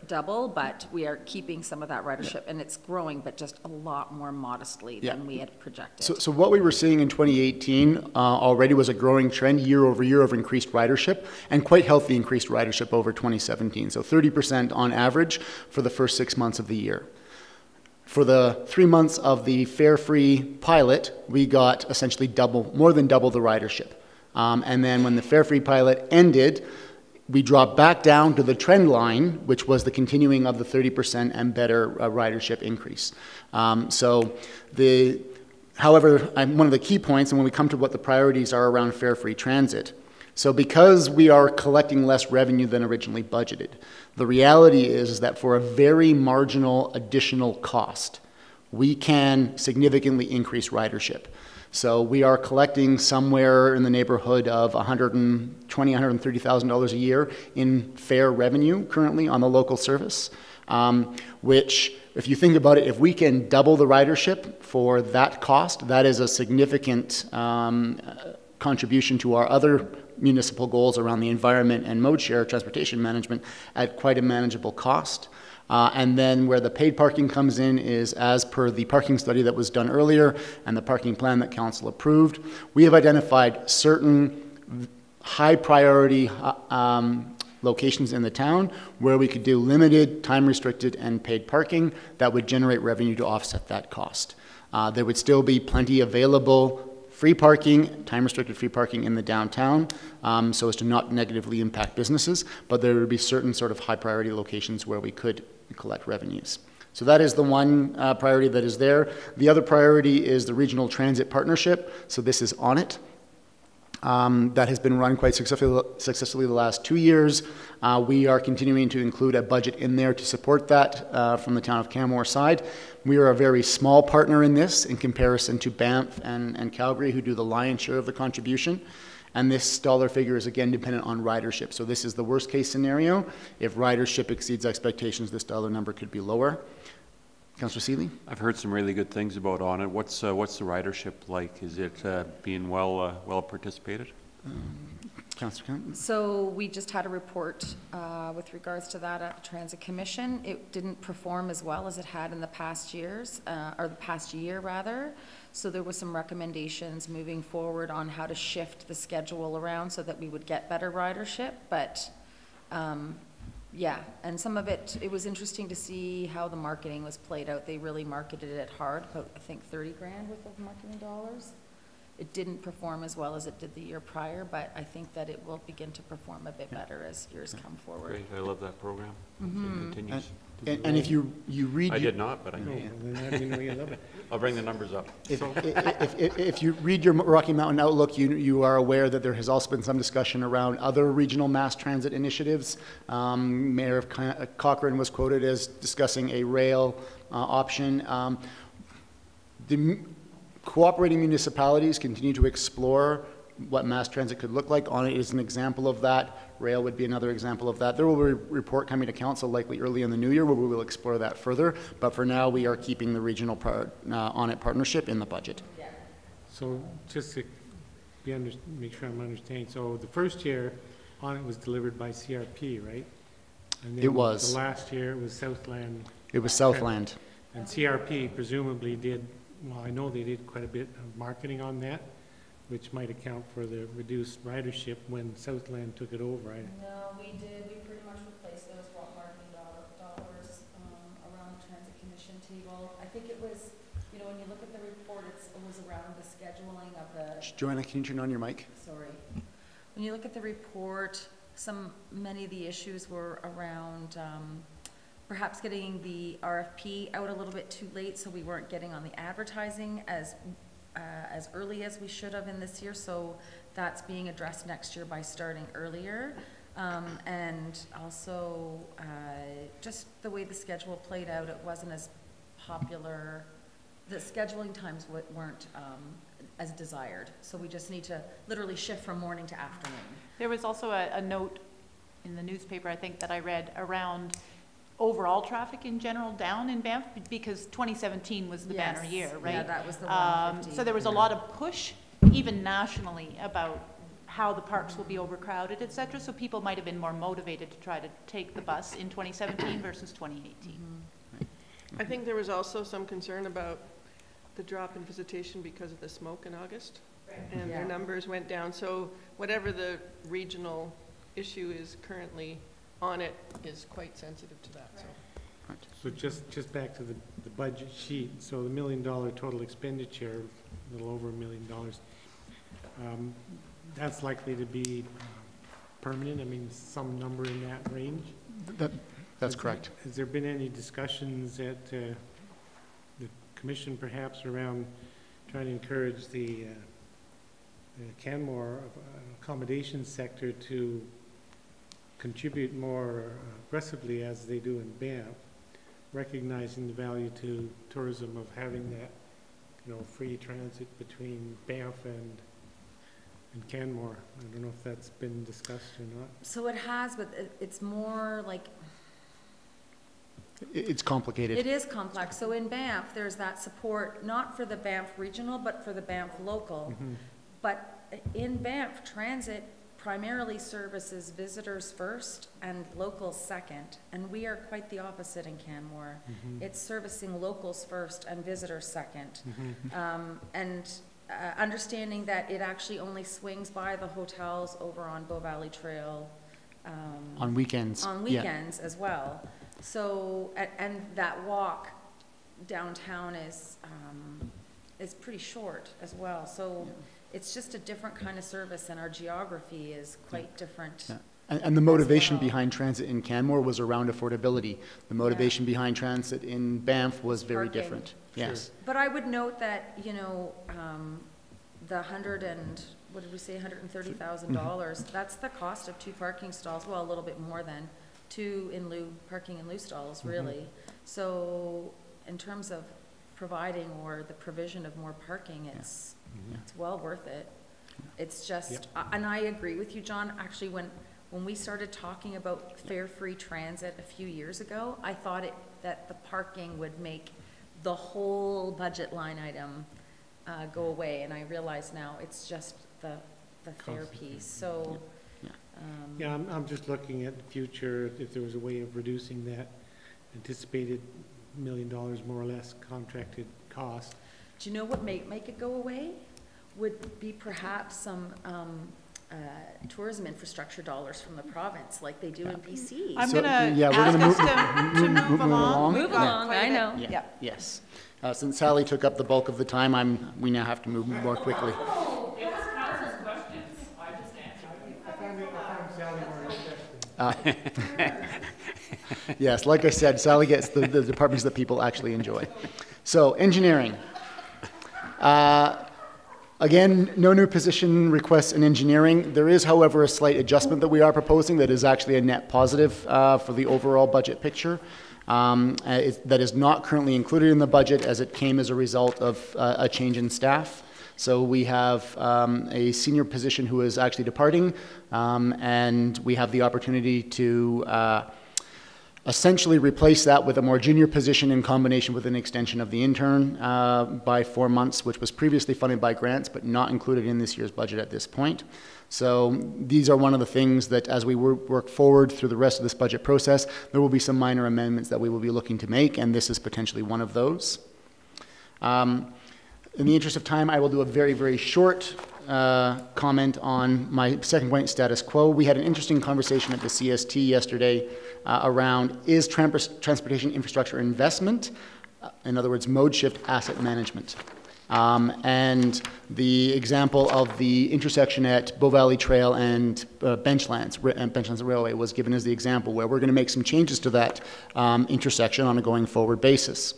double, but we are keeping some of that ridership, and it's growing, but just a lot more modestly than we had projected. So what we were seeing in 2018 already was a growing trend year over year of increased ridership, and quite healthy increased ridership over 2017. So 30% on average for the first 6 months of the year. For the 3 months of the fare-free pilot, we got essentially more than double the ridership. And then when the fare-free pilot ended, we dropped back down to the trend line, which was the continuing of the 30% and better ridership increase. However, one of the key points, and when we come to what the priorities are around fare-free transit, so because we are collecting less revenue than originally budgeted, the reality is that for a very marginal additional cost, we can significantly increase ridership. So we are collecting somewhere in the neighborhood of $120,000, $130,000 a year in fare revenue currently on the local service, which, if you think about it, if we can double the ridership for that cost, that is a significant contribution to our other municipal goals around the environment and mode share transportation management at quite a manageable cost. And then where the paid parking comes in is as per the parking study that was done earlier and the parking plan that council approved. We have identified certain high priority locations in the town where we could do limited, time restricted, and paid parking that would generate revenue to offset that cost. There would still be plenty available free parking, time-restricted free parking in the downtown, so as to not negatively impact businesses, but there would be certain sort of high-priority locations where we could collect revenues. So that is the one priority that is there. The other priority is the regional transit partnership, so this is on it. That has been run quite successfully the last 2 years. We are continuing to include a budget in there to support that from the town of Canmore side. We are a very small partner in this in comparison to Banff and Calgary, who do the lion's share of the contribution. And this dollar figure is again dependent on ridership. So this is the worst case scenario. If ridership exceeds expectations, this dollar number could be lower. Councillor Seeley? I've heard some really good things about on it. What's the ridership like? Is it being well participated? Councillor Kent? So we just had a report with regards to that at the Transit Commission. It didn't perform as well as it had in the past years, or the past year rather. So there was some recommendations moving forward on how to shift the schedule around so that we would get better ridership, but yeah, and some of it was interesting to see how the marketing was played out. They really marketed it hard, about I think 30 grand worth of marketing dollars. It didn't perform as well as it did the year prior, but I think that it will begin to perform a bit better as years come forward. Great, I love that program. It continues. And if you read... I did not, but I know. I'll bring the numbers up. If you read your Rocky Mountain Outlook, you are aware that there has also been some discussion around other regional mass transit initiatives. Mayor of Cochrane was quoted as discussing a rail option. The cooperating municipalities continue to explore what mass transit could look like. On it is an example of that. Rail would be another example of that. There will be a report coming to council likely early in the new year where we will explore that further. But for now, we are keeping the regional on it partnership in the budget. So just to make sure I'm understanding. So the first year on it was delivered by CRP, right? And then It was. The last year it was Southland. It was Southland. And CRP presumably did, well, I know they did quite a bit of marketing on that, which might account for the reduced ridership when Southland took it over. No, we did. We pretty much replaced those marketing dollars around the Transit Commission table. I think it was, you know, when you look at the report, it was around the scheduling of the... Joanna, can you turn on your mic? Sorry. When you look at the report, many of the issues were around perhaps getting the RFP out a little bit too late, so we weren't getting on the advertising as early as we should have in this year. So that's being addressed next year by starting earlier. And also just the way the schedule played out, it wasn't as popular. The scheduling times weren't as desired. So we just need to literally shift from morning to afternoon. There was also a note in the newspaper, I think, that I read around overall traffic in general down in Banff, because 2017 was the banner year, right? Yeah, that was the 150. So there was a lot of push, even nationally, about how the parks will be overcrowded, et cetera. So people might have been more motivated to try to take the bus in 2017 versus 2018. I think there was also some concern about the drop in visitation because of the smoke in August. And their numbers went down. So whatever the regional issue is currently on it is quite sensitive to that. So just back to the budget sheet. So the $1 million total expenditure, a little over $1 million, that's likely to be permanent. I mean, some number in that range. That's correct. Has there been any discussions at the commission perhaps around trying to encourage the Canmore accommodation sector to contribute more aggressively as they do in Banff, recognizing the value to tourism of having that, you know, free transit between Banff and Canmore? I don't know if that's been discussed or not. So it has, but it's more like... It's complicated. It is complex. So in Banff, there's that support, not for the Banff regional, but for the Banff local. Mm-hmm. But in Banff, transit primarily services visitors first and locals second. And we are quite the opposite in Canmore. Mm-hmm. It's servicing locals first and visitors second. Mm-hmm. Understanding that it actually only swings by the hotels over on Bow Valley Trail. On weekends. On weekends as well. So, and that walk downtown is pretty short as well. So it's just a different kind of service, and our geography is quite different. Yeah. And the motivation behind transit in Canmore was around affordability. The motivation behind transit in Banff was very Parking. different. Yes. But I would note that, you know, the $130,000, that's the cost of 2 parking stalls, well, a little bit more than 2 parking in lieu stalls, really. So in terms of providing or the provision of more parking, it's well worth it. It's just, and I agree with you, John, actually when we started talking about fare-free transit a few years ago, I thought that the parking would make the whole budget line item go away, and I realize now it's just the fare piece. So I'm just looking at the future, if there was a way of reducing that anticipated $1 million more or less contracted cost. Do you know what make it go away? Would be perhaps some tourism infrastructure dollars from the province, like they do in BC. I'm going to ask us to move along. Move along, I know. Yeah. Yes. Since Sally took up the bulk of the time, we now have to move more quickly. It was council's questions. I just answered. Yes, like I said, Sally gets the departments that people actually enjoy. So, engineering. Again, no new position requests in engineering. There is, however, a slight adjustment that we are proposing that is actually a net positive for the overall budget picture. That is not currently included in the budget as it came as a result of a change in staff. So we have a senior position who is actually departing, and we have the opportunity to essentially replace that with a more junior position in combination with an extension of the intern by 4 months, which was previously funded by grants but not included in this year's budget at this point. So these are one of the things that as we work forward through the rest of this budget process, there will be some minor amendments that we will be looking to make, and this is potentially one of those. In the interest of time, I will do a very, very short comment on my second point, status quo. We had an interesting conversation at the CST yesterday around is transportation infrastructure investment, in other words, mode shift asset management. And the example of the intersection at Bow Valley Trail and Benchlands Railway was given as the example where we're going to make some changes to that intersection on a going forward basis.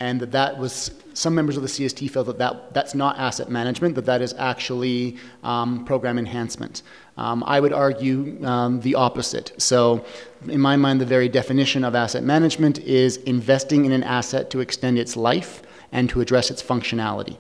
And that was, some members of the CST felt that that's not asset management, that is actually program enhancement. I would argue the opposite. So in my mind, the very definition of asset management is investing in an asset to extend its life and to address its functionality.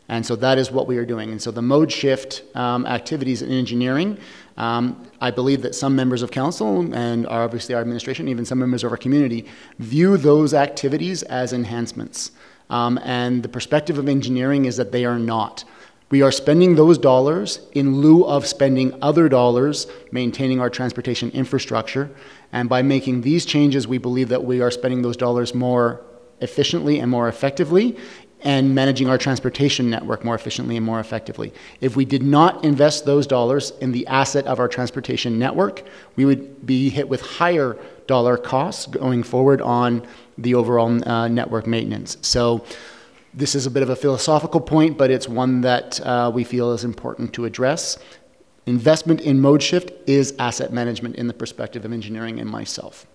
And so that is what we are doing. And so the mode shift activities in engineering, I believe that some members of council and obviously our administration, even some members of our community, view those activities as enhancements. And the perspective of engineering is that they are not. We are spending those dollars in lieu of spending other dollars maintaining our transportation infrastructure. And by making these changes, we believe that we are spending those dollars more efficiently and more effectively, and managing our transportation network more efficiently and more effectively. If we did not invest those dollars in the asset of our transportation network, we would be hit with higher dollar costs going forward on the overall network maintenance. So this is a bit of a philosophical point, but it's one that we feel is important to address. Investment in mode shift is asset management in the perspective of engineering and myself.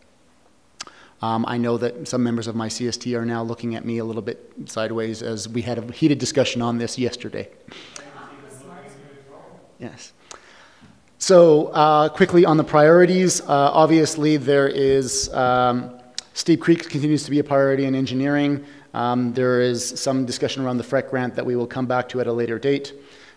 I know that some members of my CST are now looking at me a little bit sideways as we had a heated discussion on this yesterday. Yes. So quickly on the priorities, obviously there is, Steep Creek continues to be a priority in engineering. There is some discussion around the FREC grant that we will come back to at a later date.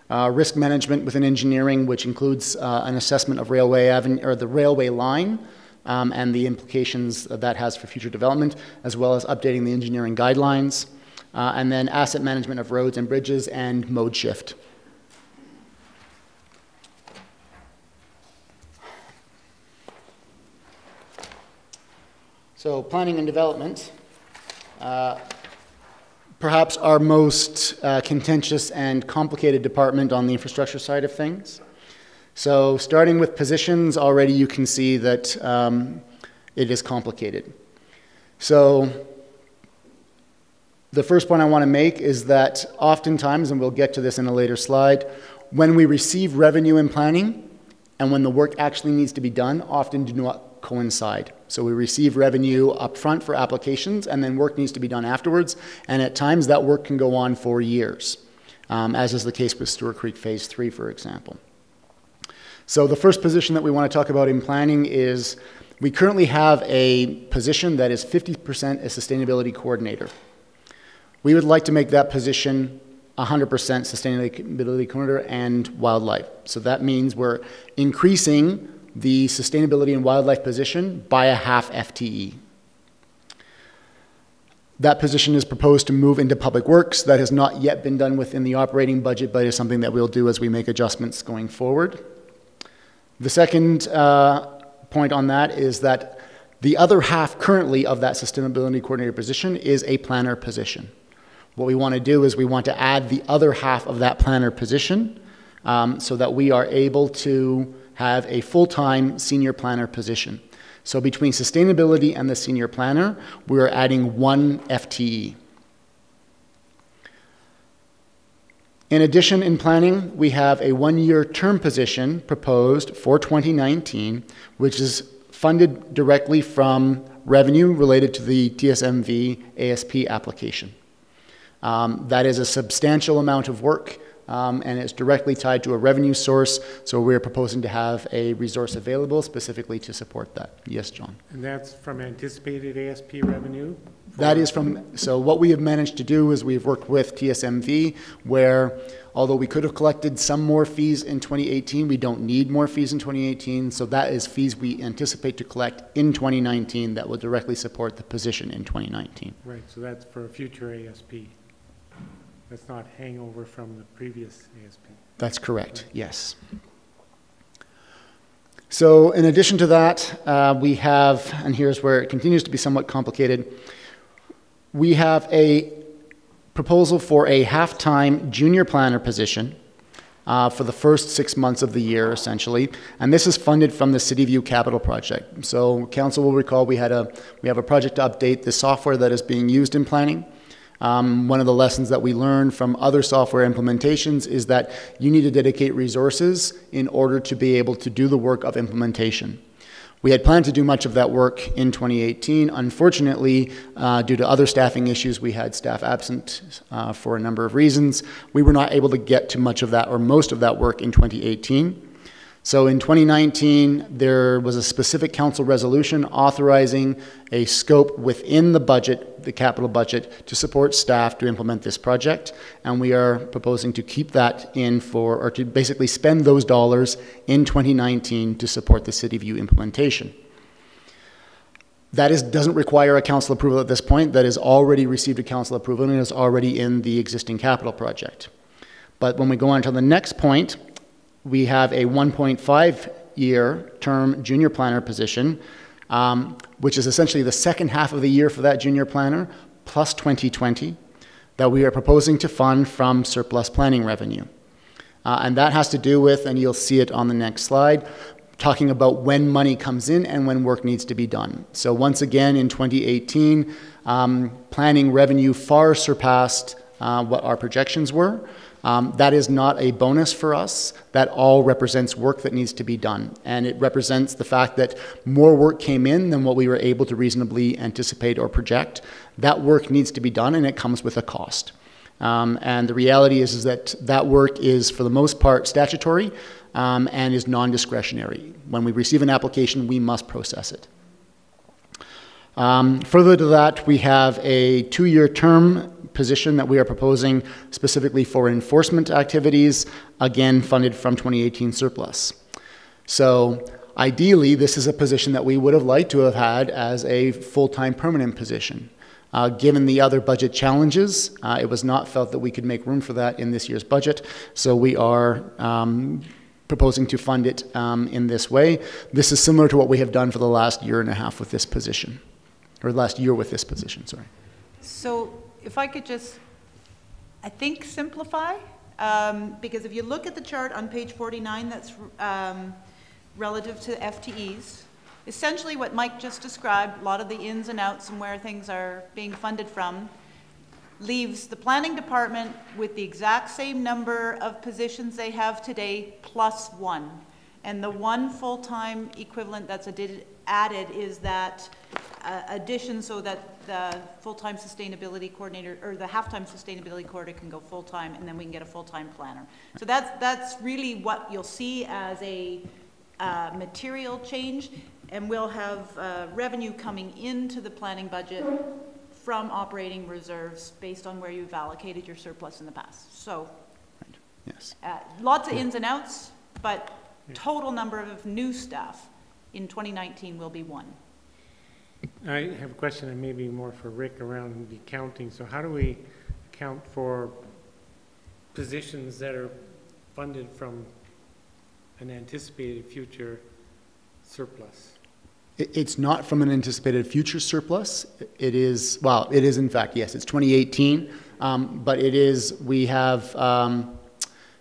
Risk management within engineering, which includes an assessment of the railway line, and the implications that has for future development, as well as updating the engineering guidelines, and then asset management of roads and bridges and mode shift. So planning and development, perhaps our most contentious and complicated department on the infrastructure side of things. So starting with positions, already you can see that it is complicated. So the first point I want to make is that oftentimes, and we'll get to this in a later slide, when we receive revenue in planning and when the work actually needs to be done, often do not coincide. So we receive revenue up front for applications and then work needs to be done afterwards, and at times that work can go on for years, as is the case with Stewart Creek Phase 3, for example. So the first position that we want to talk about in planning is we currently have a position that is 50% a sustainability coordinator. We would like to make that position 100% sustainability coordinator and wildlife. So that means we're increasing the sustainability and wildlife position by a half FTE. That position is proposed to move into public works. That has not yet been done within the operating budget, but is something that we'll do as we make adjustments going forward. The second point on that is that the other half currently of that sustainability coordinator position is a planner position. What we want to do is we want to add the other half of that planner position so that we are able to have a full-time senior planner position. So between sustainability and the senior planner, we're adding 1 FTE. In addition, in planning, we have a 1-year term position proposed for 2019, which is funded directly from revenue related to the TSMV ASP application. That is a substantial amount of work and it's directly tied to a revenue source, so we're proposing to have a resource available specifically to support that. Yes, John? And that's from anticipated ASP revenue? That is from, so what we have managed to do is we've worked with TSMV, where although we could have collected some more fees in 2018, we don't need more fees in 2018, so that is fees we anticipate to collect in 2019 that will directly support the position in 2019. Right, so that's for a future ASP. That's not hangover from the previous ASP. That's correct, yes. So in addition to that, we have, and here's where it continues to be somewhat complicated, we have a proposal for a half-time junior planner position for the first 6 months of the year, essentially, and this is funded from the City View Capital Project. So council will recall we have a project to update the software that is being used in planning. One of the lessons that we learned from other software implementations is that you need to dedicate resources in order to be able to do the work of implementation. We had planned to do much of that work in 2018. Unfortunately, due to other staffing issues, we had staff absent for a number of reasons. We were not able to get to much of that or most of that work in 2018. So in 2019, there was a specific council resolution authorizing a scope within the budget, the capital budget, to support staff to implement this project. And we are proposing to keep that in for, or to basically spend those dollars in 2019 to support the City View implementation. That doesn't require a council approval at this point. That has already received a council approval and is already in the existing capital project. But when we go on to the next point, we have a 1.5-year term junior planner position, which is essentially the second half of the year for that junior planner, plus 2020, that we are proposing to fund from surplus planning revenue. And that has to do with, and you'll see it on the next slide, talking about when money comes in and when work needs to be done. So once again, in 2018, planning revenue far surpassed what our projections were. That is not a bonus for us. That all represents work that needs to be done. And it represents the fact that more work came in than what we were able to reasonably anticipate or project. That work needs to be done, and it comes with a cost. And the reality is that that work is, for the most part, statutory and is non-discretionary. When we receive an application, we must process it. Further to that, we have a 2-year term position that we are proposing specifically for enforcement activities, again funded from 2018 surplus. So ideally, this is a position that we would have liked to have had as a full-time permanent position. Given the other budget challenges, it was not felt that we could make room for that in this year's budget, so we are proposing to fund it in this way. This is similar to what we have done for the last year and a half with this position, or last year with this position, sorry. So if I could just, I think, simplify, because if you look at the chart on page 49 that's relative to FTEs, essentially what Mike just described, a lot of the ins and outs and where things are being funded from, leaves the planning department with the exact same number of positions they have today plus 1. And the 1 full-time equivalent that's added is that addition, so that the full-time sustainability coordinator, or the half-time sustainability coordinator, can go full-time, and then we can get a full-time planner. So that's really what you'll see as a material change, and we'll have revenue coming into the planning budget from operating reserves based on where you've allocated your surplus in the past. So yes, lots of ins and outs, but total number of new staff in 2019 will be 1. I have a question, and maybe more for Rick, around the accounting. So how do we account for positions that are funded from an anticipated future surplus? It's not from an anticipated future surplus. It is, well, it is in fact, yes, it's 2018, but it is, we have, and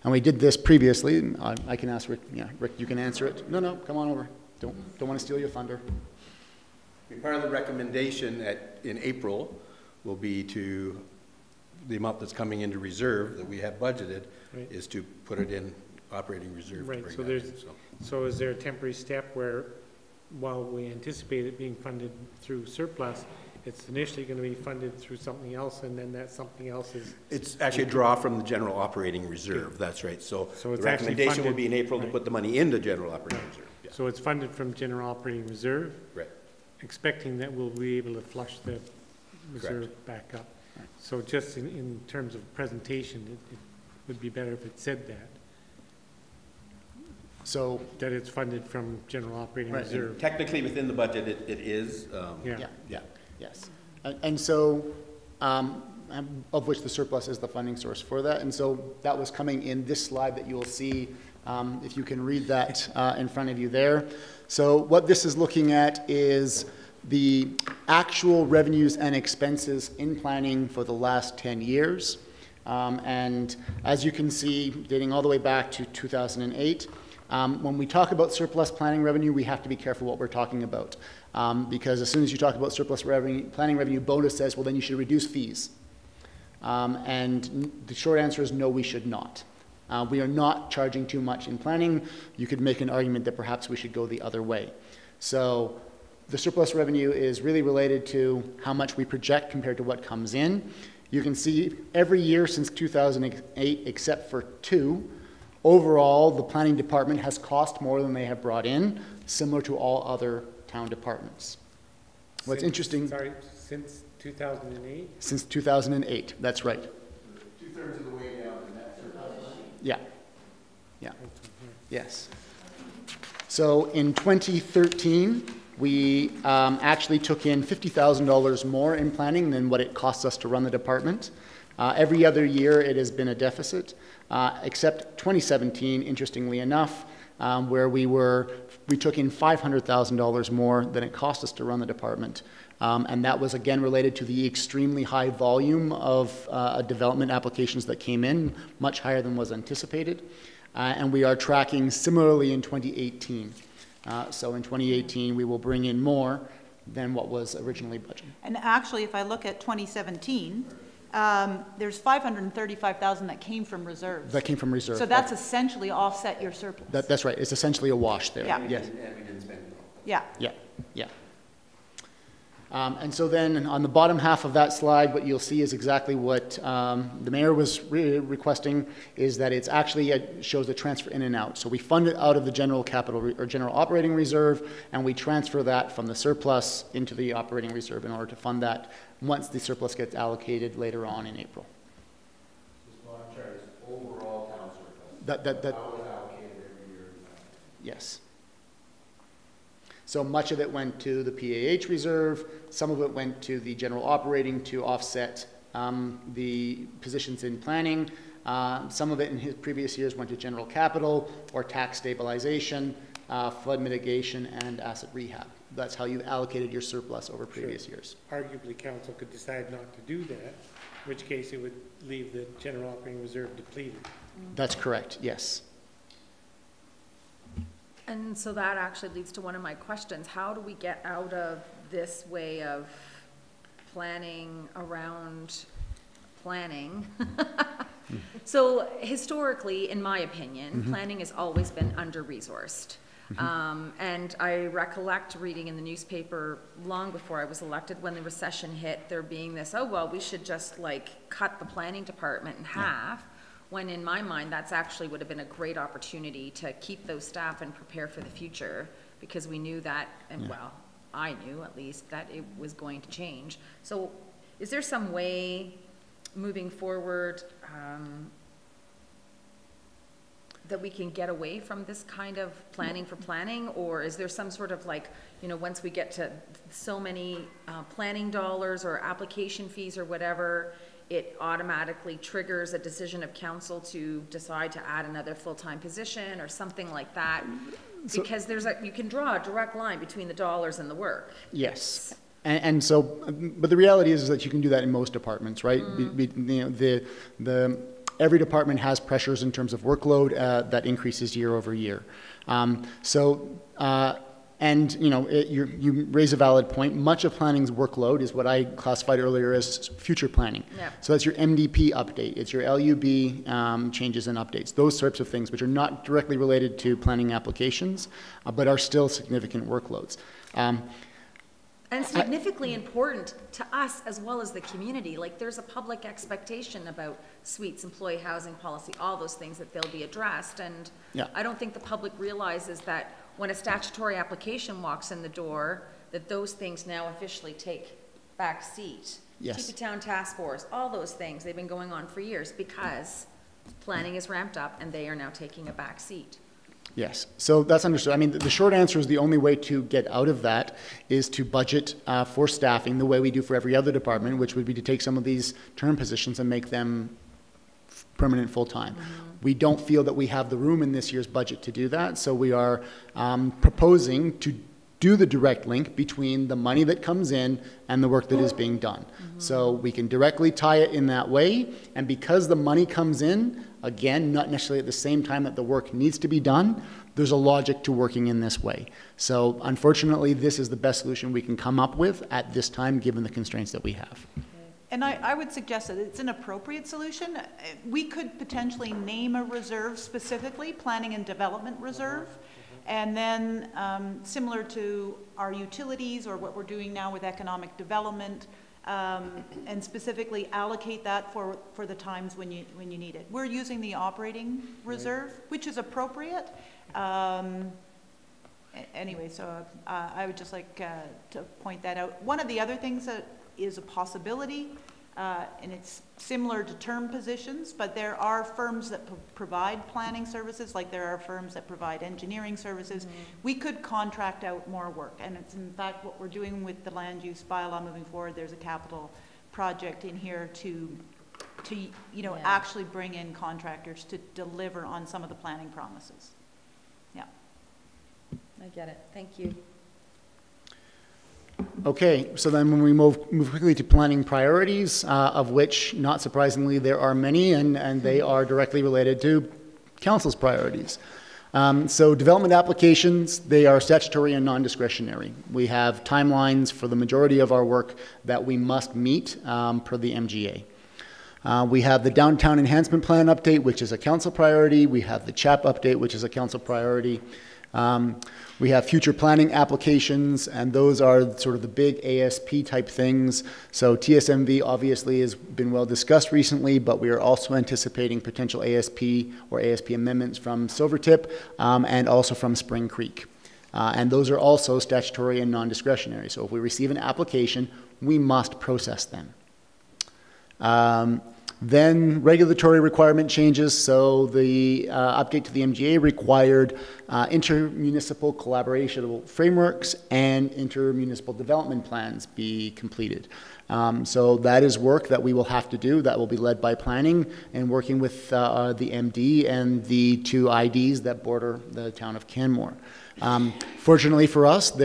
we did this previously. I can ask Rick, yeah, Rick, you can answer it. No, come on over. Don't want to steal your thunder. Part of the recommendation in April will be to, the amount that's coming into reserve that we have budgeted, right, is to put it in operating reserve. Right, so is there a temporary step where, while we anticipate it being funded through surplus, it's initially going to be funded through something else, and then that something else is... It's actually a draw from the general operating reserve, that's right. So So the it's actually recommendation will funded- be in April to right. put the money into general operating reserve. Yeah. So it's funded from general operating reserve, Right. expecting that we'll be able to flush the reserve back up. So just in terms of presentation, it would be better if it said that, So, that it's funded from general operating Right. reserve. Technically, within the budget, it is. Yeah. yeah, yes. And so, of which the surplus is the funding source for that. And so that was coming in this slide that you will see, if you can read that in front of you there. So what this is looking at is the actual revenues and expenses in planning for the last 10 years. And as you can see, dating all the way back to 2008, when we talk about surplus planning revenue, we have to be careful what we're talking about. Because as soon as you talk about surplus revenue, planning revenue, bonus says, well, then you should reduce fees. And the short answer is no, we should not. We are not charging too much in planning. You could make an argument that perhaps we should go the other way. So the surplus revenue is really related to how much we project compared to what comes in. You can see every year since 2008, except for 2, overall, the planning department has cost more than they have brought in, similar to all other town departments. What's interesting... Sorry, since 2008? Since 2008, that's right. 2/3 of the way down the net surplus. Yeah. Yeah. Yes. So in 2013, we actually took in $50,000 more in planning than what it costs us to run the department. Every other year, it has been a deficit, except 2017, interestingly enough, where we took in $500,000 more than it cost us to run the department. And that was again related to the extremely high volume of development applications that came in, much higher than was anticipated. And we are tracking similarly in 2018. So in 2018, we will bring in more than what was originally budgeted. And actually, if I look at 2017, there's 535,000 that came from reserves. That came from reserve. So that's essentially offset your surplus. That's right. It's essentially a wash there. Yeah. Yes. And we didn't spend it all. Yeah. Yeah. Yeah. And so then on the bottom half of that slide, what you'll see is exactly what the mayor was requesting, is that it's actually shows a transfer in and out. So we fund it out of the general capital or general operating reserve, and we transfer that from the surplus into the operating reserve in order to fund that once the surplus gets allocated later on in April. This bottom chart is overall town surplus. That How was allocated every year? Yes. So much of it went to the PAH reserve, some of it went to the general operating to offset the positions in planning. Some of it in his previous years went to general capital or tax stabilization, flood mitigation, and asset rehab. That's how you allocated your surplus over previous years. Arguably, council could decide not to do that, in which case it would leave the general operating reserve depleted. That's correct, yes. And so that actually leads to one of my questions. How do we get out of this way of planning around planning? So historically, in my opinion, planning has always been under-resourced. And I recollect reading in the newspaper long before I was elected, when the recession hit, there being this, oh, well, we should just like cut the planning department in half. When in my mind, that's actually would have been a great opportunity to keep those staff and prepare for the future, because we knew that, and well, I knew at least, that it was going to change. So is there some way moving forward that we can get away from this kind of planning for planning? Or is there some sort of like, you know, once we get to so many planning dollars or application fees or whatever, it automatically triggers a decision of council to decide to add another full-time position or something like that? Because you can draw a direct line between the dollars and the work. Yes. And so, but the reality is that you can do that in most departments, right? You know, every department has pressures in terms of workload that increases year over year. And you know, you raise a valid point. Much of planning's workload is what I classified earlier as future planning. Yeah. So that's your MDP update. It's your LUB changes and updates. Those sorts of things, which are not directly related to planning applications, but are still significant workloads. And significantly important to us as well as the community. Like, there's a public expectation about suites, employee housing policy, all those things, that they'll be addressed. And Yeah. I don't think the public realizes that when a statutory application walks in the door, that those things now officially take back seat. Yes. Keep the Town Task Force, all those things, they've been going on for years because planning is ramped up and they are now taking a back seat. Yes, so that's understood. I mean, the short answer is the only way to get out of that is to budget for staffing the way we do for every other department, which would be to take some of these term positions and make them permanent full-time. We don't feel that we have the room in this year's budget to do that, so we are proposing to do the direct link between the money that comes in and the work that is being done. So we can directly tie it in that way, and because the money comes in, again, not necessarily at the same time that the work needs to be done, there's a logic to working in this way. So unfortunately, this is the best solution we can come up with at this time, given the constraints that we have. And I would suggest that it's an appropriate solution. We could potentially name a reserve specifically, planning and development reserve, and then similar to our utilities or what we're doing now with economic development, and specifically allocate that for the times when you need it. We're using the operating reserve, which is appropriate. Anyway, so I would just like to point that out. One of the other things that is a possibility, and it's similar to term positions, but there are firms that provide planning services, like there are firms that provide engineering services. We could contract out more work, and it's in fact what we're doing with the land use bylaw moving forward. There's a capital project in here to you know, actually bring in contractors to deliver on some of the planning promises. Yeah. I get it. Thank you. Okay, so then when we move quickly to planning priorities, of which, not surprisingly, there are many, and they are directly related to council's priorities. So development applications, they are statutory and non-discretionary. We have timelines for the majority of our work that we must meet per the MGA. We have the Downtown Enhancement Plan update, which is a council priority. We have the CHAP update, which is a council priority. We have future planning applications, and those are sort of the big ASP type things. So TSMV obviously has been well discussed recently, but we are also anticipating potential ASP or ASP amendments from Silvertip and also from Spring Creek. And those are also statutory and non-discretionary. So if we receive an application, we must process them. Then regulatory requirement changes, so the update to the MGA required intermunicipal collaboration frameworks and intermunicipal development plans be completed. So that is work that we will have to do. That will be led by planning and working with the MD and the two IDs that border the town of Canmore. Fortunately for us,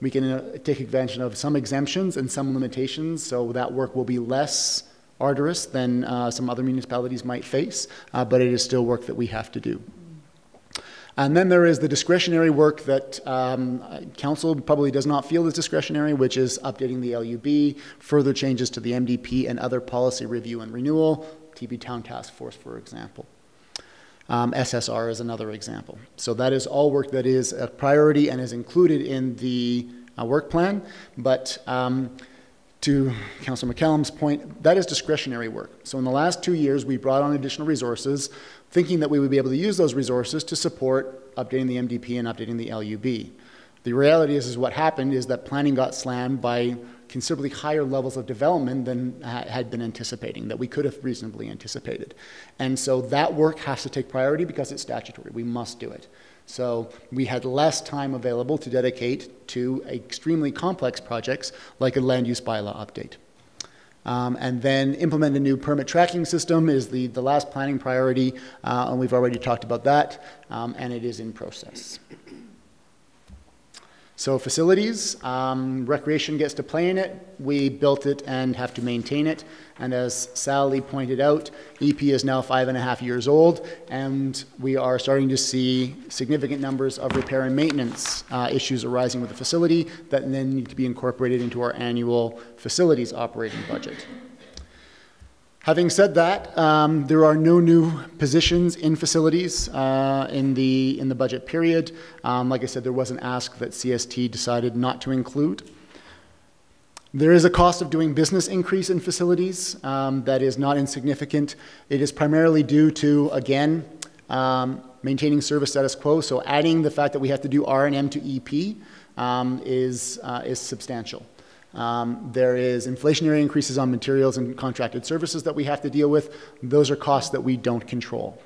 we can take advantage of some exemptions and some limitations, so that work will be less arduous than some other municipalities might face, but it is still work that we have to do. And then there is the discretionary work that council probably does not feel is discretionary, which is updating the LUB, further changes to the MDP and other policy review and renewal, TV Town Task Force, for example. SSR is another example. So that is all work that is a priority and is included in the work plan, but to Councillor McCallum's point, that is discretionary work. So in the last 2 years, we brought on additional resources, thinking that we would be able to use those resources to support updating the MDP and updating the LUB. The reality is what happened is that planning got slammed by considerably higher levels of development than had been anticipating, that we could have reasonably anticipated. And so that work has to take priority because it's statutory. We must do it. So we had less time available to dedicate to extremely complex projects like a land use bylaw update. And then implement a new permit tracking system is the last planning priority, and we've already talked about that, and it is in process. So facilities, recreation gets to play in it. We built it and have to maintain it. And as Sally pointed out, EP is now 5.5 years old, and we are starting to see significant numbers of repair and maintenance issues arising with the facility that then need to be incorporated into our annual facilities operating budget. Having said that, there are no new positions in facilities in the budget period. Like I said, there was an ask that CST decided not to include. There is a cost of doing business increase in facilities that is not insignificant. It is primarily due to, again, maintaining service status quo. So adding the fact that we have to do R&M to EP is substantial. There is inflationary increases on materials and contracted services that we have to deal with. Those are costs that we don't control.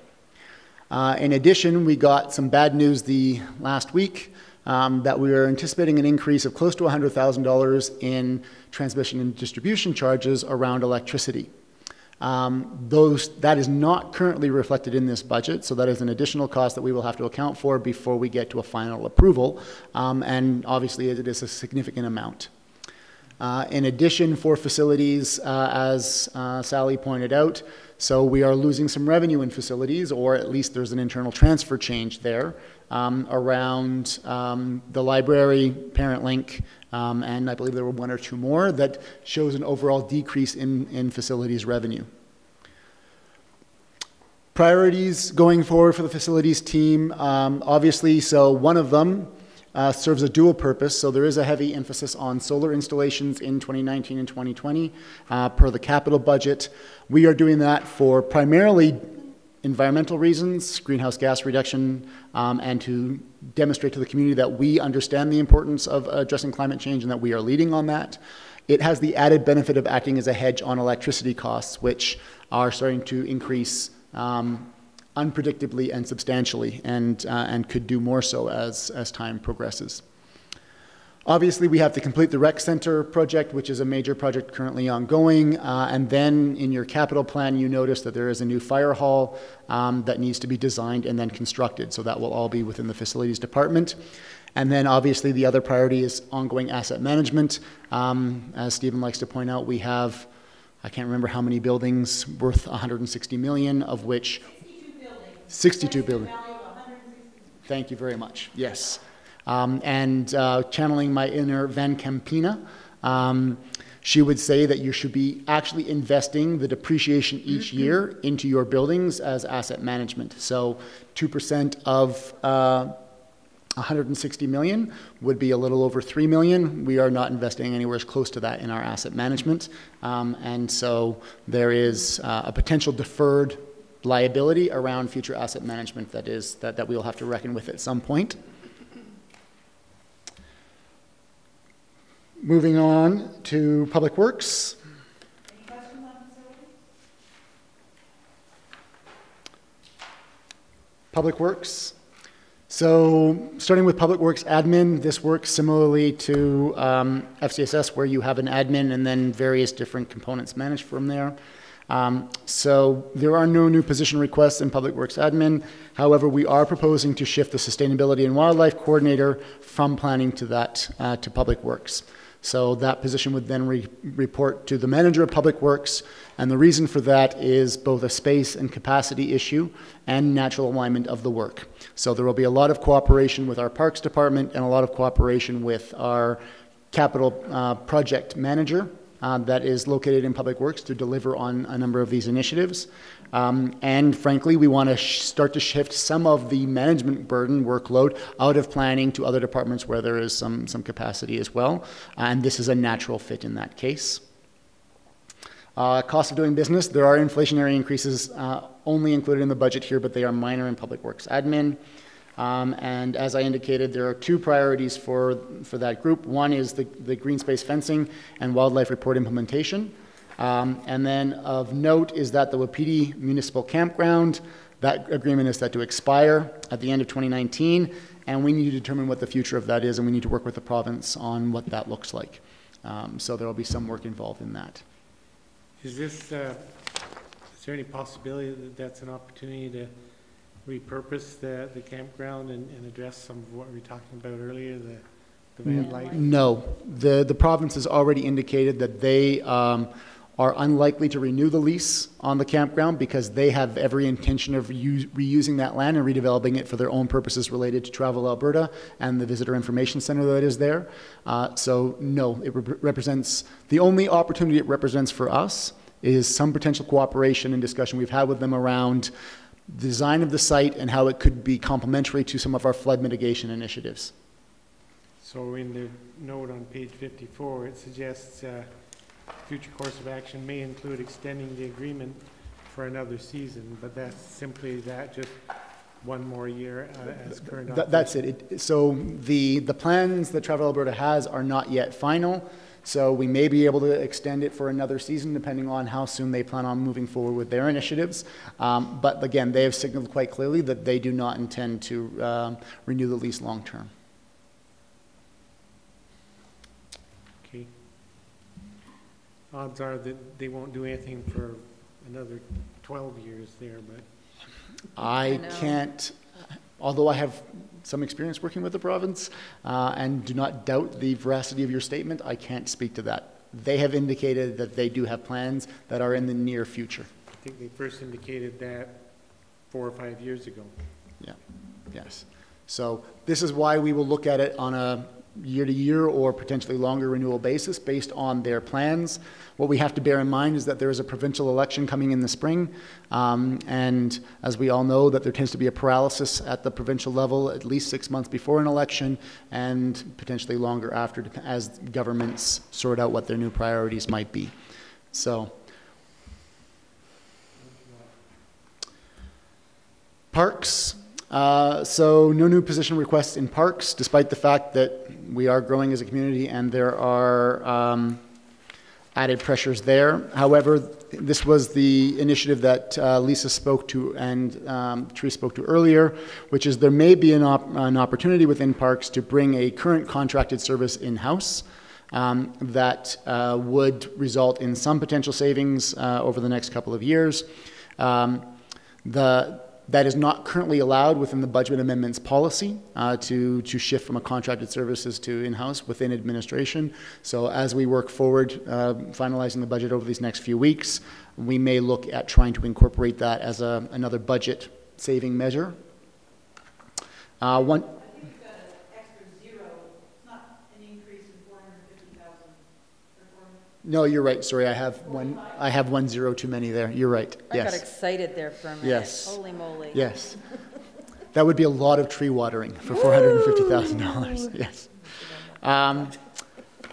In addition, we got some bad news the last week that we are anticipating an increase of close to $100,000 in transmission and distribution charges around electricity. That is not currently reflected in this budget, so that is an additional cost that we will have to account for before we get to a final approval, and obviously it is a significant amount. In addition, for facilities, as Sally pointed out, so we are losing some revenue in facilities, or at least there's an internal transfer change there around the library, Parent Link, and I believe there were one or two more that shows an overall decrease in facilities revenue. Priorities going forward for the facilities team, obviously, so one of them serves a dual purpose. So there is a heavy emphasis on solar installations in 2019 and 2020 per the capital budget. We are doing that for primarily environmental reasons, greenhouse gas reduction, and to demonstrate to the community that we understand the importance of addressing climate change and that we are leading on that. It has the added benefit of acting as a hedge on electricity costs, which are starting to increase unpredictably and substantially, and could do more so as time progresses. Obviously, we have to complete the rec center project, which is a major project currently ongoing, and then in your capital plan, you notice that there is a new fire hall that needs to be designed and then constructed, so that will all be within the facilities department. And then obviously the other priority is ongoing asset management. As Stephen likes to point out, we have, I can't remember how many buildings worth 160 million, of which 62 buildings. Thank you very much. Yes. Channeling my inner Van Campina, she would say that you should be actually investing the depreciation each year into your buildings as asset management. So 2% of 160 million would be a little over 3 million. We are not investing anywhere close to that in our asset management. And so there is a potential deferred liability around future asset management that we'll have to reckon with at some point. Moving on to Public Works. Any questions on facilities? Public Works. So starting with Public Works admin, this works similarly to FCSS, where you have an admin and then various different components managed from there. So there are no new position requests in Public Works admin. However, we are proposing to shift the Sustainability and Wildlife Coordinator from planning to that to Public Works. So that position would then report to the Manager of Public Works, and the reason for that is both a space and capacity issue and natural alignment of the work. So there will be a lot of cooperation with our Parks Department and a lot of cooperation with our Capital Project Manager that is located in Public Works to deliver on a number of these initiatives. And frankly, we want to start to shift some of the management burden workload out of planning to other departments where there is some capacity as well. And this is a natural fit in that case. Cost of doing business, there are inflationary increases only included in the budget here, but they are minor in Public Works admin. And as I indicated, there are two priorities for that group. One is the green space fencing and wildlife report implementation. And then of note is that the Wapiti Municipal Campground, that agreement is set to expire at the end of 2019, and we need to determine what the future of that is, and we need to work with the province on what that looks like. So there will be some work involved in that. Is there any possibility that that's an opportunity to repurpose the campground and address some of what we were talking about earlier, the van life? No. The province has already indicated that they are unlikely to renew the lease on the campground because they have every intention of reusing that land and redeveloping it for their own purposes related to Travel Alberta and the visitor information center that is there. So no, it represents, the only opportunity it represents for us is some potential cooperation and discussion we've had with them around the design of the site and how it could be complementary to some of our flood mitigation initiatives. So in the note on page 54, it suggests future course of action may include extending the agreement for another season, but that's simply that, just one more year as current. That's it. So the plans that Travel Alberta has are not yet final. So we may be able to extend it for another season depending on how soon they plan on moving forward with their initiatives. But again, they have signaled quite clearly that they do not intend to renew the lease long term. Okay. Odds are that they won't do anything for another 12 years there, but. I can't, although I have some experience working with the province and do not doubt the veracity of your statement, I can't speak to that. They have indicated that they do have plans that are in the near future. I think they first indicated that 4 or 5 years ago. Yeah, yes. So this is why we will look at it on a year-to-year or potentially longer renewal basis based on their plans. What we have to bear in mind is that there is a provincial election coming in the spring, and as we all know, that there tends to be a paralysis at the provincial level at least 6 months before an election and potentially longer after as governments sort out what their new priorities might be. So, parks. So no new position requests in parks, despite the fact that we are growing as a community and there are added pressures there. However, this was the initiative that Lisa spoke to and Therese spoke to earlier, which is there may be an opportunity within parks to bring a current contracted service in-house that would result in some potential savings over the next couple of years. That is not currently allowed within the budget amendments policy to shift from a contracted services to in-house within administration. So as we work forward, finalizing the budget over these next few weeks, we may look at trying to incorporate that as another budget saving measure. No, you're right. Sorry, I have one zero too many there. You're right. Yes. I got excited there for a minute. Yes. Holy moly. Yes. That would be a lot of tree watering for $450,000. Yes.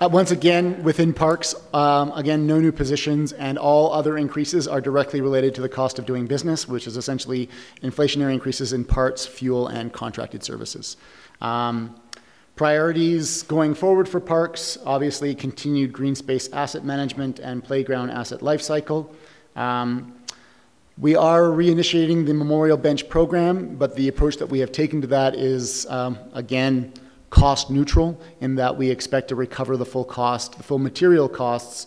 Once again, within parks, again, no new positions, and all other increases are directly related to the cost of doing business, which is essentially inflationary increases in parts, fuel, and contracted services. Priorities going forward for parks, obviously continued green space asset management and playground asset life cycle. We are reinitiating the Memorial Bench program, but the approach that we have taken to that is, again, cost neutral in that we expect to recover the full cost, the full material costs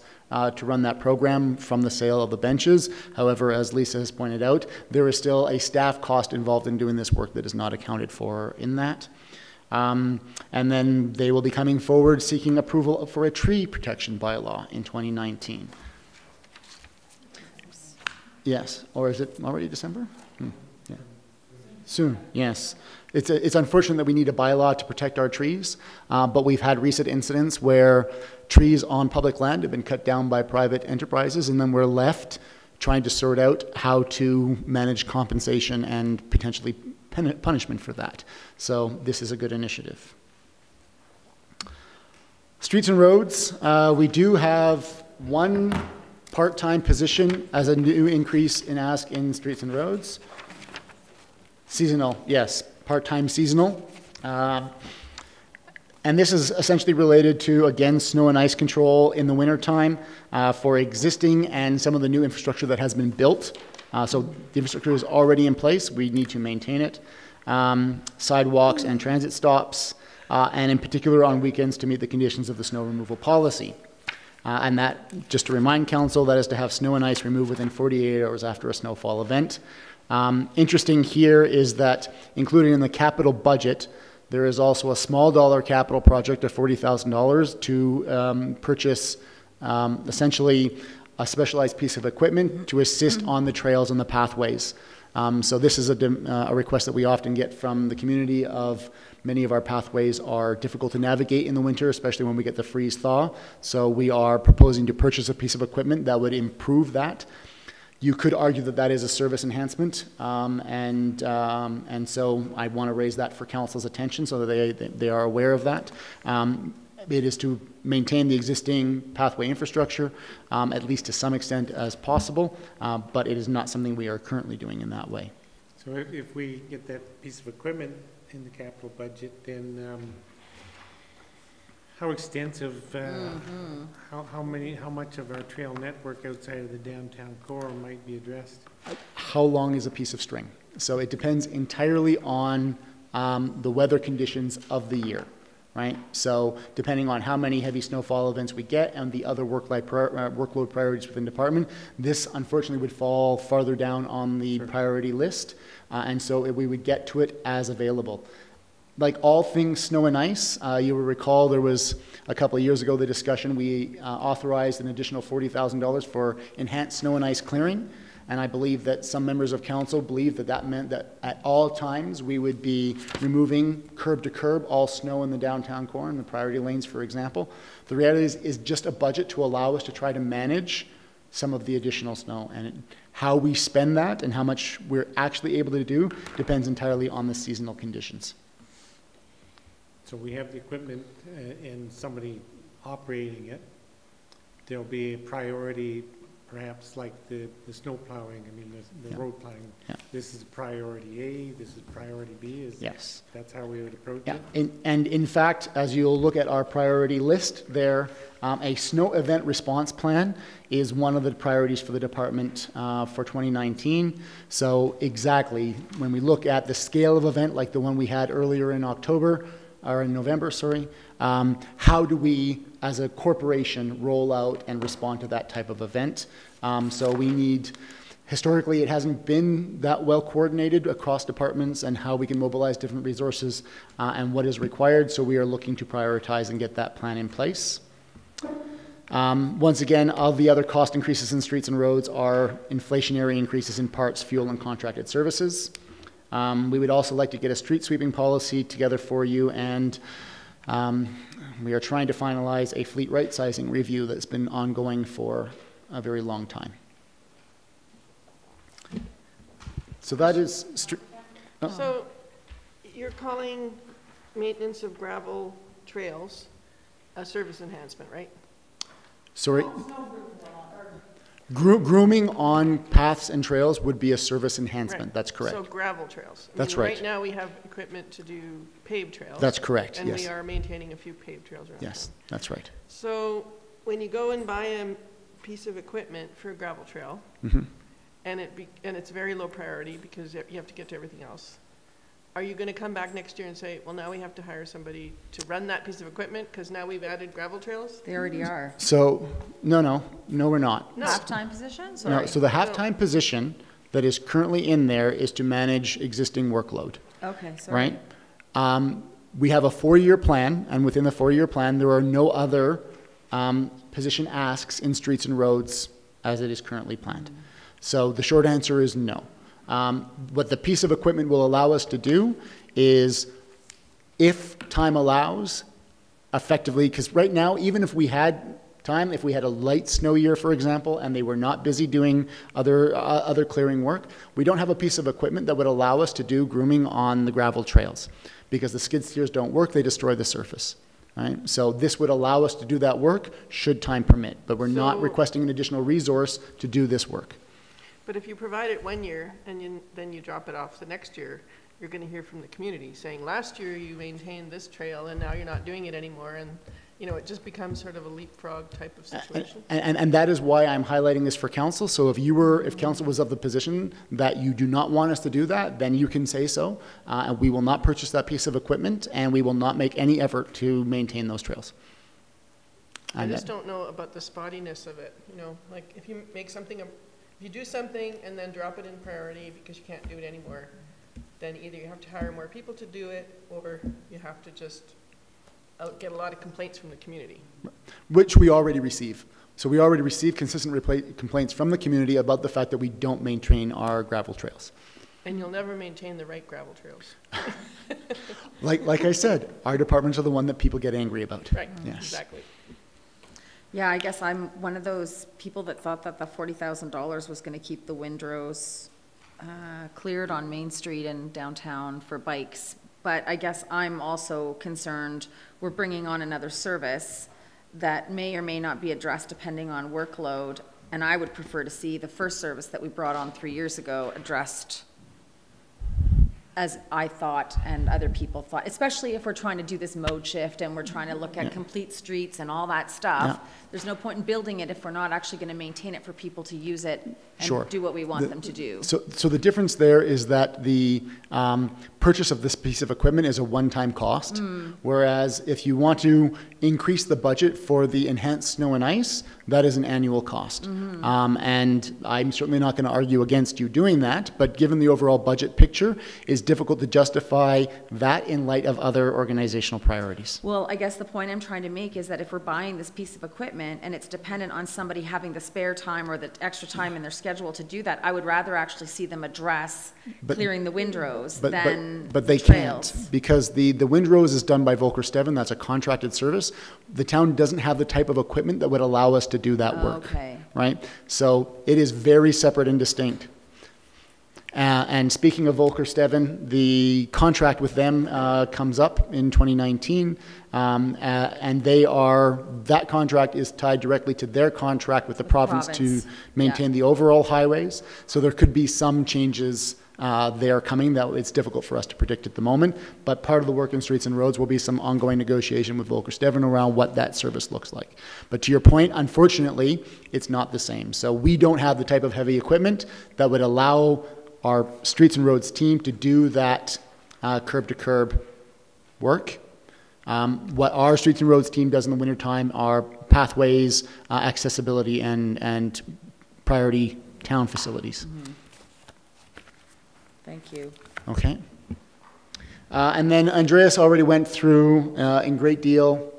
to run that program from the sale of the benches. However, as Lisa has pointed out, there is still a staff cost involved in doing this work that is not accounted for in that. And then they will be coming forward seeking approval for a tree protection bylaw in 2019. Yes, or is it already December? Yeah. Soon, yes. It's unfortunate that we need a bylaw to protect our trees, but we've had recent incidents where trees on public land have been cut down by private enterprises, and then we're left trying to sort out how to manage compensation and potentially punishment for that. So this is a good initiative. Streets and roads, we do have one part-time position as a new increase in ask in streets and roads. Seasonal, yes, part-time seasonal. And this is essentially related to, again, snow and ice control in the wintertime for existing and some of the new infrastructure that has been built. So the infrastructure is already in place. We need to maintain it. Sidewalks and transit stops, and in particular on weekends to meet the conditions of the snow removal policy. And that, just to remind council, that is to have snow and ice removed within 48 hours after a snowfall event. Interesting here is that included in the capital budget, there is also a small dollar capital project of $40,000 to purchase essentially a specialized piece of equipment to assist on the trails and the pathways. So this is a request that we often get from the community of many of our pathways are difficult to navigate in the winter, especially when we get the freeze thaw. So we are proposing to purchase a piece of equipment that would improve that. You could argue that that is a service enhancement, and so I want to raise that for council's attention so that they are aware of that. It is to maintain the existing pathway infrastructure, at least to some extent as possible, but it is not something we are currently doing in that way. So if we get that piece of equipment in the capital budget, then how extensive, how much of our trail network outside of the downtown core might be addressed? How long is a piece of string? So it depends entirely on the weather conditions of the year, right? So depending on how many heavy snowfall events we get and the other workload priorities within the department, this unfortunately would fall farther down on the priority list, and so we would get to it as available. Like all things snow and ice, you will recall there was a couple of years ago the discussion, we authorized an additional $40,000 for enhanced snow and ice clearing, and I believe that some members of council believe that that meant that at all times we would be removing curb to curb all snow in the downtown core and the priority lanes, for example. The reality is just a budget to allow us to try to manage some of the additional snow, and how we spend that and how much we're actually able to do depends entirely on the seasonal conditions. So we have the equipment and somebody operating it. There'll be a priority, perhaps like the snow plowing, I mean, the road plowing. Yeah. This is priority A, this is priority B, Yes. That's how we would approach Yeah. it? And in fact, as you'll look at our priority list there, a snow event response plan is one of the priorities for the department for 2019. So exactly, when we look at the scale of event like the one we had earlier in November, sorry, how do we, as a corporation, roll out and respond to that type of event? So we need, historically, it hasn't been that well coordinated across departments and how we can mobilize different resources and what is required. So we are looking to prioritize and get that plan in place. Once again, all the other cost increases in streets and roads are inflationary increases in parts, fuel, and contracted services. We would also like to get a street sweeping policy together for you, and we are trying to finalize a fleet right-sizing review that's been ongoing for a very long time. So that is... So you're calling maintenance of gravel trails a service enhancement, right? Sorry? Grooming on paths and trails would be a service enhancement. Right. That's correct. So gravel trails. That's right. Right now we have equipment to do paved trails. That's correct, and yes. we are maintaining a few paved trails around Yes, town. that's right. So when you go and buy a piece of equipment for a gravel trail, and it's very low priority because you have to get to everything else, are you going to come back next year and say, well, now we have to hire somebody to run that piece of equipment because now we've added gravel trails? They already are. So, no, we're not. No. Half-time positions? No, so the half-time position that is currently in there is to manage existing workload, Okay, sorry. right? We have a 4-year plan, and within the 4-year plan, there are no other position asks in streets and roads as it is currently planned. So the short answer is no. What the piece of equipment will allow us to do is, if time allows, effectively, because right now, even if we had time, if we had a light snow year, for example, and they were not busy doing other clearing work, we don't have a piece of equipment that would allow us to do grooming on the gravel trails, because the skid steers don't work, they destroy the surface. Right? So this would allow us to do that work should time permit, but we're not requesting an additional resource to do this work. But if you provide it 1 year and then you drop it off the next year, you're going to hear from the community saying, last year you maintained this trail and now you're not doing it anymore. And, you know, it just becomes sort of a leapfrog type of situation. And that is why I'm highlighting this for council. So if council was of the position that you do not want us to do that, then you can say so. And we will not purchase that piece of equipment, and we will not make any effort to maintain those trails. I just don't know about the spottiness of it. You know, like if you make something, if you do something and then drop it in priority because you can't do it anymore, then either you have to hire more people to do it, or you have to just get a lot of complaints from the community. Which we already receive. So we already receive consistent complaints from the community about the fact that we don't maintain our gravel trails. And you'll never maintain the right gravel trails. Like I said, our departments are the one that people get angry about. Right, yes. Exactly. Yeah, I guess I'm one of those people that thought that the $40,000 was going to keep the windrows cleared on Main Street and downtown for bikes. But I guess I'm also concerned we're bringing on another service that may or may not be addressed depending on workload. And I would prefer to see the first service that we brought on 3 years ago addressed as I thought and other people thought, especially if we're trying to do this mode shift and we're trying to look at complete streets and all that stuff. There's no point in building it if we're not actually going to maintain it for people to use it and do what we want them to do. So the difference there is that the purchase of this piece of equipment is a one-time cost, whereas if you want to increase the budget for the enhanced snow and ice, that is an annual cost. And I'm certainly not going to argue against you doing that, but given the overall budget picture, it's difficult to justify that in light of other organizational priorities. Well, I guess the point I'm trying to make is that if we're buying this piece of equipment and it's dependent on somebody having the spare time or the extra time in their schedule to do that, I would rather actually see them address clearing the windrows than but they trails. can't, because the windrows is done by Volker Steven. That's a contracted service. The town doesn't have the type of equipment that would allow us to do that work. Okay. Right? So it is very separate and distinct. And speaking of Volker Steven, the contract with them comes up in 2019, and that contract is tied directly to their contract with the province to maintain the overall highways. So there could be some changes there coming that it's difficult for us to predict at the moment, but part of the work in Streets and Roads will be some ongoing negotiation with Volker Steven around what that service looks like. But to your point, unfortunately, it's not the same. So we don't have the type of heavy equipment that would allow our Streets and Roads team to do that curb-to-curb work. What our Streets and Roads team does in the wintertime are pathways, accessibility, and priority town facilities. Thank you. Okay. And then Andreas already went through in great deal.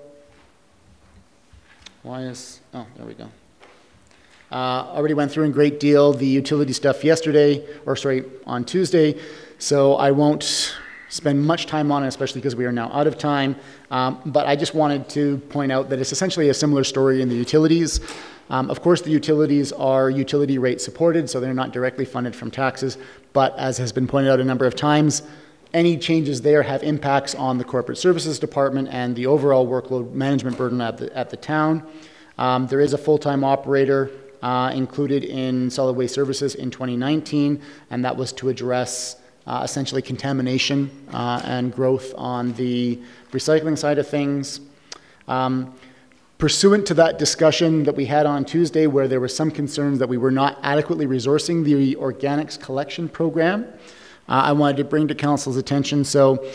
Oh, there we go. Already went through in great deal the utility stuff on Tuesday, so I won't spend much time on it, especially because we are now out of time. But I just wanted to point out that it's essentially a similar story in the utilities. Of course, the utilities are utility rate supported, so they're not directly funded from taxes. But as has been pointed out a number of times, any changes there have impacts on the corporate services department and the overall workload management burden at the town. There is a full-time operator included in solid waste services in 2019, and that was to address essentially contamination and growth on the recycling side of things. Pursuant to that discussion that we had on Tuesday, where there were some concerns that we were not adequately resourcing the organics collection program, I wanted to bring to council's attention. So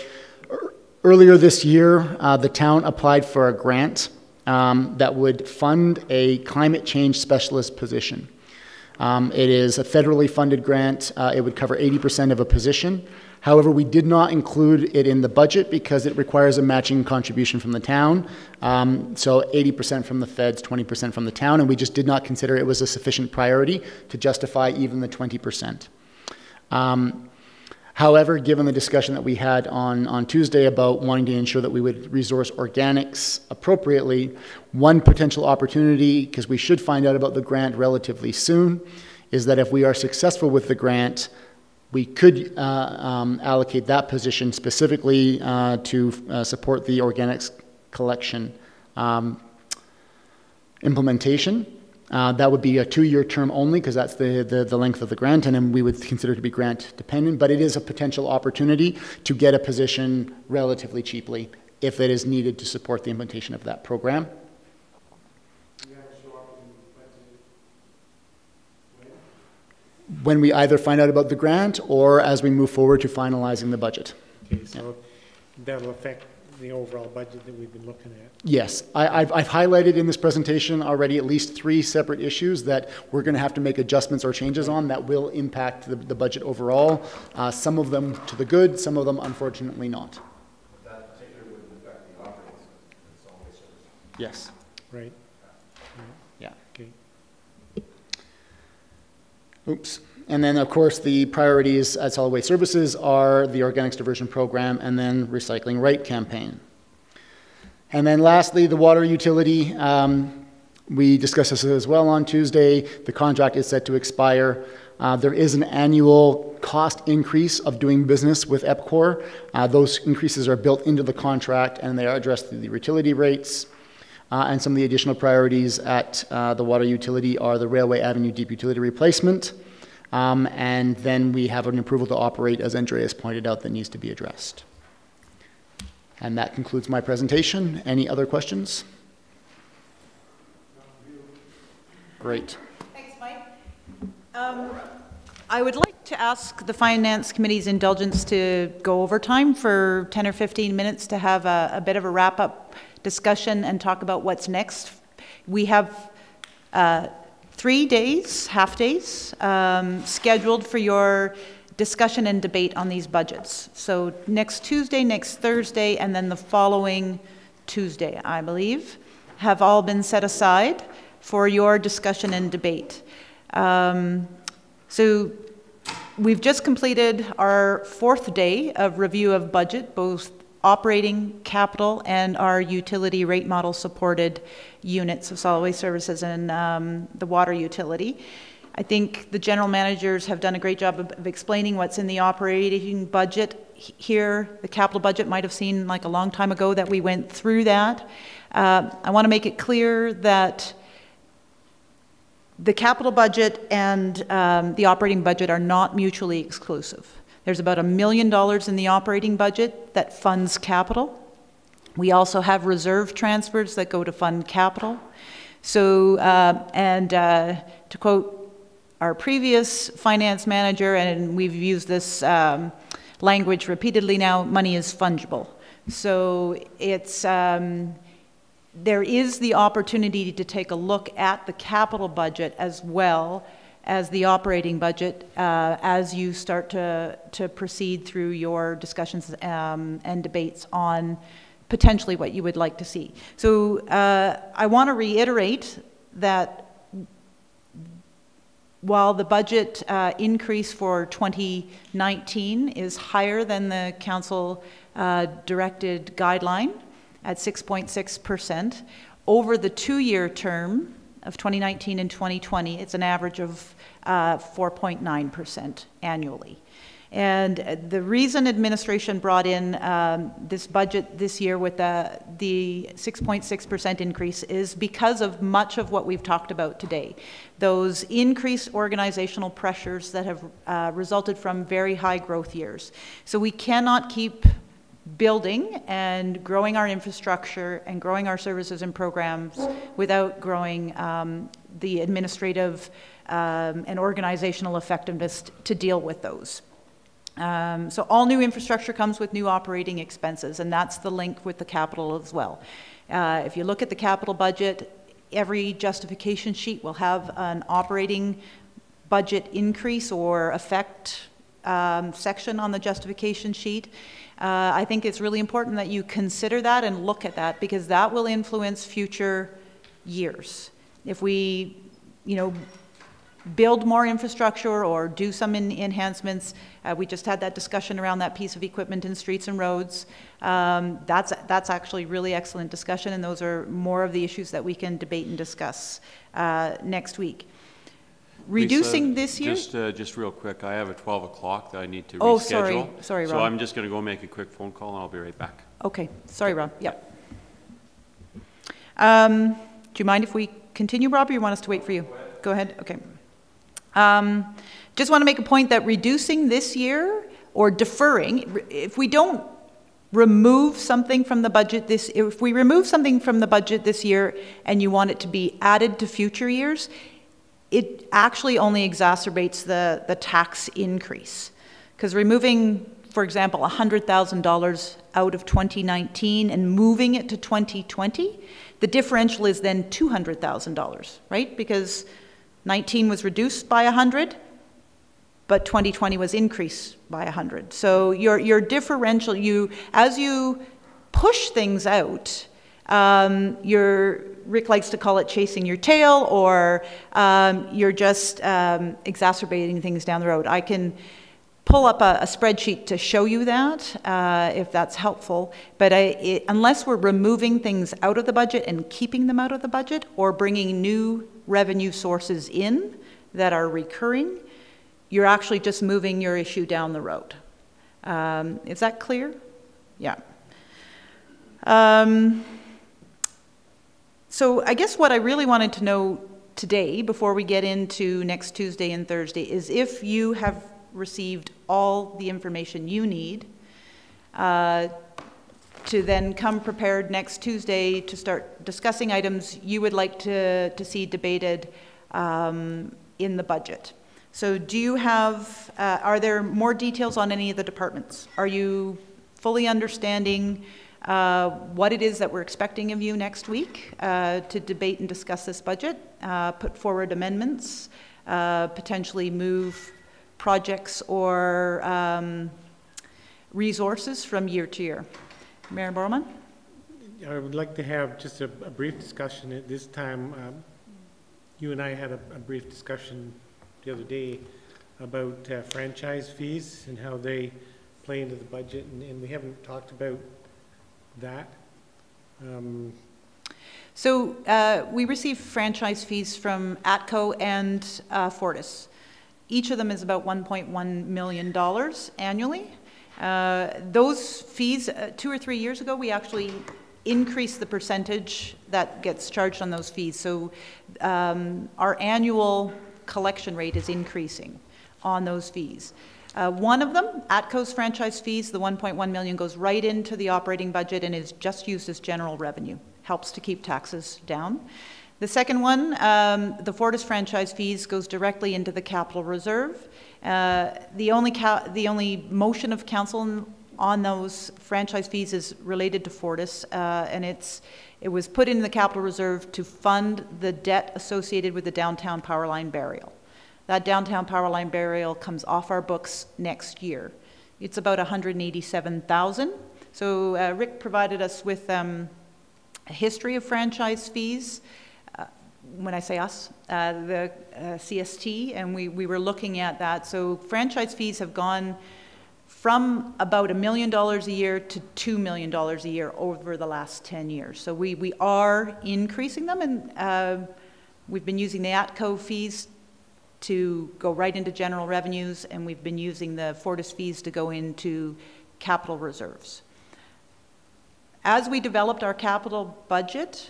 earlier this year, the town applied for a grant that would fund a climate change specialist position. It is a federally funded grant. It would cover 80% of a position. However, we did not include it in the budget because it requires a matching contribution from the town. So 80% from the feds, 20% from the town, and we just did not consider it was a sufficient priority to justify even the 20%. However, given the discussion that we had on Tuesday about wanting to ensure that we would resource organics appropriately, one potential opportunity, because we should find out about the grant relatively soon, is that if we are successful with the grant, we could allocate that position specifically to support the organics collection implementation. That would be a 2-year term only, because that's the length of the grant, and then we would consider it to be grant dependent, but it is a potential opportunity to get a position relatively cheaply if it is needed to support the implementation of that program. When we either find out about the grant or as we move forward to finalizing the budget. Okay, so that'll affect the overall budget that we've been looking at. Yes, I've highlighted in this presentation already at least 3 separate issues that we're going to have to make adjustments or changes on that will impact the budget overall. Some of them to the good, some of them unfortunately not. That particularly would affect the operating solid waste service. Yes. Right. Yeah. Okay. Oops. And then, of course, the priorities at Solid Waste Services are the Organics Diversion Program and then Recycling Right campaign. And then lastly, the water utility. We discussed this as well on Tuesday. The contract is set to expire. There is an annual cost increase of doing business with EPCOR. Those increases are built into the contract, and they are addressed through the utility rates. And some of the additional priorities at the water utility are the Railway Avenue deep utility replacement. And then we have an approval to operate, as Andreas pointed out, that needs to be addressed. And that concludes my presentation. Any other questions? Great. Thanks, Mike. I would like to ask the Finance Committee's indulgence to go over time for 10 or 15 minutes to have a bit of a wrap-up discussion and talk about what's next. We have 3 days, half-days, scheduled for your discussion and debate on these budgets. So next Tuesday, next Thursday, and then the following Tuesday, I believe, have all been set aside for your discussion and debate. So we've just completed our 4th day of review of budget, both operating, capital, and our utility rate model supported units of solid waste services and the water utility. I think the general managers have done a great job of explaining what's in the operating budget here. The capital budget might have seemed like a long time ago that we went through that. I want to make it clear that the capital budget and the operating budget are not mutually exclusive. There's about $1 million in the operating budget that funds capital. We also have reserve transfers that go to fund capital. So, to quote our previous finance manager, and we've used this language repeatedly now, money is fungible. So it's, there is the opportunity to take a look at the capital budget as well as the operating budget as you start to proceed through your discussions and debates on potentially what you would like to see. So I want to reiterate that while the budget increase for 2019 is higher than the council directed guideline at 6.6%, over the 2-year term of 2019 and 2020, it's an average of 4.9% annually. And the reason administration brought in this budget this year with the 6.6% increase is because of much of what we've talked about today. Those increased organizational pressures that have resulted from very high growth years. So we cannot keep building and growing our infrastructure and growing our services and programs without growing the administrative and organizational effectiveness to deal with those. So all new infrastructure comes with new operating expenses, and that's the link with the capital as well. If you look at the capital budget, every justification sheet will have an operating budget increase or effect section on the justification sheet. I think it's really important that you consider that and look at that, because that will influence future years. If we, build more infrastructure or do some enhancements, we just had that discussion around that piece of equipment in streets and roads. That's actually really excellent discussion, and those are more of the issues that we can debate and discuss next week. Reducing Lisa, this year? Just real quick, I have a 12 o'clock that I need to reschedule. Sorry, Rob. So I'm just going to go make a quick phone call, and I'll be right back. Okay, sorry, Rob. Yep. Do you mind if we continue, Rob, or you want us to wait for you? Go ahead. Okay. Just want to make a point that reducing this year or deferring, if we don't remove something from the budget if we remove something from the budget this year and you want it to be added to future years, it actually only exacerbates the tax increase. Because removing, for example, $100,000 out of 2019 and moving it to 2020, the differential is then $200,000, right? Because 19 was reduced by 100, but 2020 was increased by 100. So your differential, as you push things out, Rick likes to call it chasing your tail, or you're just exacerbating things down the road. pull up a spreadsheet to show you that, if that's helpful. But unless we're removing things out of the budget and keeping them out of the budget, or bringing new revenue sources in that are recurring, you're actually just moving your issue down the road. Is that clear? Yeah. So I guess what I really wanted to know today, before we get into next Tuesday and Thursday, is if you have received all the information you need to then come prepared next Tuesday to start discussing items you would like to see debated in the budget. So do you have, are there more details on any of the departments? Are you fully understanding what it is that we're expecting of you next week to debate and discuss this budget, put forward amendments, potentially move projects or resources from year to year? Mayor Borman? I would like to have just a brief discussion at this time. You and I had a brief discussion the other day about franchise fees and how they play into the budget, and we haven't talked about that. So we receive franchise fees from ATCO and Fortis. Each of them is about $1.1 million annually. Those fees, 2 or 3 years ago, we actually increased the percentage that gets charged on those fees. So our annual collection rate is increasing on those fees. One of them, ATCO's franchise fees, the $1.1 million, goes right into the operating budget and is just used as general revenue. Helps to keep taxes down. The second one, the Fortis franchise fees, goes directly into the capital reserve. The only motion of council on those franchise fees is related to Fortis, and it was put in the capital reserve to fund the debt associated with the downtown power line burial. That downtown power line burial comes off our books next year. It's about $187,000. So Rick provided us with a history of franchise fees. When I say us, the CST, and we were looking at that. So franchise fees have gone from about $1 million a year to $2 million a year over the last 10 years. So we are increasing them, and we've been using the ATCO fees to go right into general revenues, and we've been using the Fortis fees to go into capital reserves. As we developed our capital budget,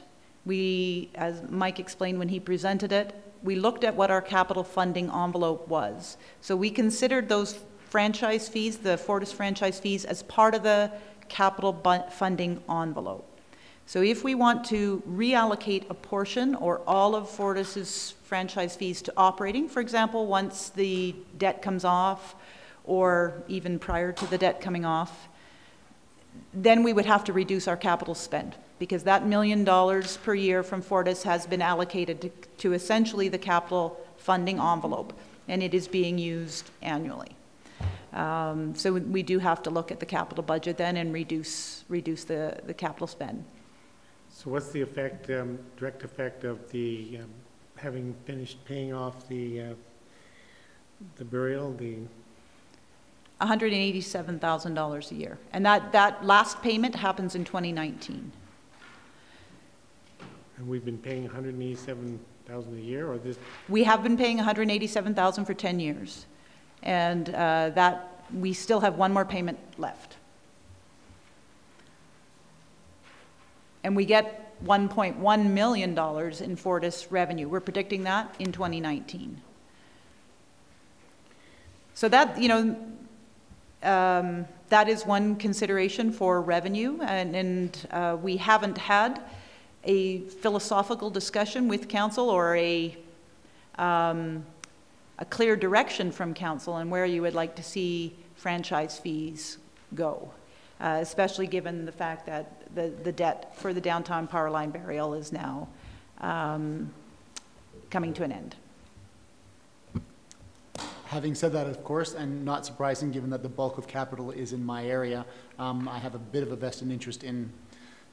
as Mike explained when he presented it, we looked at what our capital funding envelope was. So we considered those franchise fees, the Fortis franchise fees, as part of the capital funding envelope. So if we want to reallocate a portion or all of Fortis's franchise fees to operating, for example, once the debt comes off, or even prior to the debt coming off, then we would have to reduce our capital spend, because that $1 million per year from Fortis has been allocated to essentially the capital funding envelope, and it is being used annually. So we do have to look at the capital budget then and reduce the capital spend. So what's the effect, direct effect of the having finished paying off the burial, the $187,000 a year, and that last payment happens in 2019. And we've been paying $187,000 a year, or this? We have been paying $187,000 for 10 years, and that we still have one more payment left. And we get $1.1 million in Fortis revenue. We're predicting that in 2019. So that, that is one consideration for revenue, and we haven't had a philosophical discussion with council or a clear direction from council on where you would like to see franchise fees go, especially given the fact that the debt for the downtown power line burial is now coming to an end. Having said that, of course, and not surprising given that the bulk of capital is in my area, I have a bit of a vested interest in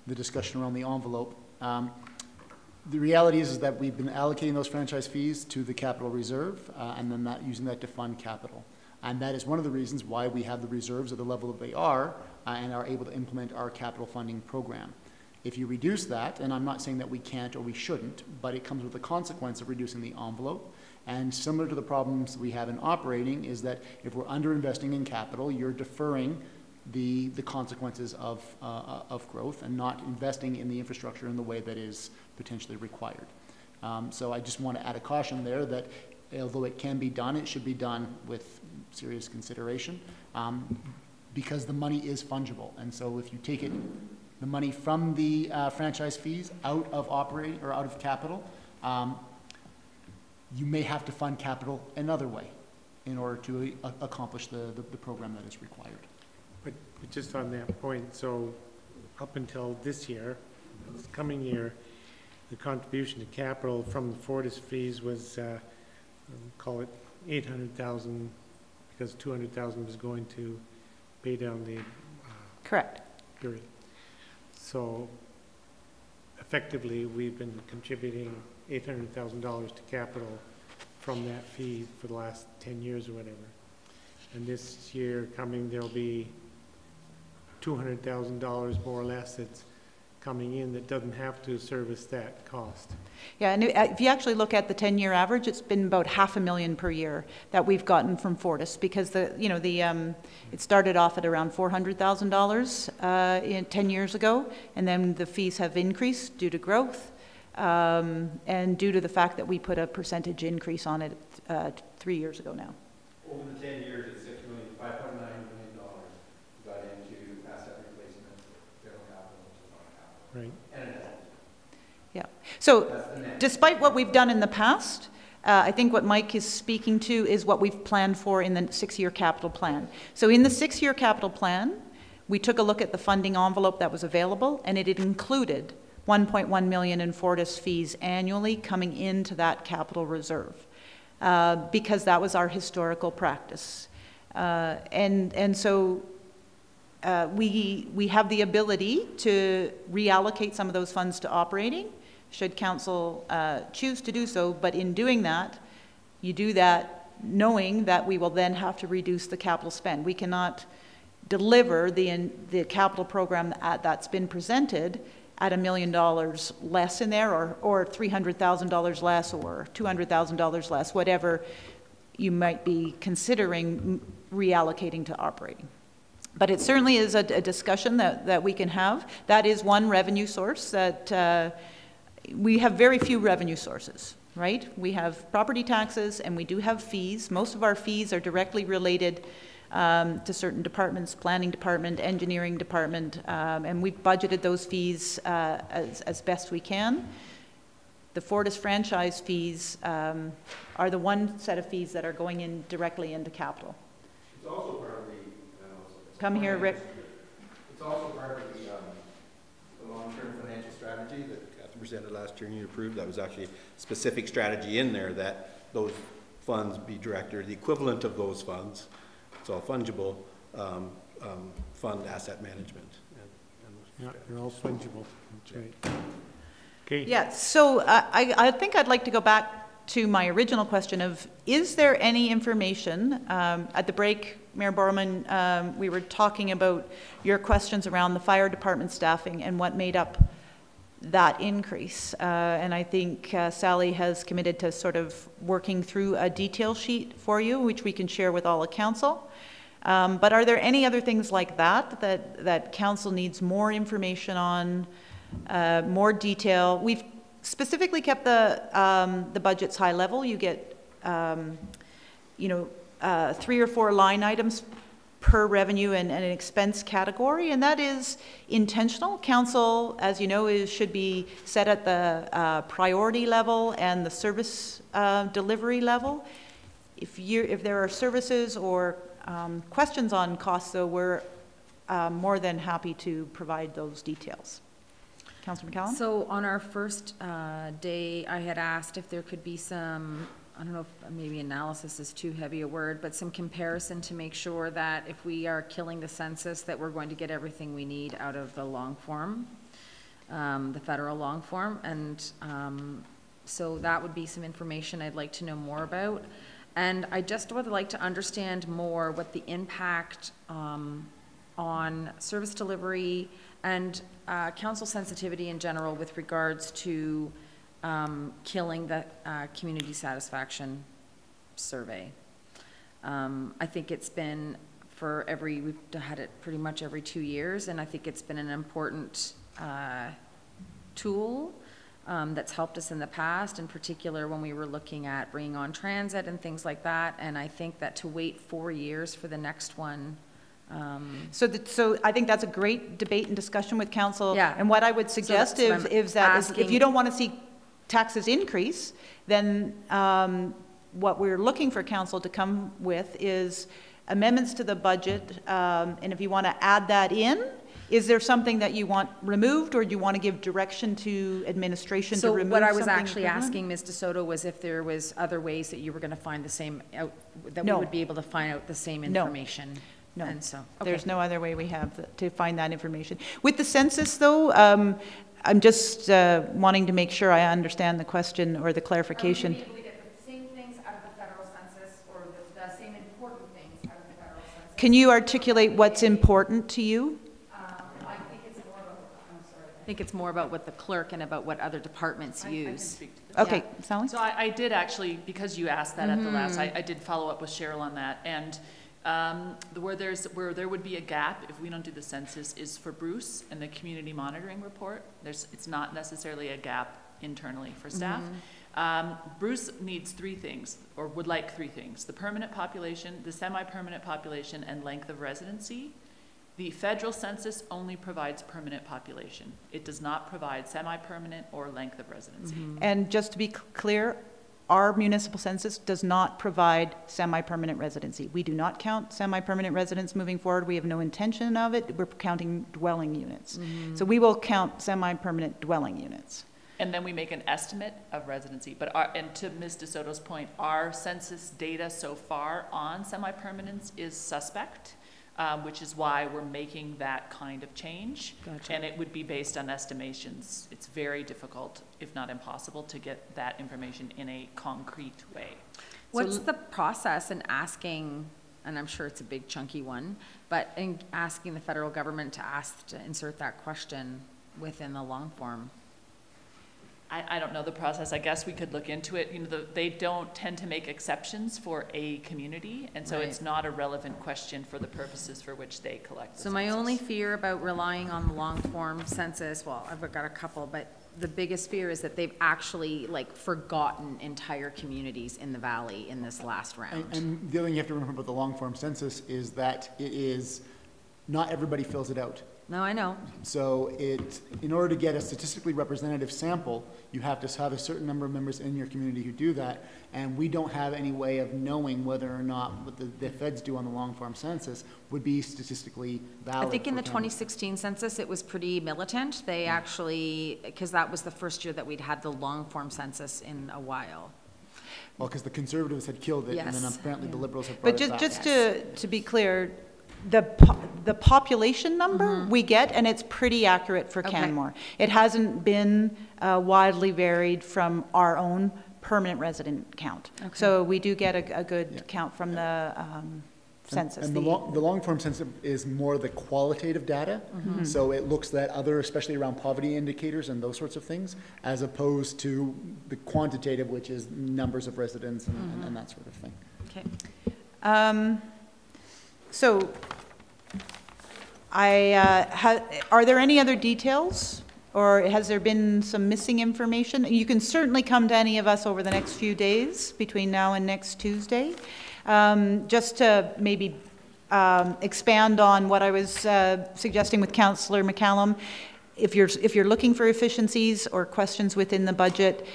the discussion around the envelope. The reality is that we've been allocating those franchise fees to the capital reserve and then using that to fund capital. And that is one of the reasons why we have the reserves at the level that they are and are able to implement our capital funding program. If you reduce that, and I'm not saying that we can't or we shouldn't, but it comes with the consequence of reducing the envelope. And similar to the problems we have in operating is that if we're underinvesting in capital, you're deferring the consequences of growth and not investing in the infrastructure in the way that is potentially required. So I just want to add a caution there that although it can be done, it should be done with serious consideration because the money is fungible. And so if you take the money from the franchise fees out of operating or out of capital, you may have to fund capital another way in order to accomplish the program that is required. But just on that point, so up until this year, this coming year, the contribution to capital from the Fortis fees was, call it 800,000, because 200,000 was going to pay down the Correct. period. So effectively, we've been contributing $800,000 to capital from that fee for the last 10 years or whatever. And this year coming, there'll be $200,000 more or less that's coming in that doesn't have to service that cost. Yeah, and if you actually look at the 10-year average, it's been about $500,000 per year that we've gotten from Fortis, because it started off at around $400,000 in 10 years ago, and then the fees have increased due to growth and due to the fact that we put a percentage increase on it 3 years ago now. Over the 10 years, it's $5.9 million got into asset replacement, general capital, Right. and it Yeah. So despite what we've done in the past, I think what Mike is speaking to is what we've planned for in the 6-year capital plan. So in the 6-year capital plan, we took a look at the funding envelope that was available, and it included $1.1 million in Fortis fees annually coming into that capital reserve, because that was our historical practice. And so we have the ability to reallocate some of those funds to operating, should council choose to do so. But in doing that, you do that knowing that we will then have to reduce the capital spend. We cannot deliver the capital program that's been presented at $1 million less in there, or $300,000 less, or $200,000 less, whatever you might be considering reallocating to operating. But it certainly is a discussion that we can have. That is one revenue source that we have very few revenue sources, right? We have property taxes and we do have fees. Most of our fees are directly related to certain departments, planning department, engineering department, and we've budgeted those fees as best we can. The Fortis franchise fees are the one set of fees that are going in directly into capital. It's also part of the... Come here, Rick. It's also part of the long-term financial strategy that Catherine presented last year and you approved. That was actually a specific strategy in there that those funds be directed, the equivalent of those funds, it's all fungible, fund asset management. Yeah, they're all fungible. That's right. Okay. Yeah, so I think I'd like to go back to my original question of, is there any information, at the break, Mayor Borman, we were talking about your questions around the fire department staffing and what made up that increase. And I think Sally has committed to sort of working through a detail sheet for you, which we can share with all of council. But are there any other things like that council needs more information on, more detail? We've specifically kept the budgets high level. You get, 3 or 4 line items per revenue and an expense category, and that is intentional. Council, as you know, should be set at the priority level and the service delivery level. If there are services or questions on costs, though, we're more than happy to provide those details. Councillor McCallum? So on our first day, I had asked if there could be some, I don't know if maybe analysis is too heavy a word, but some comparison to make sure that if we are killing the census, that we're going to get everything we need out of the long form, the federal long form. And so that would be some information I'd like to know more about. And I just would like to understand more what the impact on service delivery and council sensitivity in general with regards to killing the community satisfaction survey. I think it's been we've had it pretty much every 2 years, and I think it's been an important tool that's helped us in the past, in particular when we were looking at bringing on transit and things like that. And I think that to wait 4 years for the next one. So I think that's a great debate and discussion with council. Yeah. And what I would suggest is that if you don't want to see taxes increase, then what we're looking for council to come with is amendments to the budget. And if you want to add that in, is there something that you want removed, or do you want to give direction to administration to remove something? So what I was actually asking Ms. DeSoto was if there was other ways that you were going to find the same out, that we would be able to find out the same information. No, and so, there's no other way we have to find that information. With the census, though, I'm just wanting to make sure I understand the question or the clarification. We get the same things out of the federal census, or the same important things out of the federal census. Can you articulate what's important to you? I think it's more about what the clerk and about what other departments use. Okay, Sally? So I did actually, because you asked that at the last, I did follow up with Cheryl on that. And where there would be a gap if we don't do the census is for Bruce and the community monitoring report. It's not necessarily a gap internally for staff. Bruce needs 3 things, or would like 3 things: the permanent population, the semi-permanent population, and length of residency. The federal census only provides permanent population. It does not provide semi-permanent or length of residency. And just to be clear, our municipal census does not provide semi-permanent residency. We do not count semi-permanent residents moving forward. We have no intention of it. We're counting dwelling units. So we will count semi-permanent dwelling units. And then we make an estimate of residency. But and to Ms. DeSoto's point, our census data so far on semi-permanents is suspect. Which is why we're making that kind of change. Gotcha. And it would be based on estimations. It's very difficult, if not impossible, to get that information in a concrete way. What's the process in asking, and I'm sure it's a big chunky one, but in asking the federal government to insert that question within the long form? I don't know the process. I guess we could look into it. You know, they don't tend to make exceptions for a community, and so it's not a relevant question for the purposes for which they collect the census. My only fear about relying on the long form census, well, I've got a couple, but the biggest fear is that they've actually forgotten entire communities in the valley in this last round. And the other thing you have to remember about the long form census is that it is, not everybody fills it out. No, I know. So in order to get a statistically representative sample, you have to have a certain number of members in your community who do that, and we don't have any way of knowing whether or not what the feds do on the long form census would be statistically valid. I think in the 2016 census, it was pretty militant. They actually, because that was the first year that we'd had the long form census in a while. Well, because the Conservatives had killed it, and then apparently the Liberals have brought it back. But just to be clear, the population number we get, and it's pretty accurate for Canmore. It hasn't been widely varied from our own permanent resident count. So we do get a good count from the census. And the long form census is more the qualitative data. So it looks at other, especially around poverty indicators and those sorts of things, as opposed to the quantitative, which is numbers of residents and that sort of thing. Okay. So, are there any other details, or has there been some missing information? You can certainly come to any of us over the next few days between now and next Tuesday, just to maybe expand on what I was suggesting with Councillor McCallum. If you're looking for efficiencies or questions within the budget,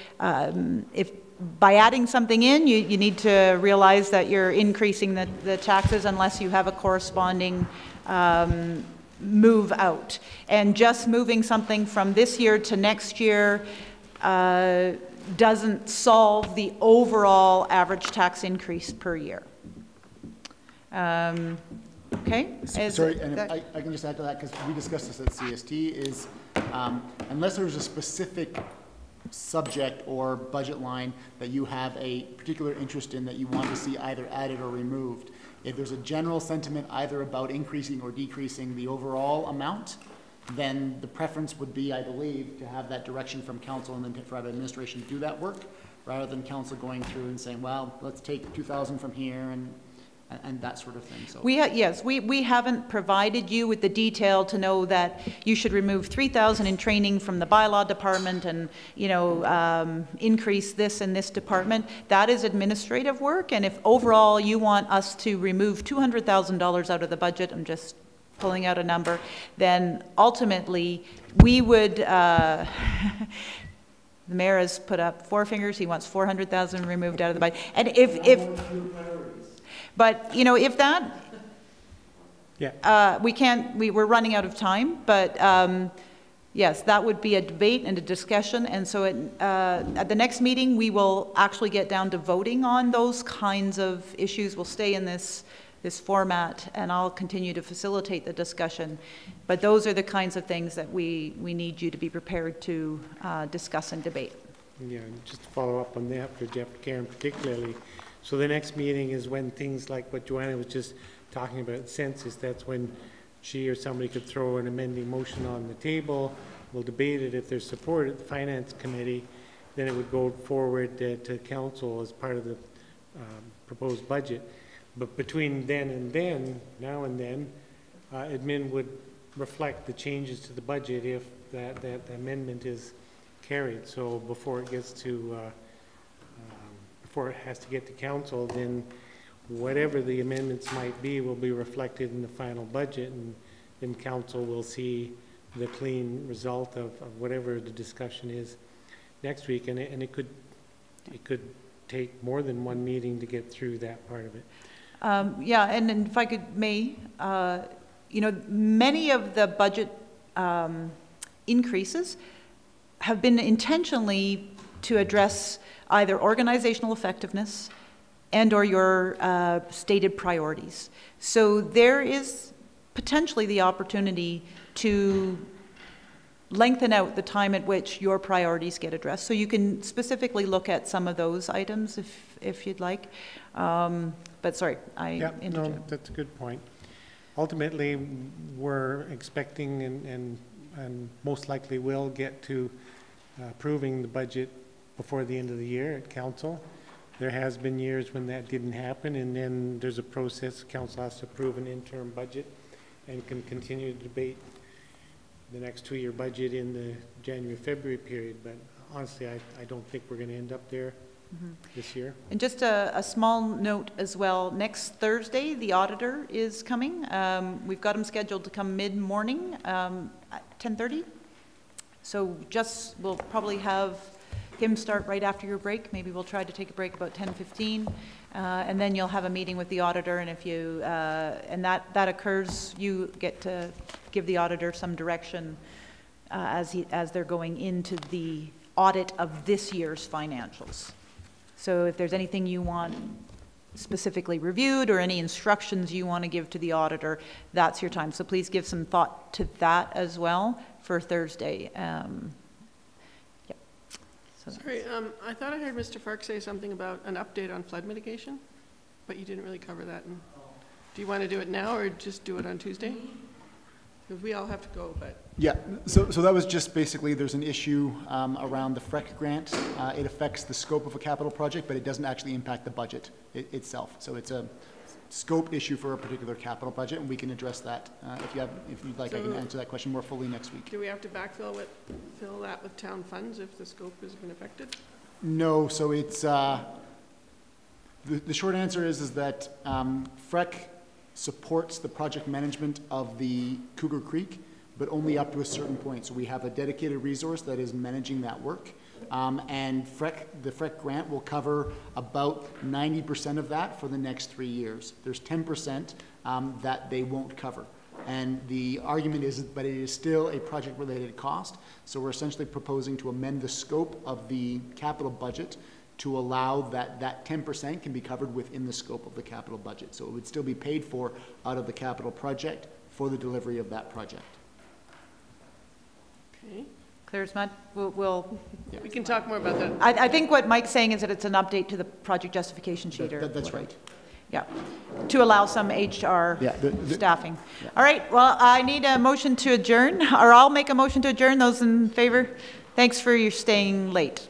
by adding something in, you need to realize that you're increasing the taxes unless you have a corresponding move out. And just moving something from this year to next year doesn't solve the overall average tax increase per year. Okay? Sorry, and I can just add to that, because we discussed this at CST, is unless there's a specific subject or budget line that you have a particular interest in that you want to see either added or removed. If there's a general sentiment either about increasing or decreasing the overall amount, then the preference would be, I believe, to have that direction from council and then for administration to do that work, rather than council going through and saying, well, let's take 2,000 from here and that sort of thing. So we haven't provided you with the detail to know that you should remove 3,000 in training from the bylaw department and, you know, increase this in this department. That is administrative work, and if overall you want us to remove $200,000 out of the budget, I'm just pulling out a number, then ultimately we would, the mayor has put up 4 fingers, he wants 400,000 removed out of the budget. And but, you know, if that, we're running out of time, but yes, that would be a debate and a discussion. And so at the next meeting, we will actually get down to voting on those kinds of issues. We'll stay in this format, and I'll continue to facilitate the discussion. But those are the kinds of things that we need you to be prepared to discuss and debate. Yeah, just to follow up on that for Jeff Karen particularly. So the next meeting is when things like what Joanna was just talking about, census, that's when she or somebody could throw an amending motion on the table. We'll debate it. If there's support at the Finance Committee, then it would go forward to Council as part of the proposed budget. But between then and then, now and then, admin would reflect the changes to the budget if that amendment is carried. So before it gets to before it has to get to council, then whatever the amendments might be will be reflected in the final budget, and then council will see the clean result of whatever the discussion is next week. And it could take more than one meeting to get through that part of it. Yeah, and if I could, you know, many of the budget increases have been intentionally to address either organizational effectiveness and or your stated priorities. So there is potentially the opportunity to lengthen out the time at which your priorities get addressed. So you can specifically look at some of those items if you'd like. But sorry, Yeah, no, that's a good point. Ultimately, we're expecting and most likely will get to approving the budget before the end of the year at council. There has been years when that didn't happen, and then there's a process. Council has to approve an interim budget and can continue to debate the next 2-year budget in the January-February period. But honestly, I don't think we're going to end up there this year. And just a small note as well, next Thursday the auditor is coming. We've got him scheduled to come mid-morning at 10:30. So we'll probably have him start right after your break. Maybe we'll try to take a break about 10:15, and then you'll have a meeting with the auditor, and if you and that occurs, you get to give the auditor some direction as they're going into the audit of this year's financials. So if there's anything you want specifically reviewed or any instructions you want to give to the auditor, that's your time. So please give some thought to that as well for Thursday. Sorry, I thought I heard Mr. Fark say something about an update on flood mitigation, but you didn't really cover that. And do you want to do it now or just do it on Tuesday? Because we all have to go, but. Yeah, so that was just basically, there's an issue around the FREC grant. It affects the scope of a capital project, but it doesn't actually impact the budget itself. So it's a scope issue for a particular capital budget, and we can address that. If you'd like, so I can answer that question more fully next week. Do we have to fill that with town funds if the scope has been affected? No, so it's, the short answer is that FREC supports the project management of the Cougar Creek, but only up to a certain point. So we have a dedicated resource that is managing that work. And the FREC grant will cover about 90% of that for the next 3 years. There's 10% that they won't cover. And the argument is, but it is still a project-related cost. So we're essentially proposing to amend the scope of the capital budget to allow that 10% can be covered within the scope of the capital budget. So it would still be paid for out of the capital project for the delivery of that project. Okay. clear as mud? We'll, We can talk more about that. I think what Mike's saying is that it's an update to the project justification sheet or. That's right. Yeah, to allow some HR Yeah, staffing. All right, well, I need a motion to adjourn, or I'll make a motion to adjourn. Those in favor? Thanks for your staying late.